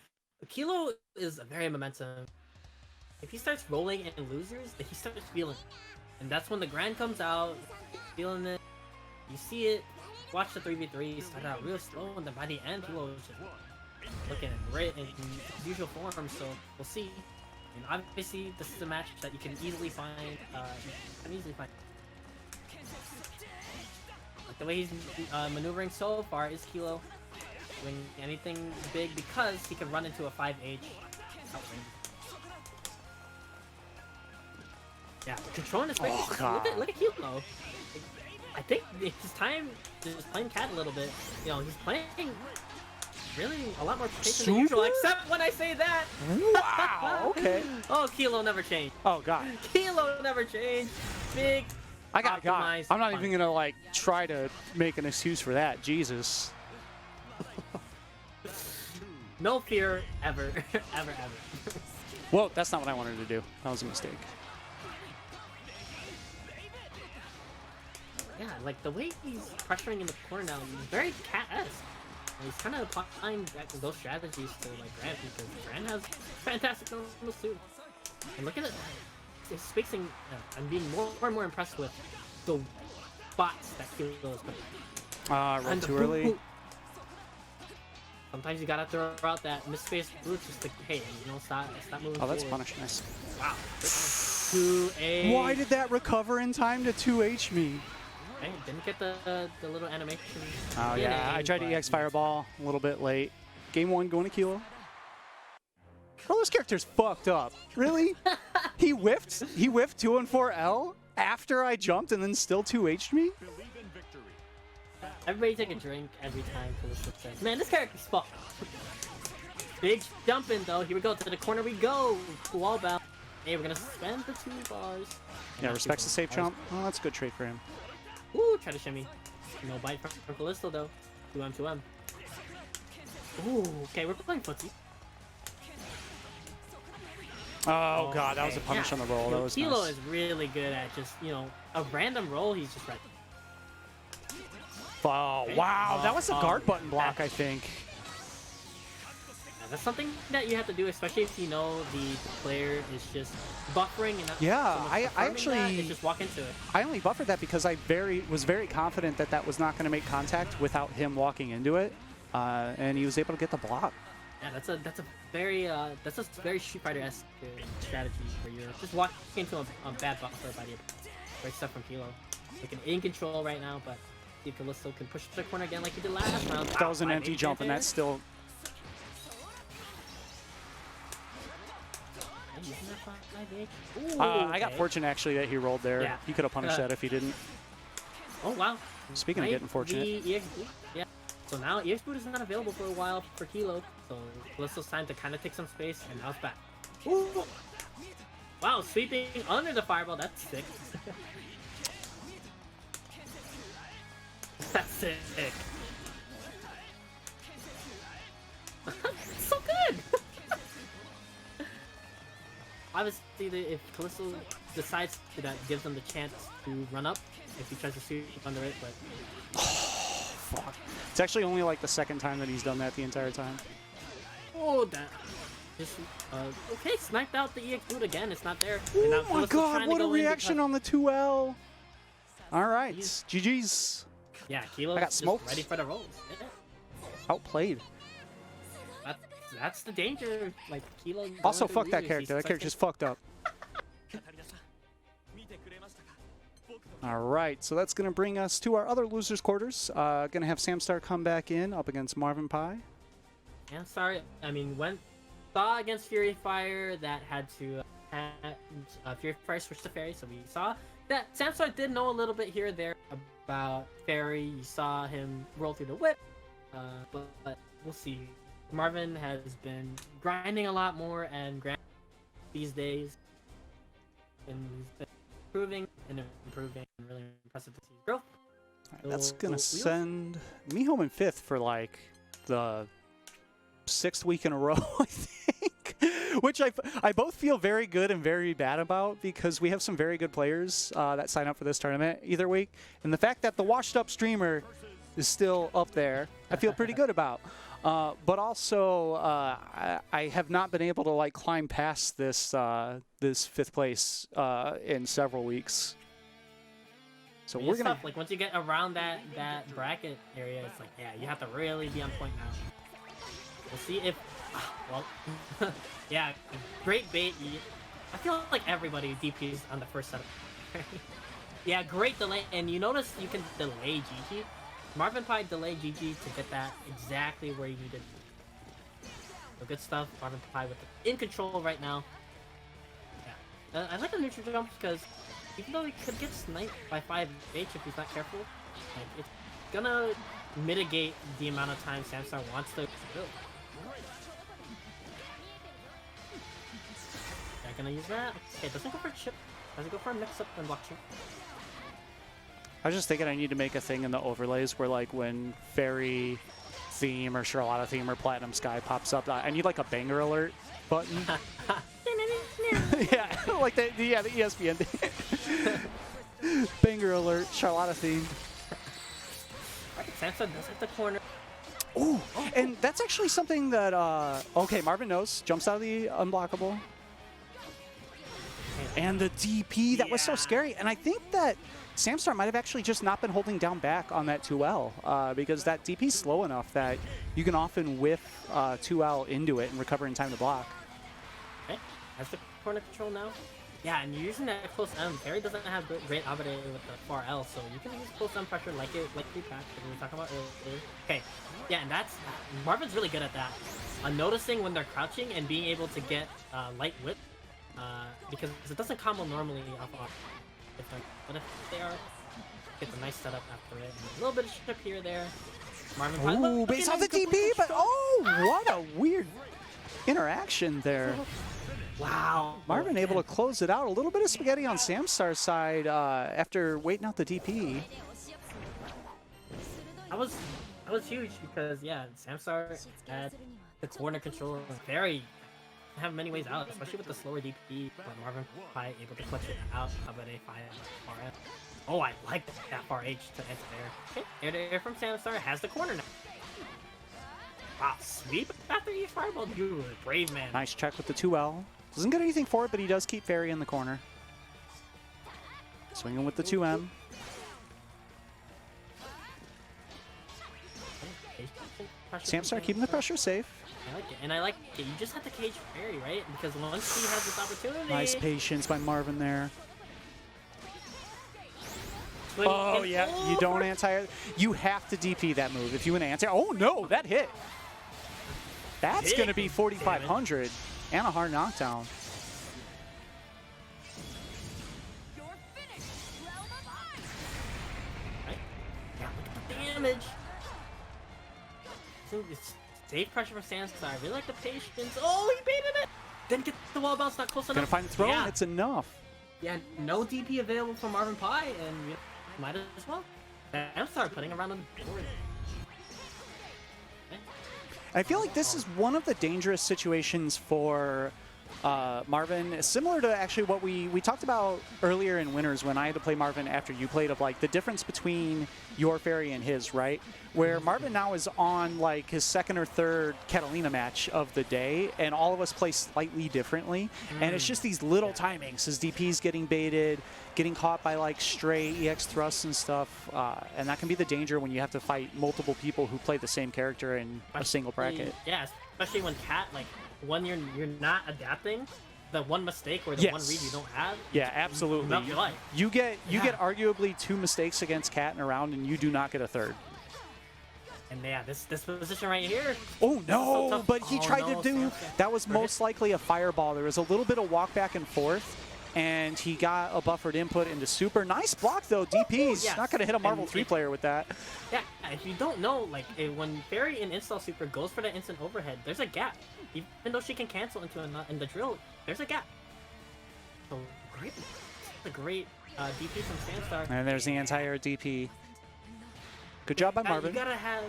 S3: Kilo is very momentum. If he starts rolling in losers, he starts feeling it. And that's when the Gran comes out, feeling it. You see it. Watch the 3v3 start out real slow, and then by the end, Kilo is just looking great in his usual form. So we'll see. And obviously, this is a match that you can easily find. Like the way he's maneuvering so far is Kilo doing anything big because he can run into a 5H. Yeah, controlling his space.
S2: Oh, God.
S3: Look at Kilo. I think his time just playing cat a little bit. You know, he's playing really a lot more patient than usual, except when I say that.
S2: Wow, okay.
S3: Oh, Kilo never changed.
S2: Oh, God.
S3: Kilo never changed. Big.
S2: I got God.
S3: optimized
S2: I'm not
S3: punch.
S2: even going to, like, try to make an excuse for that. Jesus.
S3: No fear ever. ever.
S2: Whoa, that's not what I wanted to do. That was a mistake.
S3: Yeah, like the way he's pressuring in the corner now, he's very cat-esque. He's kind of applying those strategies to like Gran, because Gran has fantastic numbers too. And look at it, he's spacing. I'm being more and more impressed with the bots that Kilo is putting.
S2: Run too early.
S3: Sometimes you gotta throw out that misspaced boot just to, hey, you know, stop moving.
S2: Oh, that's
S3: forward.
S2: punished. Nice.
S3: Wow. 2A.
S2: Why did that recover in time to 2H me?
S3: Hey, didn't get the little animation.
S2: Oh, yeah. I tried to EX Fireball a little bit late. Game 1 going to Kilo. Bro, this character's fucked up. Really? He whiffed 214L after I jumped and then still 2H'd me?
S3: Everybody take a drink every time for the success. Man, this character's fucked. Big jumping though. Here we go. To the corner we go. Wall bound. Hey, we're gonna spend the 2 bars.
S2: Yeah, respects the safe jump. Oh, that's a good trade for him.
S3: Ooh, try to shimmy. No bite from Callisto though. 2M. Ooh, okay, we're playing footsie.
S2: Oh, God, that was a
S3: okay,
S2: punish
S3: yeah.
S2: on the roll. That was
S3: Kilo
S2: nice.
S3: is really good at just, you know, a random roll, he's just right.
S2: Oh, wow. That was a guard button block, I think.
S3: Yeah, that's something that you have to do, especially if you know the player is just buffering and not
S2: Yeah,
S3: so much
S2: I
S3: confirming
S2: actually-
S3: that, it's just walk into it.
S2: I only buffered that because I was very confident that that was not going to make contact without him walking into it, and he was able to get the block.
S3: Yeah, that's a very Street Fighter-esque strategy where you're just walking into a bad buffer by the great stuff from Kilo. Looking in control right now, but see if Callisto can push the corner again like he did last round.
S2: That was an empty jump, and that's still... I got fortunate, actually, that he rolled there.
S3: Yeah.
S2: He could have punished that if he didn't.
S3: Oh, wow.
S2: Speaking of getting fortunate.
S3: The EX boot, yeah. So now EX boot is not available for a while for Kilo. So Callisto's time to kind of take some space, and now it's back. Ooh. Wow, sweeping under the fireball. That's sick. That's sick. So good! Obviously, if Callisto decides that gives him the chance to run up, if he tries to shoot under it, but...
S2: Fuck. It's actually only like the second time that he's done that the entire time.
S3: Oh, that... Just, okay, sniped out the EX boot again. It's not there.
S2: Oh my god, what a reaction on the 2L! Alright, GG's.
S3: Yeah, Kilo
S2: I got
S3: just
S2: smoked.
S3: ready for the rolls. Yeah.
S2: Outplayed.
S3: That's the danger. Like, Kilo...
S2: Also, fuck that character. That character's fucked up. Alright, so that's going to bring us to our other losers' quarters. Going to have Samstar come back in up against Marvin Pie.
S3: Yeah, sorry. I mean, saw against Fury Fire that had to Fury Fire switch to Fairy, so we saw that Samstar did know a little bit here or there about Fairy. You saw him roll through the whip, but we'll see. Marvin has been grinding a lot more and these days, and he's been improving and really impressive to see his growth.
S2: Right, that's gonna send me home in 5th for like the 6th week in a row, I think. Which I both feel very good and very bad about, because we have some very good players that sign up for this tournament either week, and the fact that the washed up streamer is still up there, I feel pretty good about. But also, I have not been able to like climb past this this 5th place in several weeks. So we're gonna
S3: like once you get around that bracket area, it's like, yeah, you have to really be on point now. We'll see if well, yeah, great bait. I feel like everybody DPs on the first setup. Yeah, great delay, and you notice you can delay GG. Marvin Pie delayed GG to get that exactly where you needed. So good stuff. Marvin Pie with the in control right now. Yeah, I like the neutral jump because even though he could get sniped by 5H if he's not careful, like, it's gonna mitigate the amount of time Samstar wants to build. Yeah, gonna use that. Okay, doesn't go for a chip. Doesn't go for a mix-up and blockchain.
S2: I was just thinking I need to make a thing in the overlays where, like, when Fairy theme or Charlotta theme or Platinum Sky pops up, I need like a banger alert button. Yeah, like the ESPN thing. Banger alert, Charlotta themed.
S3: Samsung does hit the corner.
S2: Ooh, and that's actually something that, okay, Marvin knows. Jumps out of the unblockable. And the DP, that was so scary. And I think that Samstar might have actually just not been holding down back on that 2L, because that DP's slow enough that you can often whiff 2L into it and recover in time to block.
S3: Okay, that's the corner control now. Yeah, and you're using that close M. Fairy doesn't have great Abade with the far L, so you can use close M pressure like we were talking about earlier. Okay, yeah, and that's Marvin's really good at that. Noticing when they're crouching and being able to get light whip, because it doesn't combo normally off. But if they are, get the nice setup after it. And a little bit of ship here or there. Marvin
S2: Ooh, based off the DP, but oh, what a weird interaction there.
S3: Wow.
S2: Marvin able to close it out. A little bit of spaghetti on Samstar's side after waiting out the DP.
S3: That was huge because, yeah, Samstar at the corner control very have many ways out, especially with the slower DP, but Marvin Pie able to clutch it out of a 5 far F. Oh, I like that far H to enter there. Okay, air to air from Samstar has the corner now. Wow, sweep after each fireball. You were a brave man.
S2: Nice check with the 2L. Doesn't get anything for it, but he does keep Fairy in the corner. Swinging with the 2M. Samstar keeping the pressure safe.
S3: I like it, and I like it. You just have to cage Fairy, right? Because once he has this opportunity...
S2: Nice patience by Marvin there. Oh, yeah, you don't anti... You have to DP that move. If you want to anti... Oh, no, that hit. That's going to be 4,500 and a hard knockdown.
S3: Right? Yeah, look at the damage. So it's safe pressure for Samstar. I really like the patience. Oh, he baited it! Didn't get the wall bounce, not close enough.
S2: Gonna find the throw,
S3: yeah.
S2: and it's enough.
S3: Yeah, no DP available for Marvin Pie, and you know, might as well. Samstar putting around on the board. Okay.
S2: I feel like this is one of the dangerous situations for Marvin, similar to actually what we talked about earlier in Winners when I had to play Marvin after you played, of like the difference between your fairy and his, right? Where Marvin now is on like his second or third Catalina match of the day, and all of us play slightly differently. And it's just these little timings. His DP's getting baited, getting caught by like stray EX thrusts and stuff. And that can be the danger when you have to fight multiple people who play the same character in a single bracket.
S3: Yeah, especially when Cat, like, when you're not adapting, the one mistake or the one read you don't have.
S2: Yeah, absolutely.
S3: Melt your life.
S2: You get arguably 2 mistakes against Cat in a round, and you do not get a third.
S3: And yeah, this position right here.
S2: Oh no!
S3: So
S2: but he tried to do that was
S3: Forget.
S2: most likely a fireball. There was a little bit of walk back and forth, and he got a buffered input into super. Nice block though. DP's not going to hit a Marvel 3 player with that.
S3: Yeah, if you don't know, like when Fairy in install super goes for the instant overhead, there's a gap. Even though she can cancel into in the drill, there's a gap. So great, a great DP from Sandstar.
S2: And there's the entire DP. Good job by Marvin.
S3: You gotta have,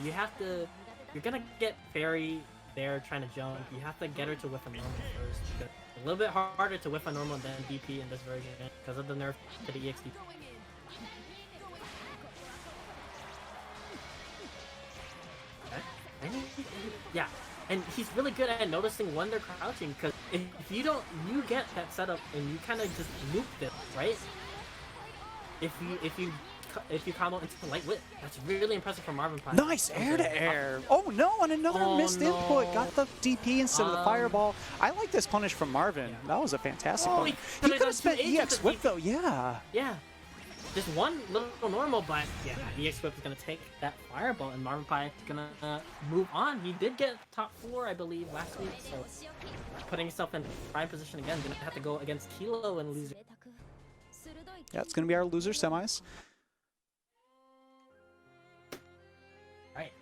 S3: you have to. You're gonna get Fairy there trying to jump. You have to get her to whiff a normal first. A little bit harder to whiff a normal than DP in this version because of the nerf to the EXD. Yeah, and he's really good at noticing when they're crouching, because if you don't, you get that setup and you kind of just nuke them, right? If you combo into light whip, that's really impressive from Marvin Pie.
S2: Nice air to air. Oh no, and another missed input. Got the DP instead of the fireball. I like this punish from Marvin. That was a fantastic punish. He could have spent EX whip though, yeah.
S3: Yeah. Just one little normal, but yeah, EX Whip is going to take that fireball, and Marvin Pie is going to move on. He did get top 4, I believe, last week, so putting himself in prime position again. Going to have to go against Kilo and lose.
S2: Yeah, it's going to be our loser semis.
S3: Right.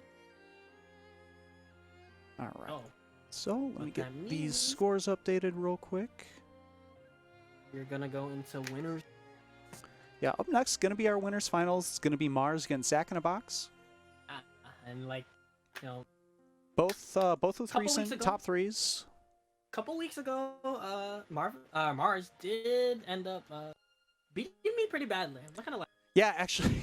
S2: All right.
S3: Oh,
S2: So let me get these scores updated real quick.
S3: you're going to go into winners.
S2: Yeah, up next is going to be our winners finals. It's going to be Mars against Zach in a box.
S3: And like, you know,
S2: Both with recent top 3s.
S3: a couple weeks ago, Mars did end up beating me pretty badly. I'm not gonna lie.
S2: Yeah, actually,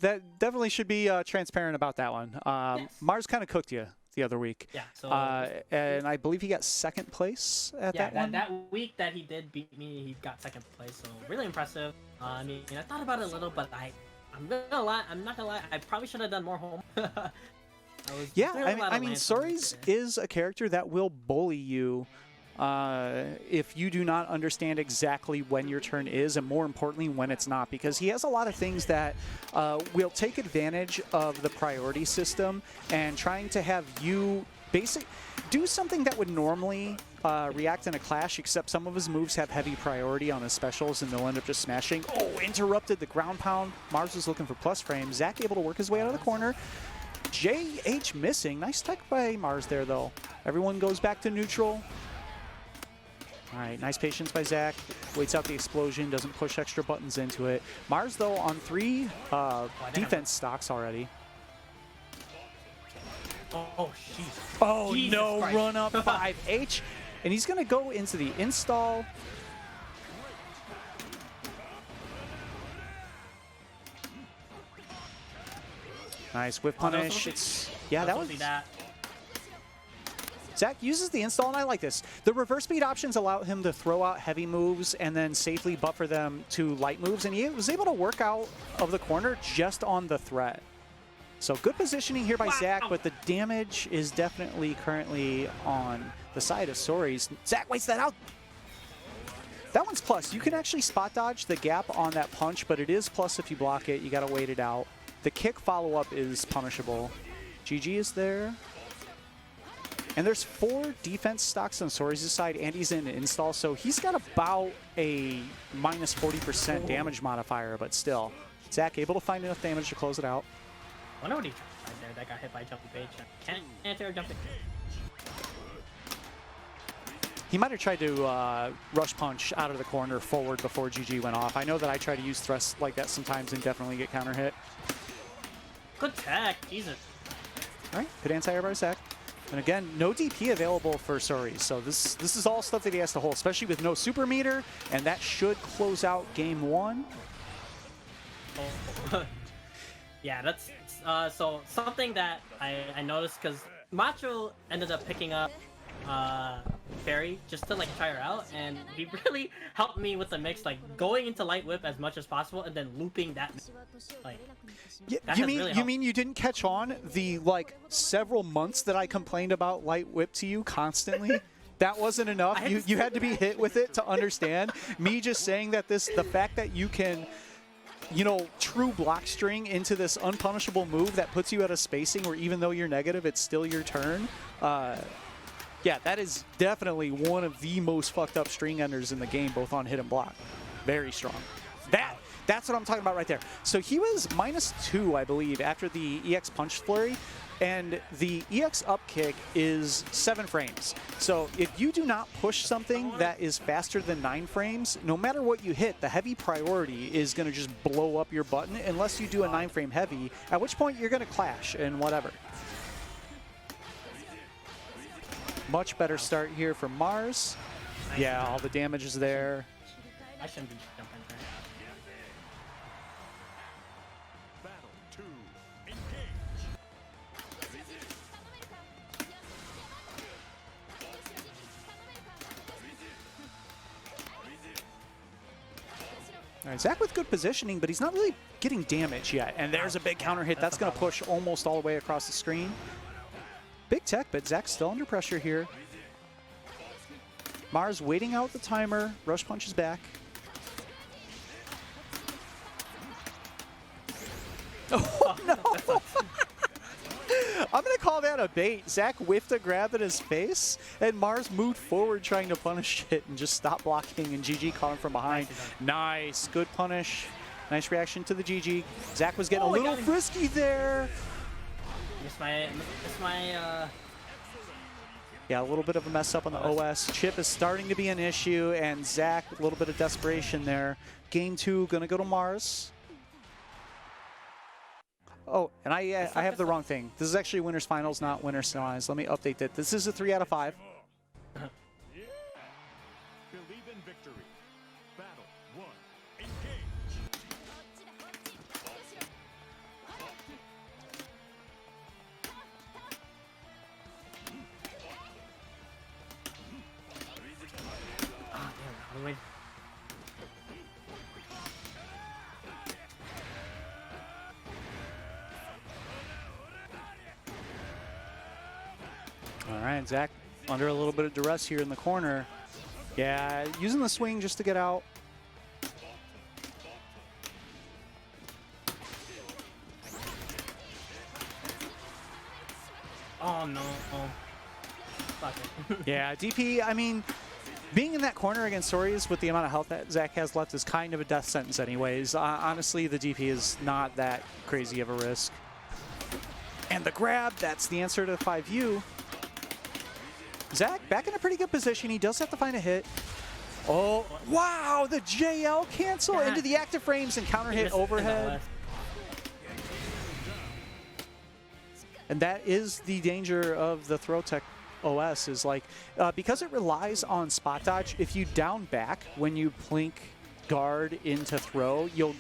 S2: that definitely should be transparent about that one.
S3: Yes.
S2: Mars kind of cooked you the other week.
S3: Yeah. So
S2: and I believe he got 2nd place at that one.
S3: That week that he did beat me, he got 2nd place. So really impressive. I mean, I thought about it a little, but I'm not gonna lie. I probably should have done more home.
S2: I mean, Sori's is a character that will bully you if you do not understand exactly when your turn is, and more importantly, when it's not, because he has a lot of things that will take advantage of the priority system and trying to have you do something that would normally react in a clash, except some of his moves have heavy priority on his specials and they'll end up just smashing. Oh, interrupted the ground pound. Mars was looking for plus frame. Zach able to work his way out of the corner. JH missing. Nice tech by Mars there, though. Everyone goes back to neutral. All right, nice patience by Zach. Waits out the explosion, doesn't push extra buttons into it. Mars, though, on 3 defense stocks already.
S3: Oh, jeez.
S2: Oh,
S3: Jesus
S2: no,
S3: Christ.
S2: run up 5H. And he's going to go into the install. Nice whip punish. That was... Zach uses the install, and I like this. The reverse speed options allow him to throw out heavy moves and then safely buffer them to light moves, and he was able to work out of the corner just on the threat. So good positioning here by Zach, but the damage is definitely currently on the side of Sori's. Zach waits that out. That one's plus. You can actually spot dodge the gap on that punch, but it is plus if you block it. You got to wait it out. The kick follow-up is punishable. GG is there. And there's 4 defense stocks on Sori's side, and he's in install, so he's got about a minus 40% damage modifier, but still. Zach able to find enough damage to close it out.
S3: I wonder what he tried there. That got hit by jumping page. Can't answer jumping.
S2: He might have tried to rush punch out of the corner forward before GG went off. I know that I try to use thrusts like that sometimes and definitely get counter hit.
S3: Good tech. Jesus.
S2: All right, good anti-air by Zach. And again, no DP available for Suri, so this is all stuff that he has to hold, especially with no super meter, and that should close out game 1.
S3: Oh. Yeah, that's so something that I noticed, because Macho ended up picking up Fairy just to like try her out, and he really helped me with the mix, like going into Light Whip as much as possible and then looping that. Like,
S2: yeah,
S3: that
S2: you
S3: has
S2: mean
S3: really
S2: you
S3: helped.
S2: mean you didn't catch on the like several months that I complained about Light Whip to you constantly? That wasn't enough. You had to be hit with it to understand. Me just saying that the fact that you can, you know, true block string into this unpunishable move that puts you at a spacing where even though you're negative, it's still your turn. Yeah, that is definitely one of the most fucked up string enders in the game, both on hit and block. Very strong. That's what I'm talking about right there. So he was -2, I believe, after the EX punch flurry, and the EX up kick is 7 frames. So if you do not push something that is faster than 9 frames, no matter what you hit, the heavy priority is going to just blow up your button unless you do a 9-frame heavy, at which point you're going to clash and whatever. Much better start here for Mars. Yeah, all the damage is there.
S3: I shouldn't be jumping there.
S1: Battle 2. Engage.
S2: All right, Zach with good positioning, but he's not really getting damage yet. And there's a big counter hit. That's going to push almost all the way across the screen. Big tech, but Zach's still under pressure here. Mars waiting out the timer. Rush punch is back. Oh, no! I'm going to call that a bait. Zach whiffed a grab at his face, and Mars moved forward trying to punish it and just stop blocking, and GG caught him from behind. Nice. Good punish. Nice reaction to the GG. Zach was getting a little frisky there. Yeah, a little bit of a mess up on the OS. Chip is starting to be an issue, and Zach, a little bit of desperation there. Game 2 going to go to Mars. Oh, and I have the wrong thing. This is actually winners finals, not winners semis. Let me update that. This is a 3 out of 5.
S1: Believe in victory. Battle 1. Engage.
S3: Ah, damn, wait.
S2: All right, Zach under a little bit of duress here in the corner. Yeah, using the swing just to get out.
S3: Oh no. Fuck it.
S2: Yeah, DP, I mean, being in that corner against Sorius with the amount of health that Zach has left is kind of a death sentence anyways. Honestly, the DP is not that crazy of a risk. And the grab, that's the answer to the 5U. Zach back in a pretty good position. He does have to find a hit. Oh, wow, the JL cancel into the active frames and counter hit overhead. And that is the danger of the Throw Tech OS is like, because it relies on spot dodge, if you down back when you plink guard into throw, you'll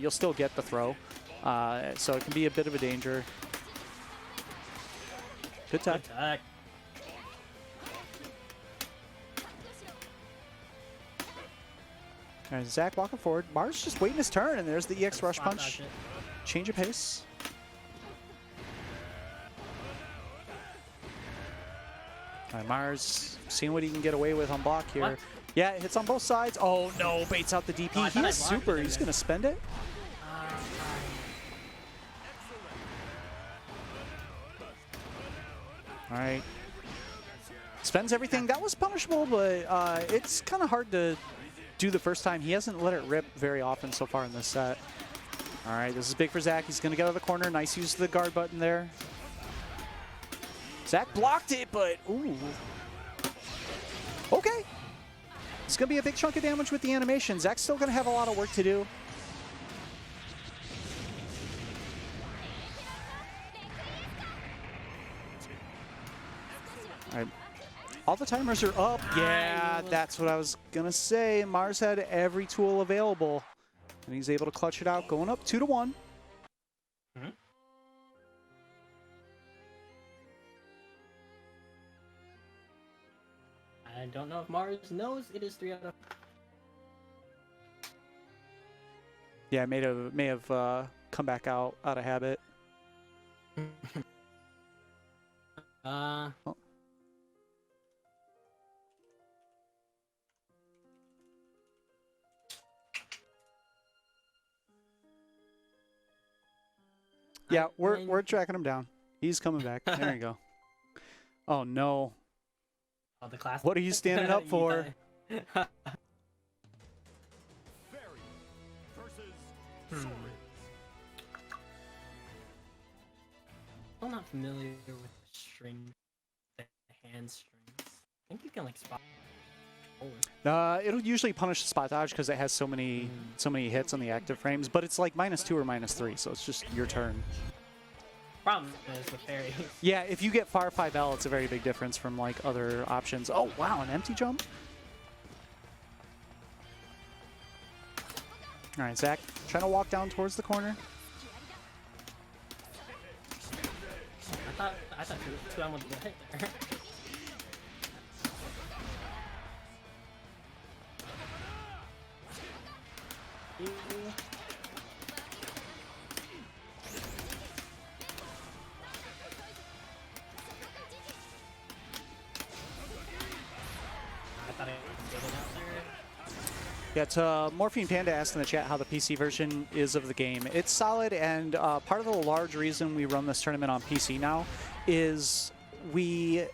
S2: still get the throw. So it can be a bit of a danger. Good tech.
S3: Good tech.
S2: All right, Zach walking forward. Mars just waiting his turn, and there's the EX rush punch. Change of pace. All right, Mars seeing what he can get away with on block here.
S3: What?
S2: Yeah, it hits on both sides. Oh no, baits out the DP.
S3: Oh,
S2: He is super. He's going to spend it. All right. Spends everything. That was punishable, but it's kind of hard to do the first time. He hasn't let it rip very often so far in this set. All right, this is big for Zach. He's going to get out of the corner. Nice use of the guard button there. Zach blocked it, but ooh. Okay. It's going to be a big chunk of damage with the animation. Zach's still going to have a lot of work to do. All the timers are up. Yeah, that's what I was gonna say. Mars had every tool available, and he's able to clutch it out, going up 2-1.
S3: Mhm. I don't know if Mars knows it is 3 out of.
S2: Yeah, may have come back out of habit.
S3: Oh.
S2: Yeah, we're tracking him down. He's coming back. There you go. Oh no.
S3: Oh, the class.
S2: What are you standing up for?
S3: Hmm. I'm not familiar with the string, the hand strings. I think you can like spot forward.
S2: It'll usually punish the spot dodge because it has so many hits on the active frames, but it's like -2 or -3, so it's just your turn.
S3: Problem is with fairy.
S2: Yeah, if you get far 5L, it's a very big difference from like other options. Oh wow, an empty jump. All right, Zach, trying to walk down towards the corner.
S3: I thought 2M was gonna hit there. I thought I was getting out there.
S2: Yeah, it's Morphine Panda asked in the chat how the PC version is of the game. It's solid, and part of the large reason we run this tournament on PC now is the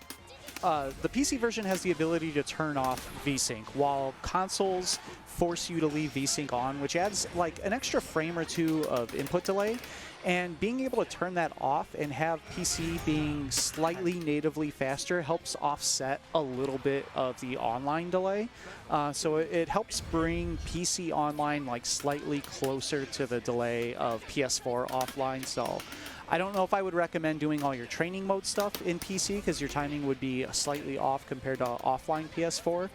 S2: PC version has the ability to turn off VSync, while consoles force you to leave VSync on, which adds like an extra frame or two of input delay. And being able to turn that off and have PC being slightly natively faster helps offset a little bit of the online delay. So it helps bring PC online like slightly closer to the delay of PS4 offline. So I don't know if I would recommend doing all your training mode stuff in PC because your timing would be slightly off compared to offline PS4.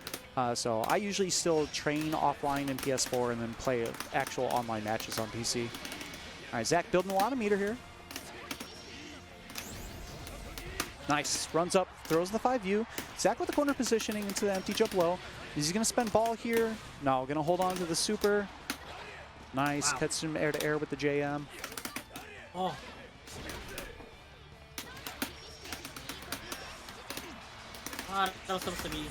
S2: So I usually still train offline in PS4 and then play actual online matches on PC. All right, Zach building a lot of meter here. Nice, runs up, throws the 5U. Zach with the corner positioning into the empty jump low. Is he gonna spend ball here? No, gonna hold on to the super. Nice,
S3: Wow.
S2: cuts him air to air with the JM.
S3: Oh. Ah, that was supposed to be.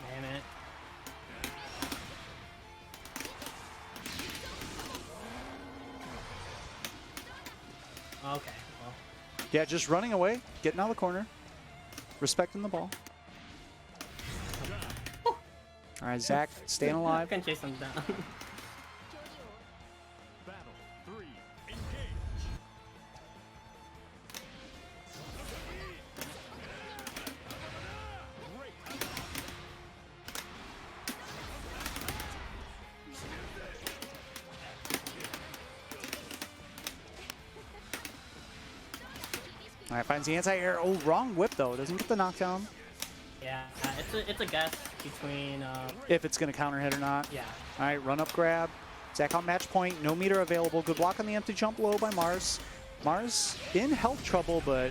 S3: Damn it. Okay, well.
S2: Yeah, just running away, getting out of the corner, respecting the ball. All right, Zach, staying
S3: I
S2: alive.
S3: can chase him down.
S1: Battle 3, engage.
S2: All right, finds the anti-air. Oh, wrong whip though. Doesn't get the knockdown.
S3: Yeah, it's a guess between
S2: If it's going to counter hit or not.
S3: yeah.
S2: All right, run up grab. Zach on match point. No meter available. Good block on the empty jump low by Mars. Mars in health trouble, but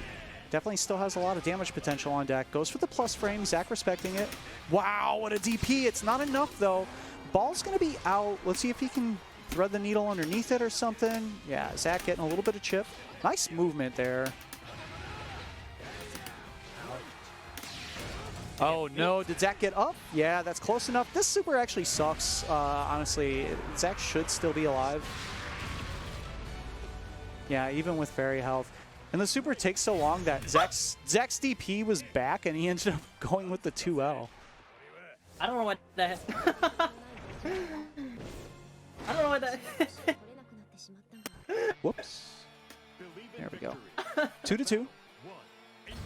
S2: definitely still has a lot of damage potential on deck. Goes for the plus frame. Zach respecting it. Wow, what a DP. It's not enough though. Ball's going to be out. Let's see if he can thread the needle underneath it or something. Yeah, Zach getting a little bit of chip. Nice movement there. Oh no, did Zach get up? Yeah, that's close enough. This super actually sucks, honestly. Zach should still be alive. Yeah, even with fairy health. And the super takes so long that Zach's DP was back and he ended up going with the 2L.
S3: I don't know what that. I don't know what that.
S2: Whoops.
S1: Believe in
S2: There we go.
S1: victory.
S2: 2-2.
S1: 1, engage.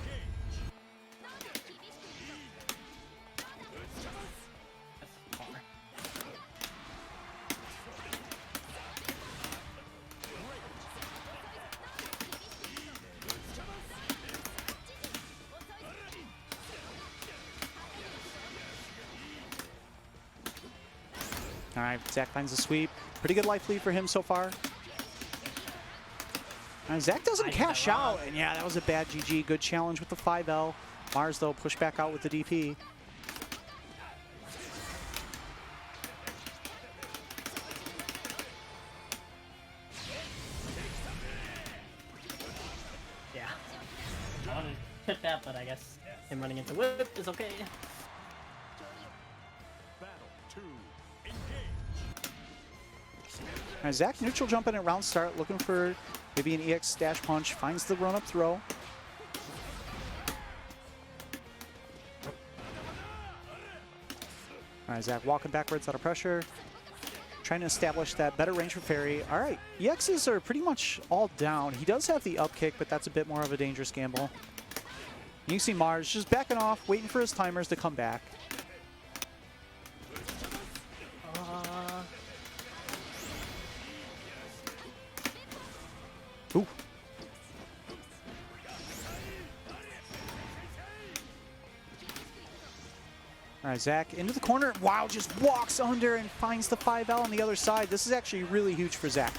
S2: All right, Zach finds the sweep. Pretty good life lead for him so far. Zach doesn't cash out, and yeah, that was a bad GG. Good challenge with the 5L. Mars, though, push back out with the DP.
S3: Yeah. I wanted to hit that, but I guess him running into whip is okay.
S2: All right, Zach neutral jumping at round start, looking for maybe an EX dash punch, finds the run-up throw. All right, Zach walking backwards out of pressure, trying to establish that better range for Fairy. All right, EXs are pretty much all down. He does have the up kick, but that's a bit more of a dangerous gamble. You can see Mars just backing off, waiting for his timers to come back. Ooh. All right, Zach into the corner. Wow, just walks under and finds the 5L on the other side. This is actually really huge for Zach.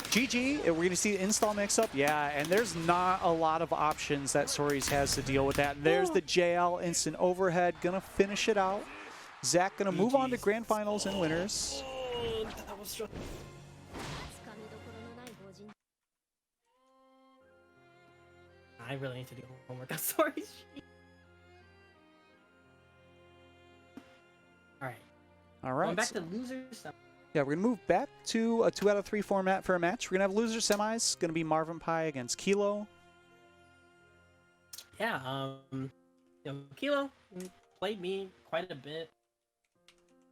S2: GG, we're going to see the install mix-up. Yeah, and there's not a lot of options that Soris has to deal with that. There's the JL instant overhead. Going to finish it out. Zach going to move on to grand finals and winners.
S3: I really need to do homework on Soris. Alright.
S2: All right.
S3: Going back to losers.
S2: Yeah, we're going to move back to a 2 out of 3 format for a match. We're going to have loser semis. Going to be Marvin Pie against Kilo.
S3: Yeah, you know, Kilo played me quite a bit.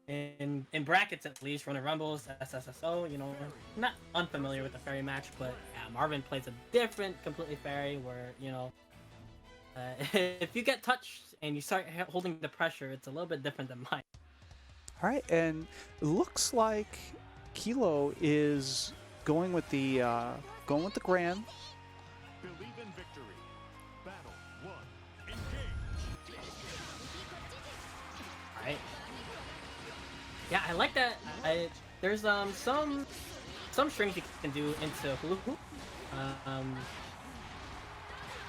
S3: In brackets at least, running Rumbles, SSSO, you know, not unfamiliar with the Fairy match, but yeah, Marvin plays a different, completely Fairy where, you know, if you get touched and you start holding the pressure, it's a little bit different than mine.
S2: All right, and it looks like Kilo is going with the Grand.
S1: Believe in victory. Battle 1. Engage.
S3: All right. Yeah, I like that. There's some strings you can do into hula hoop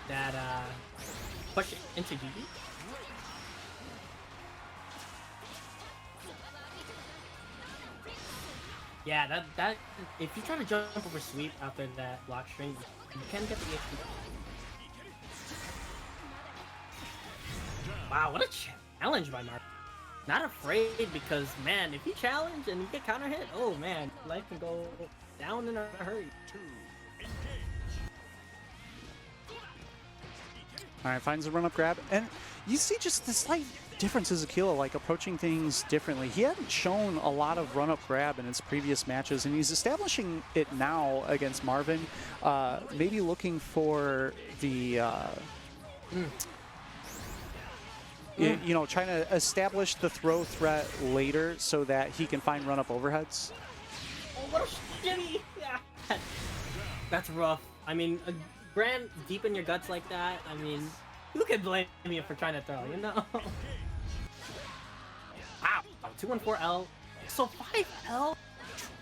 S3: that push it into GG. Yeah, that if you try to jump over sweep after that block string, you can get the EXP. Wow, what a challenge by Mark. Not afraid because, man, if you challenge and you get counter hit, oh man, life can go down in a hurry.
S2: All right, finds a run-up grab. And you see just the slight differences of Kilo, like approaching things differently. He hadn't shown a lot of run-up grab in his previous matches, and he's establishing it now against Marvin. Maybe looking for the... You know, trying to establish the throw threat later so that he can find run-up overheads.
S3: Oh, what a shimmy! Yeah. That's rough. I mean, a Grand deep in your guts like that, I mean, who can blame me for trying to throw, you know? Wow, 214L. So 5L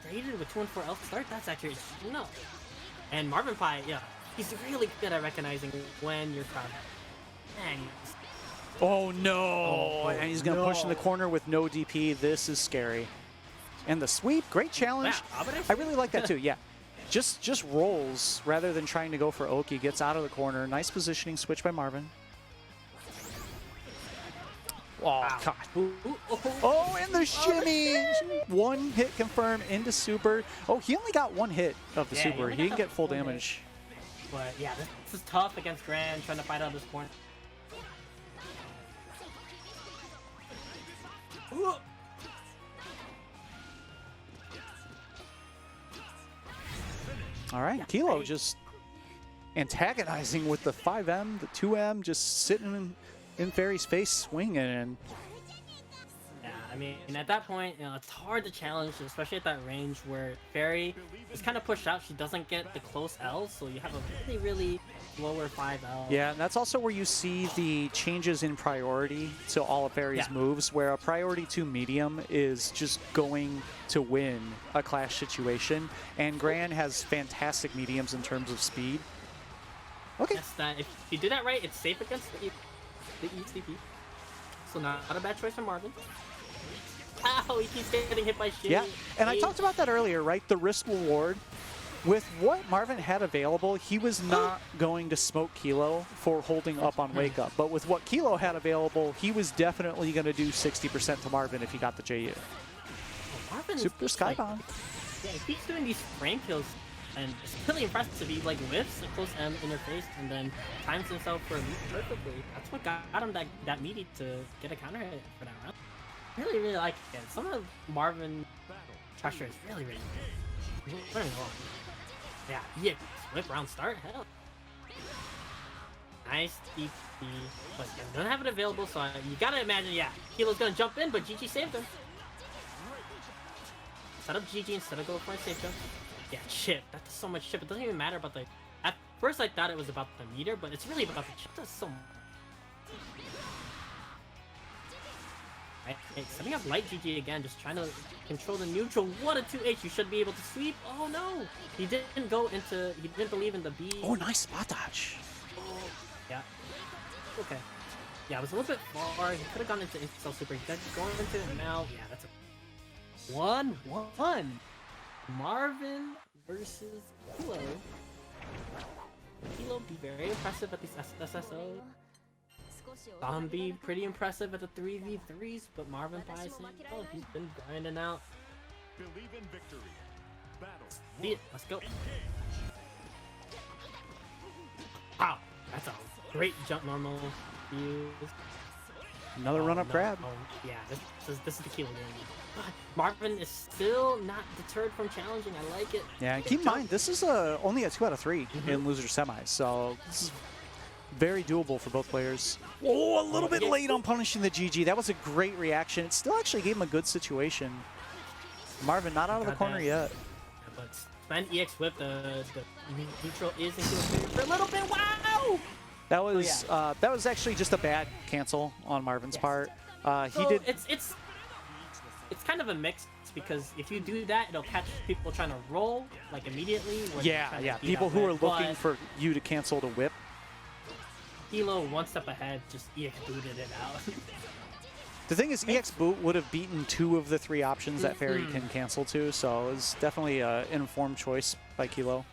S3: traded with 214L to start? That's actually, no. And Marvin Pie, yeah, he's really good at recognizing when you're crowd. Dang.
S2: Oh no! And he's going to push in the corner with no DP. This is scary. And the sweep, great challenge.
S3: Yeah,
S2: I really like that too, yeah. Just rolls rather than trying to go for Oki. Gets out of the corner. Nice positioning switch by Marvin. Oh,
S3: Wow.
S2: God.
S3: Ooh,
S2: Oh, and the shimmy! One hit confirmed into super. Oh, he only got one hit of the
S3: Yeah, he
S2: super.
S3: only
S2: He didn't
S3: got
S2: get full
S3: one hit.
S2: damage.
S3: But yeah, this is tough against Grand, trying to fight out this corner. Ooh.
S2: All right, Kilo just antagonizing with the 5M, the 2M, just sitting in Fairy's face, swinging. And
S3: Yeah, I mean, at that point, you know, it's hard to challenge, especially at that range where Fairy is kind of pushed out. She doesn't get the close L, so you have a really, really slower 5L.
S2: Yeah, and that's also where you see the changes in priority to all of Barry's moves, where a priority 2 medium is just going to win a clash situation, and Gran has fantastic mediums in terms of speed. Okay.
S3: Yes, that if you do that right, it's safe against the ECP. So not a bad choice from Marvin. Ow, he keeps getting hit by shit.
S2: Yeah, and I talked about that earlier, right? The risk reward. With what Marvin had available, he was not going to smoke Kilo for holding up on Wake Up. But with what Kilo had available, he was definitely going to do 60% to Marvin if he got the JU.
S3: Marvin's
S2: Super Skybomb.
S3: Yeah, he keeps doing these frame kills, and it's really impressive. He like whiffs a close M interface and then times himself for a meet perfectly. That's what got him that meaty to get a counter hit for that round. Really, really like it. Some of Marvin pressure is really, really good. What are we going? Yeah, whip round start. Hell. Nice DP. But I don't have it available, so you gotta imagine, Kilo's gonna jump in, but GG saved him. Set up GG instead of go for a safe jump. Yeah, chip. That's so much chip. It doesn't even matter about the... At first I thought it was about the meter, but it's really about the chip. That's so much. Right, setting up light GG again, just trying to control the neutral. What a 2H, you should be able to sweep. Oh no! He didn't go into, he didn't believe in the B.
S2: Oh, nice spot dodge.
S3: Yeah. Okay. Yeah, it was a little bit far. He could have gone into Install Super. He's going into it now. Yeah, that's a 1-1. Marvin versus Kilo. Kilo be very impressive at these SSO. Be pretty impressive at the 3v3s, but Marvin Pai saying, oh, he's been grinding out.
S1: Believe in victory. Battle.
S3: See it, let's go. Wow, that's a great jump normal use.
S2: Another run-up grab.
S3: Oh, yeah, this is the Kilo game. Marvin is still not deterred from challenging. I like it.
S2: Yeah, and keep in mind, this is only a 2 out of 3 in loser semis, so this is very doable for both players. Oh, a little bit late on punishing the GG. That was a great reaction. It still actually gave him a good situation. Marvin not out of the corner yet.
S3: Yeah, but spend EX whip, the neutral is into for a little bit. Wow!
S2: That was actually just a bad cancel on Marvin's part. He did.
S3: It's kind of a mix because if you do that, it'll catch people trying to roll like immediately.
S2: Yeah. People who are looking for you to cancel the whip.
S3: Kilo one step ahead, just EX booted it out.
S2: The thing is, EX boot would have beaten 2 of the 3 options that Fairy can cancel to, so it was definitely an informed choice by Kilo.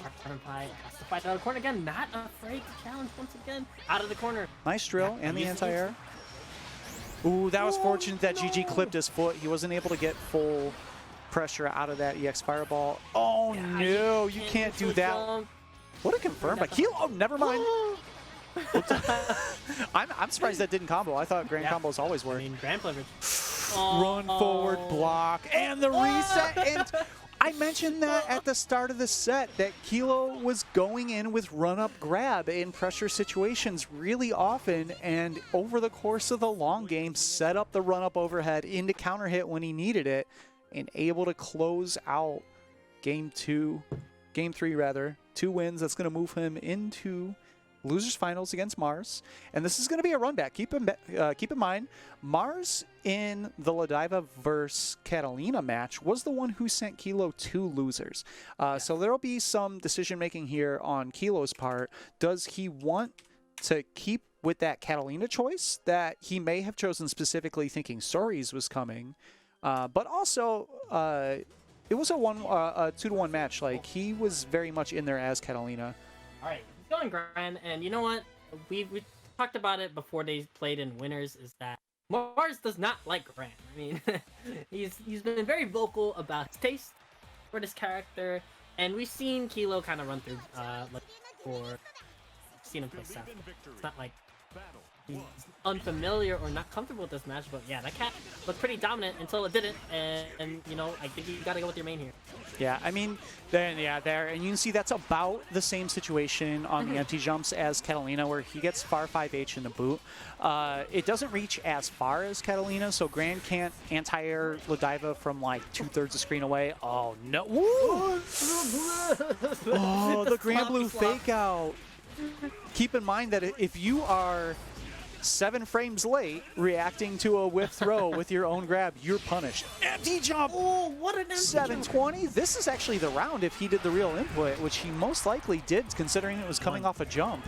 S3: Marvin Pai has to fight out of the corner again, not afraid to challenge once again. Out of the corner.
S2: Nice drill and the anti-air. Ooh, that was fortunate that GG clipped his foot. He wasn't able to get full pressure out of that EX fireball. Oh no, you can't do that. What a confirm by Kilo. Oh, never mind. I'm surprised that didn't combo. I thought grand combos always work.
S3: I mean, grand leverage.
S2: Run forward block and the reset. And I mentioned that at the start of the set that Kilo was going in with run-up grab in pressure situations really often, and over the course of the long game, set up the run-up overhead into counter hit when he needed it, and able to close out game 3 rather. 2 wins. That's going to move him into losers finals against Mars, and this is going to be a run back. Keep in mind, Mars in the Ladiva versus Catalina match was the one who sent Kilo to losers. So there'll be some decision making here on Kilo's part. Does he want to keep with that Catalina choice that he may have chosen specifically thinking Stories was coming, but also it was a 2-to-1 match. Like, he was very much in there as Catalina.
S3: All right. Going Gran, and you know what? We talked about it before they played in winners. Is that Mars does not like Gran. I mean, he's been very vocal about his taste for this character, and we've seen Kilo kind of run through like for seen him play Seth. It's not like he's unfamiliar or not comfortable with this match, but yeah, that cat looked pretty dominant until it didn't, and you know, I think you gotta go with your main here.
S2: Yeah, I mean, then yeah, there, and you can see that's about the same situation on the empty jumps as Catalina, where he gets far 5H in the boot. It doesn't reach as far as Catalina, so Gran can't anti-air Lodiva from like 2/3 the screen away. Oh no! Woo! Oh, the Granblue fake out. Keep in mind that if you are 7 frames late reacting to a whiff throw with your own grab, you're punished. Empty jump!
S3: Oh, what an empty
S2: 720? Jump. This is actually the round if he did the real input, which he most likely did considering it was coming off a jump.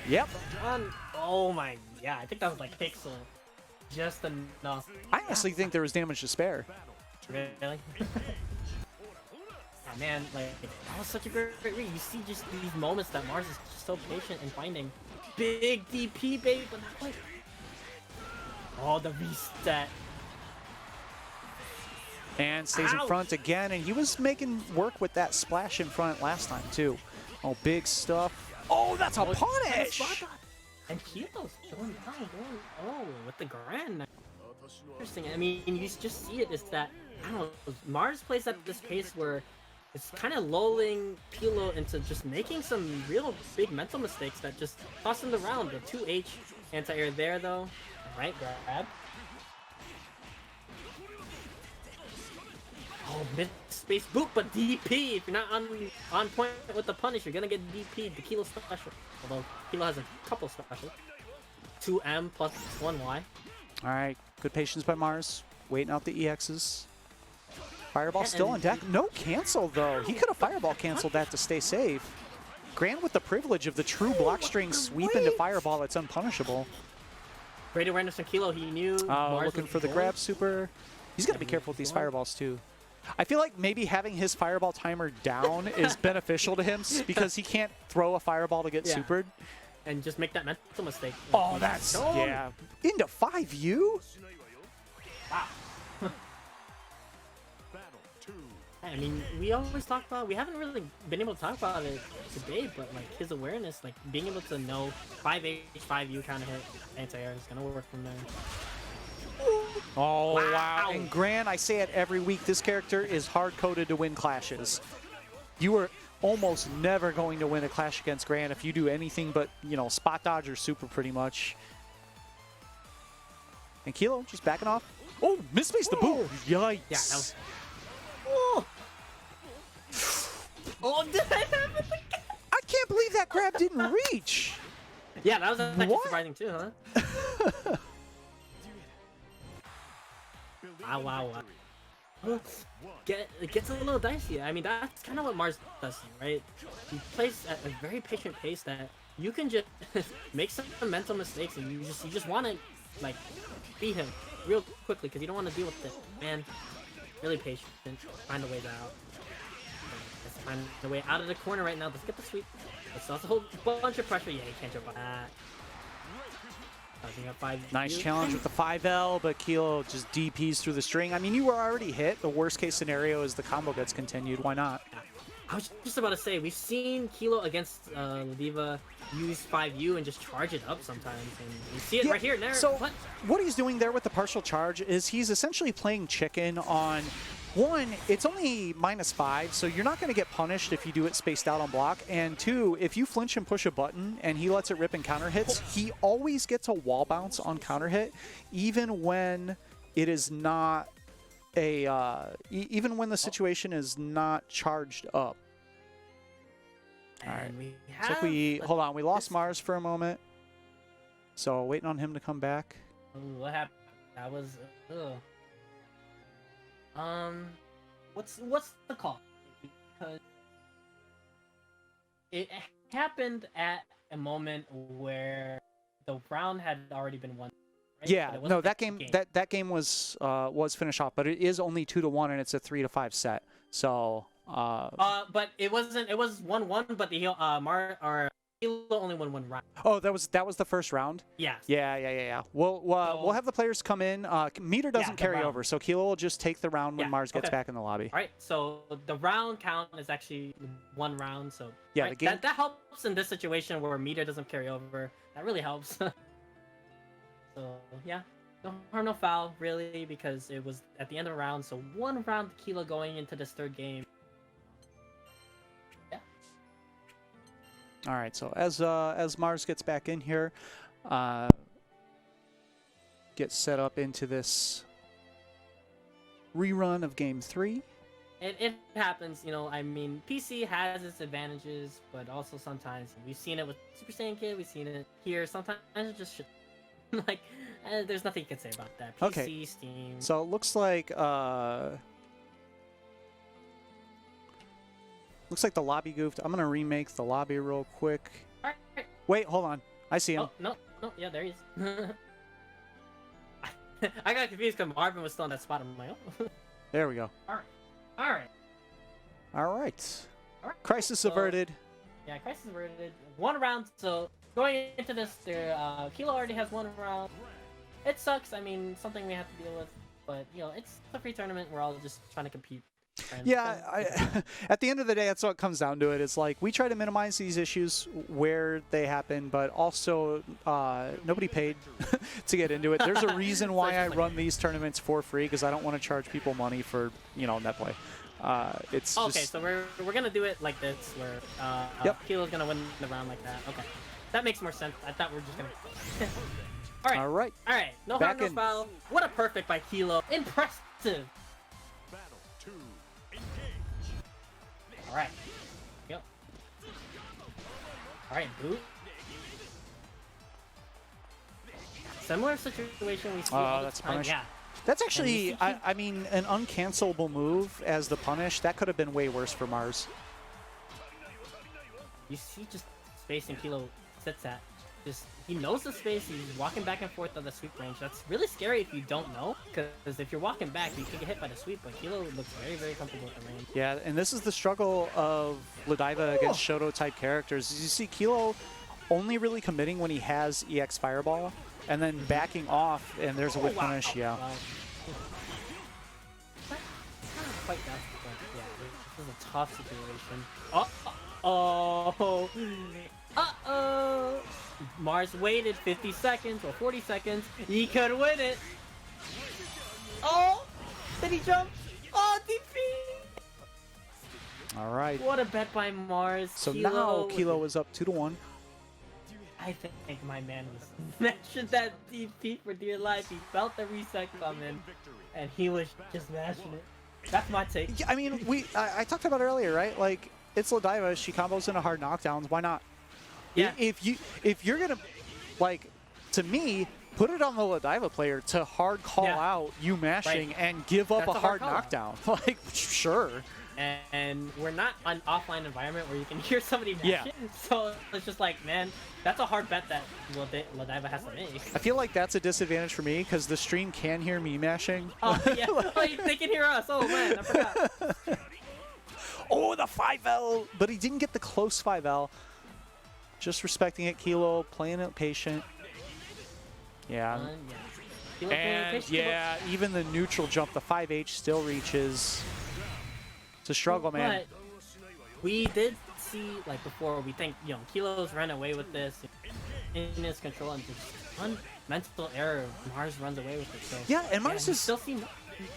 S2: Yep.
S3: Oh my, yeah, I think that was like pixel. Just enough.
S2: I honestly think there was damage to spare.
S3: Really? Oh, man, like, that was such a great read. You see just these moments that Mars is just so patient in finding. Big DP bait, but not quite. Oh, the reset.
S2: And stays in front again, and he was making work with that splash in front last time too. Oh, big stuff. Oh, that's a punish!
S3: And Kilo's going down, with the Gran. Interesting. I mean, you just see it is that, I don't know, Mars plays at this pace where it's kind of lulling Pilo into just making some real big mental mistakes that just cost him the round. The 2H anti-air there, though. Alright, grab. Oh, mid-space boot, but DP! If you're not on point with the punish, you're gonna get DP. The Kilo special. Although, Kilo has a couple specials. 2M plus 1Y.
S2: Alright, good patience by Mars. Waiting out the EXs. Fireball still on deck. No cancel, though. He could have Fireball canceled that to stay safe. Gran with the privilege of the true block string sweep into Fireball that's unpunishable.
S3: Great awareness from Kilo. He knew Mars
S2: looking for the grab super. He's got to be careful with these Fireballs, too. I feel like maybe having his Fireball timer down is beneficial to him because he can't throw a Fireball to get supered.
S3: And just make that mental mistake.
S2: Oh, that's... Yeah. Into 5U?
S3: Wow. I mean, we always talk about, we haven't really been able to talk about it today, but like his awareness, like being able to know 5H, 5U kind of hit anti-air is going to work from there.
S2: Oh, wow. And Gran, I say it every week, this character is hard-coded to win clashes. You are almost never going to win a clash against Gran if you do anything but, you know, spot dodge or super pretty much. And Kilo just backing off. Oh, misspaced the boot. Yikes.
S3: Yeah, that was... Oh, did I have it again?
S2: I can't believe that grab didn't reach.
S3: Yeah, that was actually surprising too, huh? Wow. It gets a little dicey. I mean, that's kind of what Mars does, right? He plays at a very patient pace that you can just make some mental mistakes, and you just want to like beat him real quickly because you don't want to deal with it. Man, really patient. Find a way out. Let's find a way out of the corner right now. Let's get the sweep. It's also a whole bunch of pressure. Yeah, you can't jump on that.
S2: Nice challenge with the 5L, but Kilo just DPs through the string. I mean, you were already hit. The worst case scenario is the combo gets continued. Why not?
S3: Yeah. I was just about to say, we've seen Kilo against Lodiva use 5U and just charge it up sometimes. And you see it right here. There.
S2: So what he's doing there with the partial charge is he's essentially playing chicken on... One, it's only -5, so you're not going to get punished if you do it spaced out on block. And two, if you flinch and push a button and he lets it rip and counter hits, he always gets a wall bounce on counter hit, even when it is not a, even when the situation is not charged up. All right. So hold on, we lost Mars for a moment. So waiting on him to come back.
S3: What happened? That was, what's the call? Because it happened at a moment where the round had already been won. Right?
S2: Yeah, no, that game was finished off, but it is only 2-1 and it's a 3-5 set. So
S3: but it wasn't. It was 1-1, but the Kilo only won 1 round.
S2: Oh, that was the first round?
S3: Yes.
S2: Yeah. We'll have the players come in. Meter doesn't carry
S3: round.
S2: over, so Kilo will just take the round when
S3: Yeah,
S2: Mars gets
S3: okay.
S2: back in the lobby.
S3: All right, so the round count is actually 1 round, so
S2: Yeah,
S3: right,
S2: the game...
S3: that helps in this situation where meter doesn't carry over. That really helps. So yeah, no harm, no foul, really, because it was at the end of the round. So 1 round Kilo going into this 3rd game. Yeah.
S2: All right, so as Mars gets back in here, gets set up into this rerun of Game 3.
S3: It happens, you know. I mean, PC has its advantages, but also sometimes we've seen it with Super Saiyan Kid. We've seen it here. Sometimes it just should. Like, there's nothing you can say about that. PC,
S2: Okay.
S3: Steam.
S2: So it looks like the lobby goofed. I'm gonna remake the lobby real quick.
S3: All right.
S2: Wait, hold on. I see him.
S3: Oh no, yeah, there he is. I got confused because Marvin was still in that spot. I'm like, oh.
S2: There we go.
S3: All right.
S2: All right. Crisis averted.
S3: Yeah, crisis averted. 1 round. So going into this, Kilo already has 1 round. It sucks. I mean, something we have to deal with. But you know, it's a free tournament. We're all just trying to compete.
S2: Yeah, at the end of the day, that's what it comes down to. It's like we try to minimize these issues where they happen, but also nobody paid to get into it. There's a reason why I run these tournaments for free, because I don't want to charge people money for, you know, net play. It's
S3: okay,
S2: just...
S3: so we're gonna do it like this, where Kilo's gonna win the round like that. Okay, that makes more sense. I thought we were just gonna. All right. No harm, no foul. What a perfect by Kilo. Impressive. All right. Yep. All right, boot. Similar situation we see.
S2: That's a punish.
S3: Yeah.
S2: That's actually, I mean, an uncancelable move as the punish. That could have been way worse for Mars.
S3: You see just spacing Kilo sits at. Just, he knows the space, he's walking back and forth on the sweep range. That's really scary if you don't know, because if you're walking back, you can get hit by the sweep, but Kilo looks very, very comfortable with the range.
S2: Yeah, and this is the struggle of Godiva against Shoto-type characters. You see Kilo only really committing when he has EX Fireball, and then backing off, and there's a whip punish, yeah.
S3: Wow. Not quite that, but yeah, this is a tough situation. Uh-oh! Mars waited 50 seconds or 40 seconds. He could win it. Oh! Did he jump? Oh, DP!
S2: All right.
S3: What a bet by Mars.
S2: So now Kilo is up 2-1.
S3: I think my man was mentioned that DP for dear life. He felt the reset coming, and he was just mashing it. That's my take.
S2: Yeah, I mean, I talked about it earlier, right? Like, it's Godiva. She combos into hard knockdowns. Why not?
S3: Yeah.
S2: If you're gonna, like, to me, put it on the Godiva player to hard call out you mashing and give up a hard knockdown. Like, sure.
S3: And we're not an offline environment where you can hear somebody mash it. So it's just like, man, that's a hard bet that Godiva has to make.
S2: I feel like that's a disadvantage for me because the stream can hear me mashing.
S3: Oh yeah, they can hear us. Oh man, I forgot.
S2: Oh, the 5L, but he didn't get the close 5L. Just respecting it, Kilo, playing it patient. Yeah. And yeah, even the neutral jump, the 5H still reaches. It's a struggle, man.
S3: But we did see, like before, we think, you know, Kilo's ran away with this in his control, and just one mental error, Mars runs away with it. So
S2: yeah, and Mars is
S3: still seen.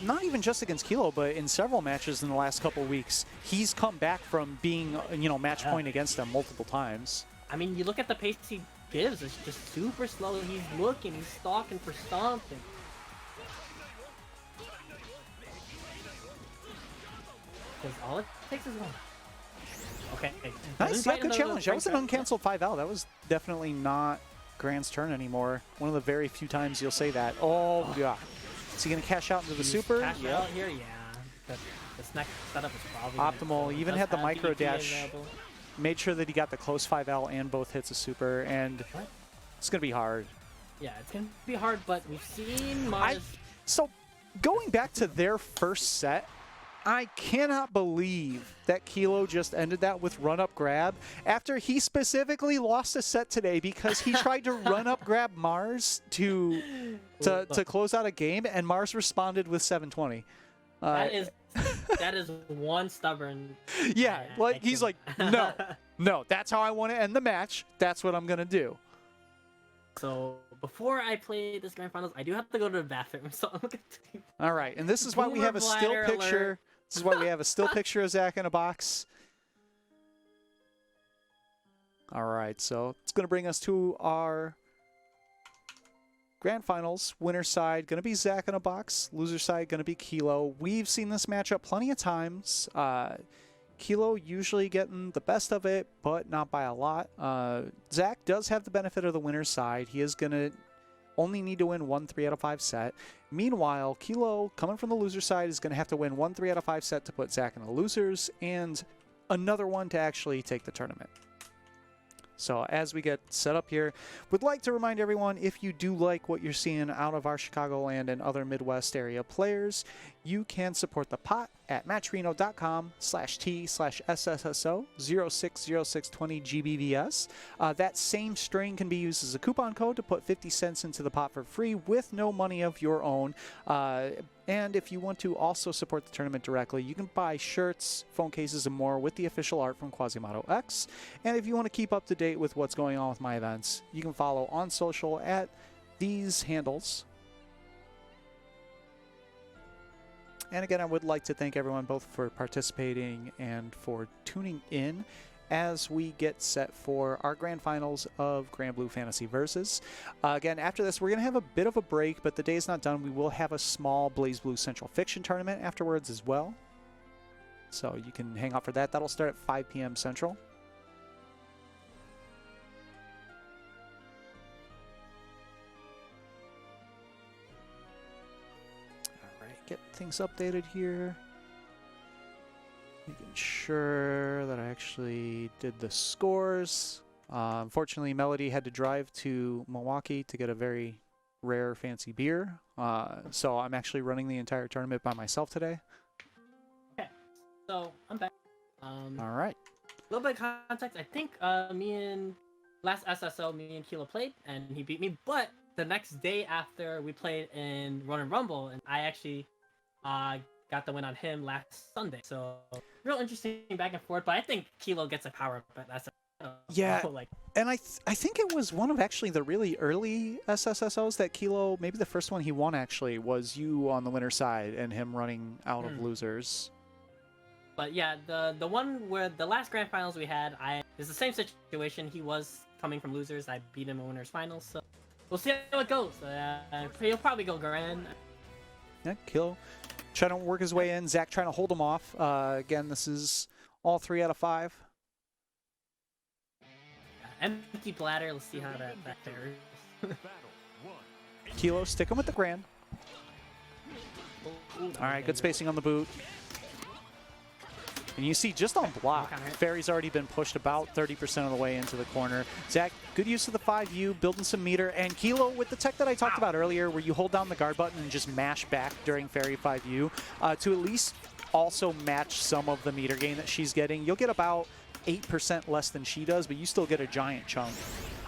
S2: Not even just against Kilo, but in several matches in the last couple weeks, he's come back from being, you know, match point against them multiple times.
S3: I mean, you look at the pace he gives, it's just super slow. He's looking, he's stalking for something. Because all it takes is one. Okay.
S2: Nice, yeah, good challenge. That was an uncancelled 5L. That was definitely not Grand's turn anymore. One of the very few times you'll say that. Oh, yeah. Is he going to cash out into the super?
S3: Cash out here, yeah. This next setup is probably
S2: optimal. He even had the micro dash. Made sure that he got the close 5L and both hits of super, and it's going to be hard.
S3: Yeah, it's going to be hard, but we've seen Mars.
S2: So, going back to their first set, I cannot believe that Kilo just ended that with run-up grab after he specifically lost a set today because he tried to run-up grab Mars to close out a game, and Mars responded with 720.
S3: That is one stubborn.
S2: Yeah, he's like, no, that's how I want to end the match. That's what I'm gonna do.
S3: So before I play this grand finals, I do have to go to the bathroom. So I'm gonna.
S2: All right, and this is why we have a still picture.
S3: Alert.
S2: This is why we have a still picture of Zach in a box. All right, so it's gonna bring us to our grand finals. Winner side gonna be Zach in a box. Loser side gonna be Kilo. We've seen this matchup plenty of times. Kilo usually getting the best of it, but not by a lot. Zach does have the benefit of the winner's side. He is gonna only need to win 1 3 out of 5 set. Meanwhile, Kilo, coming from the loser side, is gonna have to win 1 3 out of 5 set to put Zach in the losers, and another one to actually take the tournament. So as we get set up here, would like to remind everyone, if you do like what you're seeing out of our Chicagoland and other Midwest area players, you can support the pot at matchReno.com/T/SSSO 060620 GBVS. That same string can be used as a coupon code to put 50 cents into the pot for free with no money of your own. And if you want to also support the tournament directly, you can buy shirts, phone cases, and more with the official art from Quasimodo X. And if you want to keep up to date with what's going on with my events, you can follow on social at these handles. And again, I would like to thank everyone both for participating and for tuning in as we get set for our grand finals of Granblue Fantasy Versus. Again, after this, we're going to have a bit of a break, but the day's not done. We will have a small BlazBlue Central Fiction tournament afterwards as well. So you can hang out for that. That'll start at 5 p.m. Central. Get things updated here. Making sure that I actually did the scores. Unfortunately, Melody had to drive to Milwaukee to get a very rare fancy beer. So I'm actually running the entire tournament by myself today.
S3: Okay, so I'm back.
S2: All right.
S3: A little bit of context. I think last SSO, me and Kilo played, and he beat me. But the next day after we played in Run and Rumble, and I actually got the win on him last Sunday. So real interesting back and forth. But I think Kilo gets a power up at SSO.
S2: Yeah, and I think it was one of actually the really early SSSOs that Kilo, maybe the first one he won actually, was you on the winner side and him running out of losers.
S3: But yeah, the one where the last grand finals we had, it's the same situation. He was coming from losers. I beat him in winners finals. So we'll see how it goes. He'll probably go grand.
S2: Yeah, Kilo trying to work his way in. Zach trying to hold him off. Again, this is all 3 out of 5.
S3: Empty bladder. Let's see how that fares.
S2: Kilo sticking with the grand. All right, good spacing on the boot. And you see, just on block, Fairy's already been pushed about 30% of the way into the corner. Zach, good use of the 5U, building some meter. And Kilo with the tech that I talked about earlier, where you hold down the guard button and just mash back during Fairy 5U, to at least also match some of the meter gain that she's getting. You'll get about 8% less than she does, but you still get a giant chunk.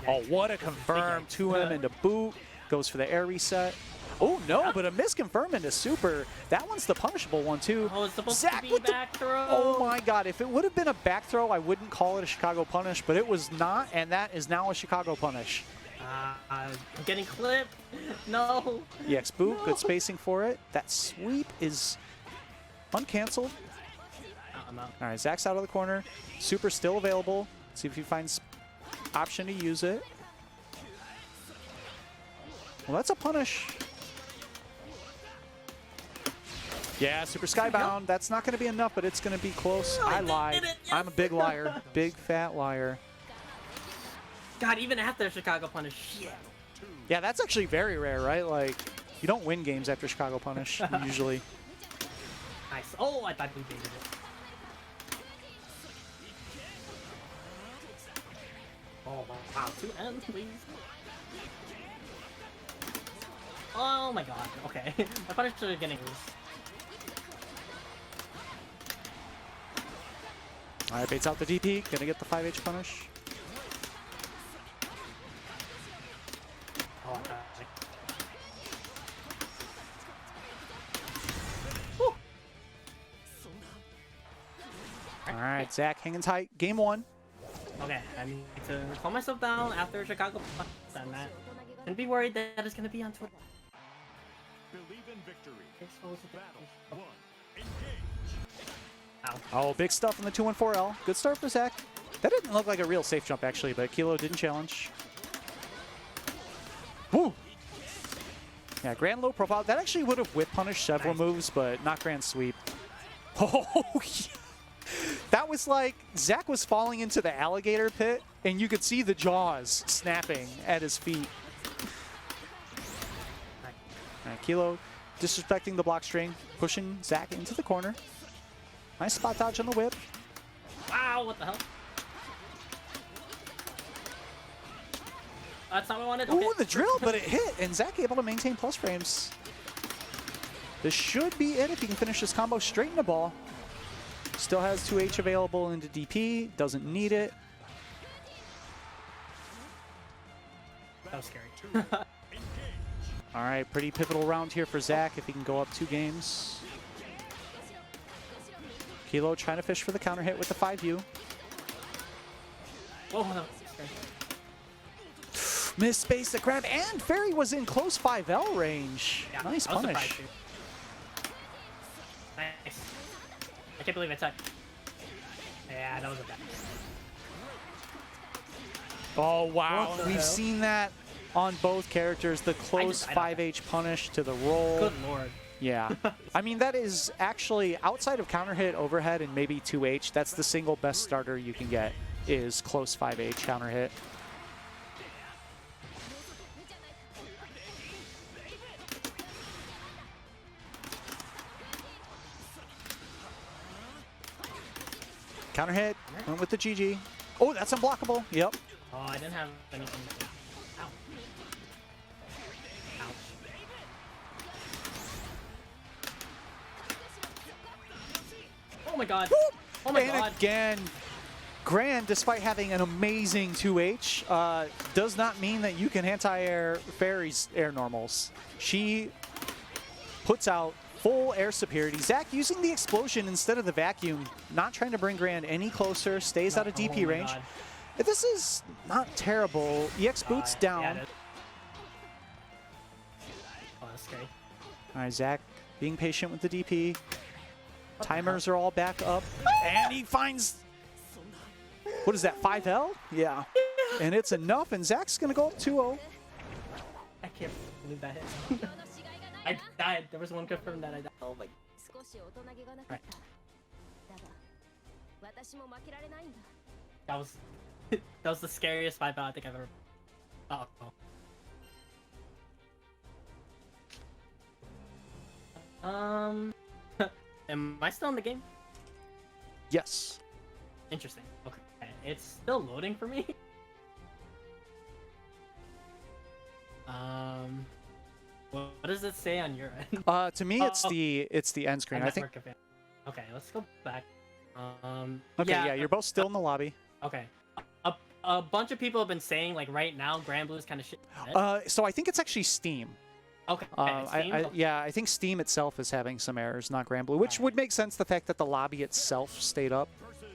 S2: Oh, what a confirm to him into boot. Goes for the air reset. Oh, no, but a misconfirm into super. That one's the punishable one, too.
S3: Oh, it's supposed
S2: Zach
S3: to be back throw.
S2: Oh, my God. If it would have been a back throw, I wouldn't call it a Chicago punish, but it was not, and that is now a Chicago punish.
S3: I'm getting clipped. No.
S2: EX boot, good spacing for it. That sweep is uncanceled.
S3: I'm out.
S2: All right, Zach's out of the corner. Super still available. See if he finds option to use it. Well, that's a punish. Yeah, super skybound. That's not going to be enough, but it's going to be close. I lied.
S3: Yes.
S2: I'm a big liar. Big fat liar.
S3: God, even after Chicago punish. Shit.
S2: Yeah, that's actually very rare, right? Like, you don't win games after Chicago punish, usually.
S3: Nice. Oh, I thought we baited it. Oh, wow. 2M, please. Oh my god. Okay. My punisher is getting loose.
S2: All right, baits out the DP. Gonna get the 5H punish.
S3: Oh,
S2: All right, Zach hanging tight. Game 1.
S3: okay, I need to calm myself down after Chicago. And that. And be worried that it's gonna be on Twitter.
S1: Believe in victory. Battle 1. Engage.
S3: Ow.
S2: Oh, big stuff in the 214L. Good start for Zach. That didn't look like a real safe jump, actually, but Kilo didn't challenge. Woo! Yeah, Grand low profile. That actually would have whip punished several moves, but not Grand sweep. Oh, yeah. That was like Zach was falling into the alligator pit, and you could see the jaws snapping at his feet. All right, Kilo disrespecting the block string, pushing Zach into the corner. Nice spot dodge on the whip.
S3: Wow, what the hell? That's not what I wanted. Okay.
S2: Ooh, the drill, but it hit, and Zach able to maintain plus frames. This should be it if he can finish this combo straight in the ball. Still has 2H available into DP, doesn't need it.
S3: That was scary.
S2: All right, pretty pivotal round here for Zach if he can go up 2 games. Kilo trying to fish for the counter hit with the 5U.
S3: Oh, no. Scary.
S2: Missed space to grab, and Fairy was in close 5L range.
S3: Yeah,
S2: Nice
S3: I was
S2: punish.
S3: surprised, too. Nice. I can't believe I took. Yeah, that was a bad.
S2: Oh, wow.
S3: What the
S2: We've
S3: hell?
S2: seen that on both characters. The close
S3: I don't
S2: 5H punish to the roll.
S3: Good lord.
S2: Yeah. I mean, that is actually, outside of counter hit, overhead, and maybe 2H, that's the single best starter you can get is close 5H counter hit. Counter hit, went with the GG. Oh, that's unblockable. Yep.
S3: Oh, I didn't have anything. Ow. Ouch. Oh my god. Oh my
S2: And
S3: god.
S2: again, Grand, despite having an amazing 2H, does not mean that you can anti-air Fairy's air normals. She puts out full air superiority. Zach using the explosion instead of the vacuum, not trying to bring Grand any closer, stays out of DP
S3: my
S2: range.
S3: God.
S2: This is not terrible. EX boots down.
S3: Yeah, it is. Oh, that's scary.
S2: All right, Zach being patient with the DP. Timers are all back up. And he finds, what is that, 5L? Yeah. And it's enough, and Zach's going to go up 2-0.
S3: I can't believe that hit. I died. There was one confirmed that I died. Oh my. Right. That was that was the scariest 5 out I think I've ever. Am I still in the game?
S2: Yes.
S3: Interesting. Okay, it's still loading for me. What does it say on your end?
S2: To me, it's the end screen. I think.
S3: Network event. Okay, let's go back.
S2: Okay, yeah, you're both still in the lobby.
S3: Okay. A bunch of people have been saying like right now Granblue is kind of shit.
S2: So I think it's actually Steam.
S3: Okay. Steam?
S2: Yeah, I think Steam itself is having some errors, not Granblue, which would make sense. The fact that the lobby itself stayed up.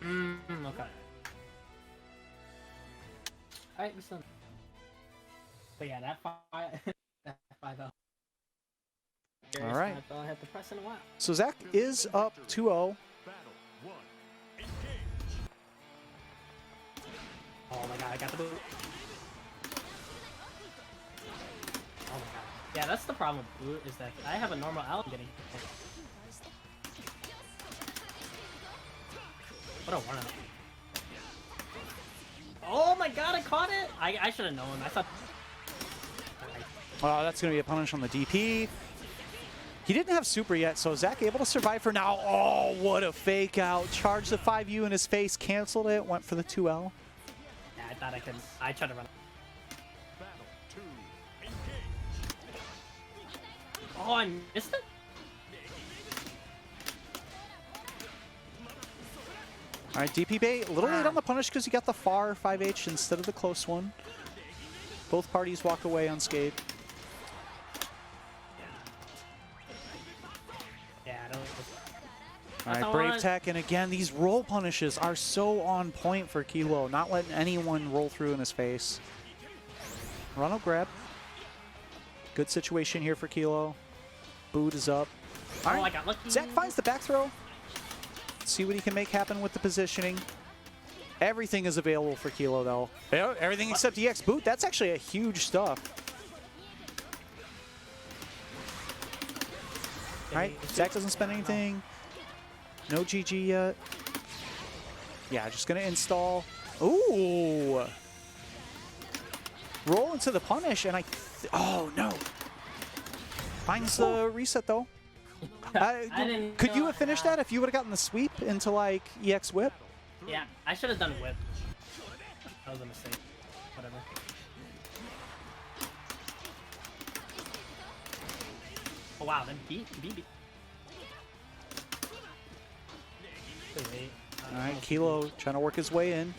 S3: Okay. Alright, we still. But yeah, that 5-0.
S2: All right.
S3: I have to press in a while.
S2: So Zach is up 2-0.
S3: Oh my god, I got the boot. Oh my god. Yeah, that's the problem with boot, is that I have a normal L getting. What a one-up. Oh my god, I caught it! I should have known. I thought.
S2: Oh, that's going to be a punish on the DP. He didn't have super yet, so Zach able to survive for now. Oh, what a fake out. Charged the 5U in his face, canceled it, went for the 2L.
S3: Yeah, I thought I could. I tried to run. Oh, I missed it?
S2: All All right, DP bait, a little late on the punish because he got the far 5H instead of the close one. Both parties walk away unscathed.
S3: Yeah, I don't.
S2: All right, Brave Tech, and again, these roll punishes are so on point for Kilo, not letting anyone roll through in his face. Run-up grab. Good situation here for Kilo. Boot is up. All right,
S3: I got lucky.
S2: Zach finds the back throw. See what he can make happen with the positioning. Everything is available for Kilo, though. Yeah, everything except EX boot. That's actually a huge stuff. All right, Zach doesn't spend anything. No GG yet. Yeah, just gonna install. Ooh! Roll into the punish, and oh no! Finds the reset though. Could you have finished that if you would have gotten the sweep into like EX whip?
S3: Yeah, I should have done whip. That was a mistake. Whatever. Oh wow, then beat.
S2: Alright, Kilo trying to work his way in.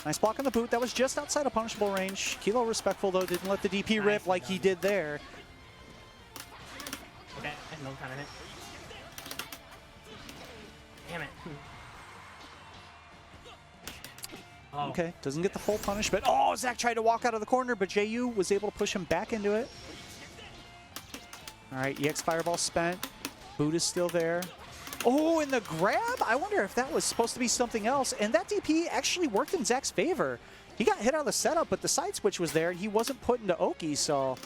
S2: Nice block on the boot. That was just outside of punishable range. Kilo respectful though, didn't let the DP rip like he did there.
S3: Okay, no counter hit. Damn it. Oh.
S2: Okay, doesn't get the full punish, but oh, Zach tried to walk out of the corner, but JU was able to push him back into it. Alright, EX Fireball spent. Boot is still there. Oh, and the grab? I wonder if that was supposed to be something else. And that DP actually worked in Zach's favor. He got hit out of the setup, but the side switch was there, and he wasn't put into Oki, so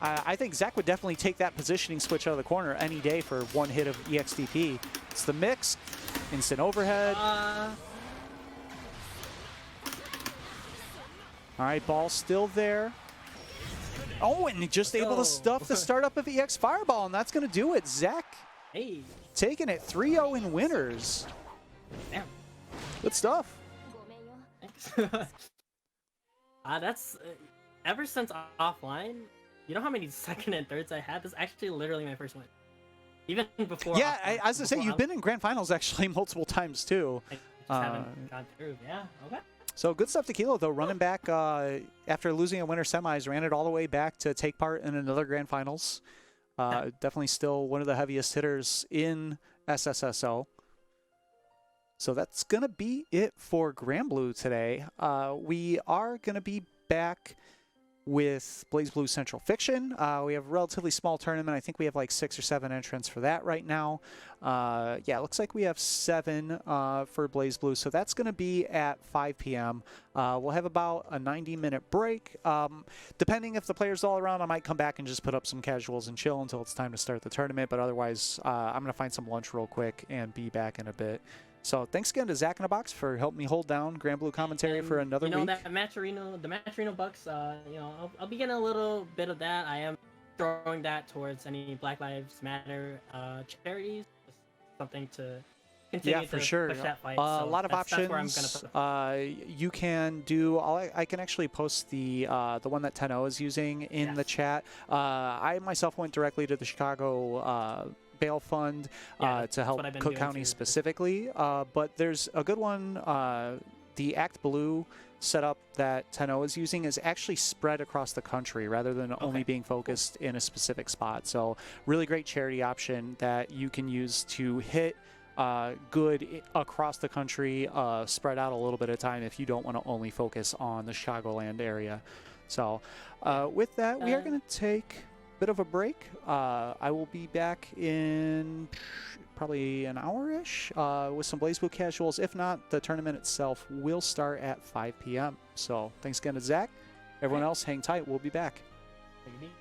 S2: I think Zach would definitely take that positioning switch out of the corner any day for one hit of EX DP. It's the mix. Instant overhead. All right, ball still there. Oh, and just able to stuff the startup of EX Fireball, and that's going to do it. Zach taking it 3-0 in winners.
S3: Damn.
S2: Good stuff.
S3: Thanks. That's ever since offline, you know how many second and thirds I had? This is actually literally my first win. Even before.
S2: Yeah, as I say, you've been in grand finals actually multiple times too.
S3: I just haven't gone through. Yeah, okay.
S2: So good stuff to Kilo, though, running back after losing a winter semis, ran it all the way back to take part in another grand finals. Definitely still one of the heaviest hitters in SSSO. So that's going to be it for Granblue today. We are going to be back with BlazBlue Central Fiction. We have a relatively small tournament. I think we have like 6 or 7 entrants for that right now. Yeah, it looks like we have 7 for BlazBlue, so that's going to be at 5 p.m. We'll have about a 90-minute break. Depending if the players all around, I might come back and just put up some casuals and chill until it's time to start the tournament, but otherwise, I'm going to find some lunch real quick and be back in a bit. So thanks again to Zach in a Box for helping me hold down Granblue commentary for another week.
S3: That Matcherino, the Matcherino Bucks, I'll be getting a little bit of that. I am throwing that towards any Black Lives Matter charities. Just something to continue to push that fight.
S2: A lot of options. That's where I'm gonna put you can do. I can actually post the one that 10-0 is using in the chat. I myself went directly to the Chicago bail fund to help Cook County specifically, but there's a good one. The Act Blue setup that 10-0 is using is actually spread across the country rather than only being focused in a specific spot. So really great charity option that you can use to hit good across the country, spread out a little bit of time if you don't want to only focus on the Chicagoland area. So with that, we are going to take bit of a break. I will be back in probably an hour-ish with some BlazBlue casuals. If not, the tournament itself will start at 5 p.m. So thanks again to Zach. Everyone else, hang tight. We'll be back.
S3: Maybe.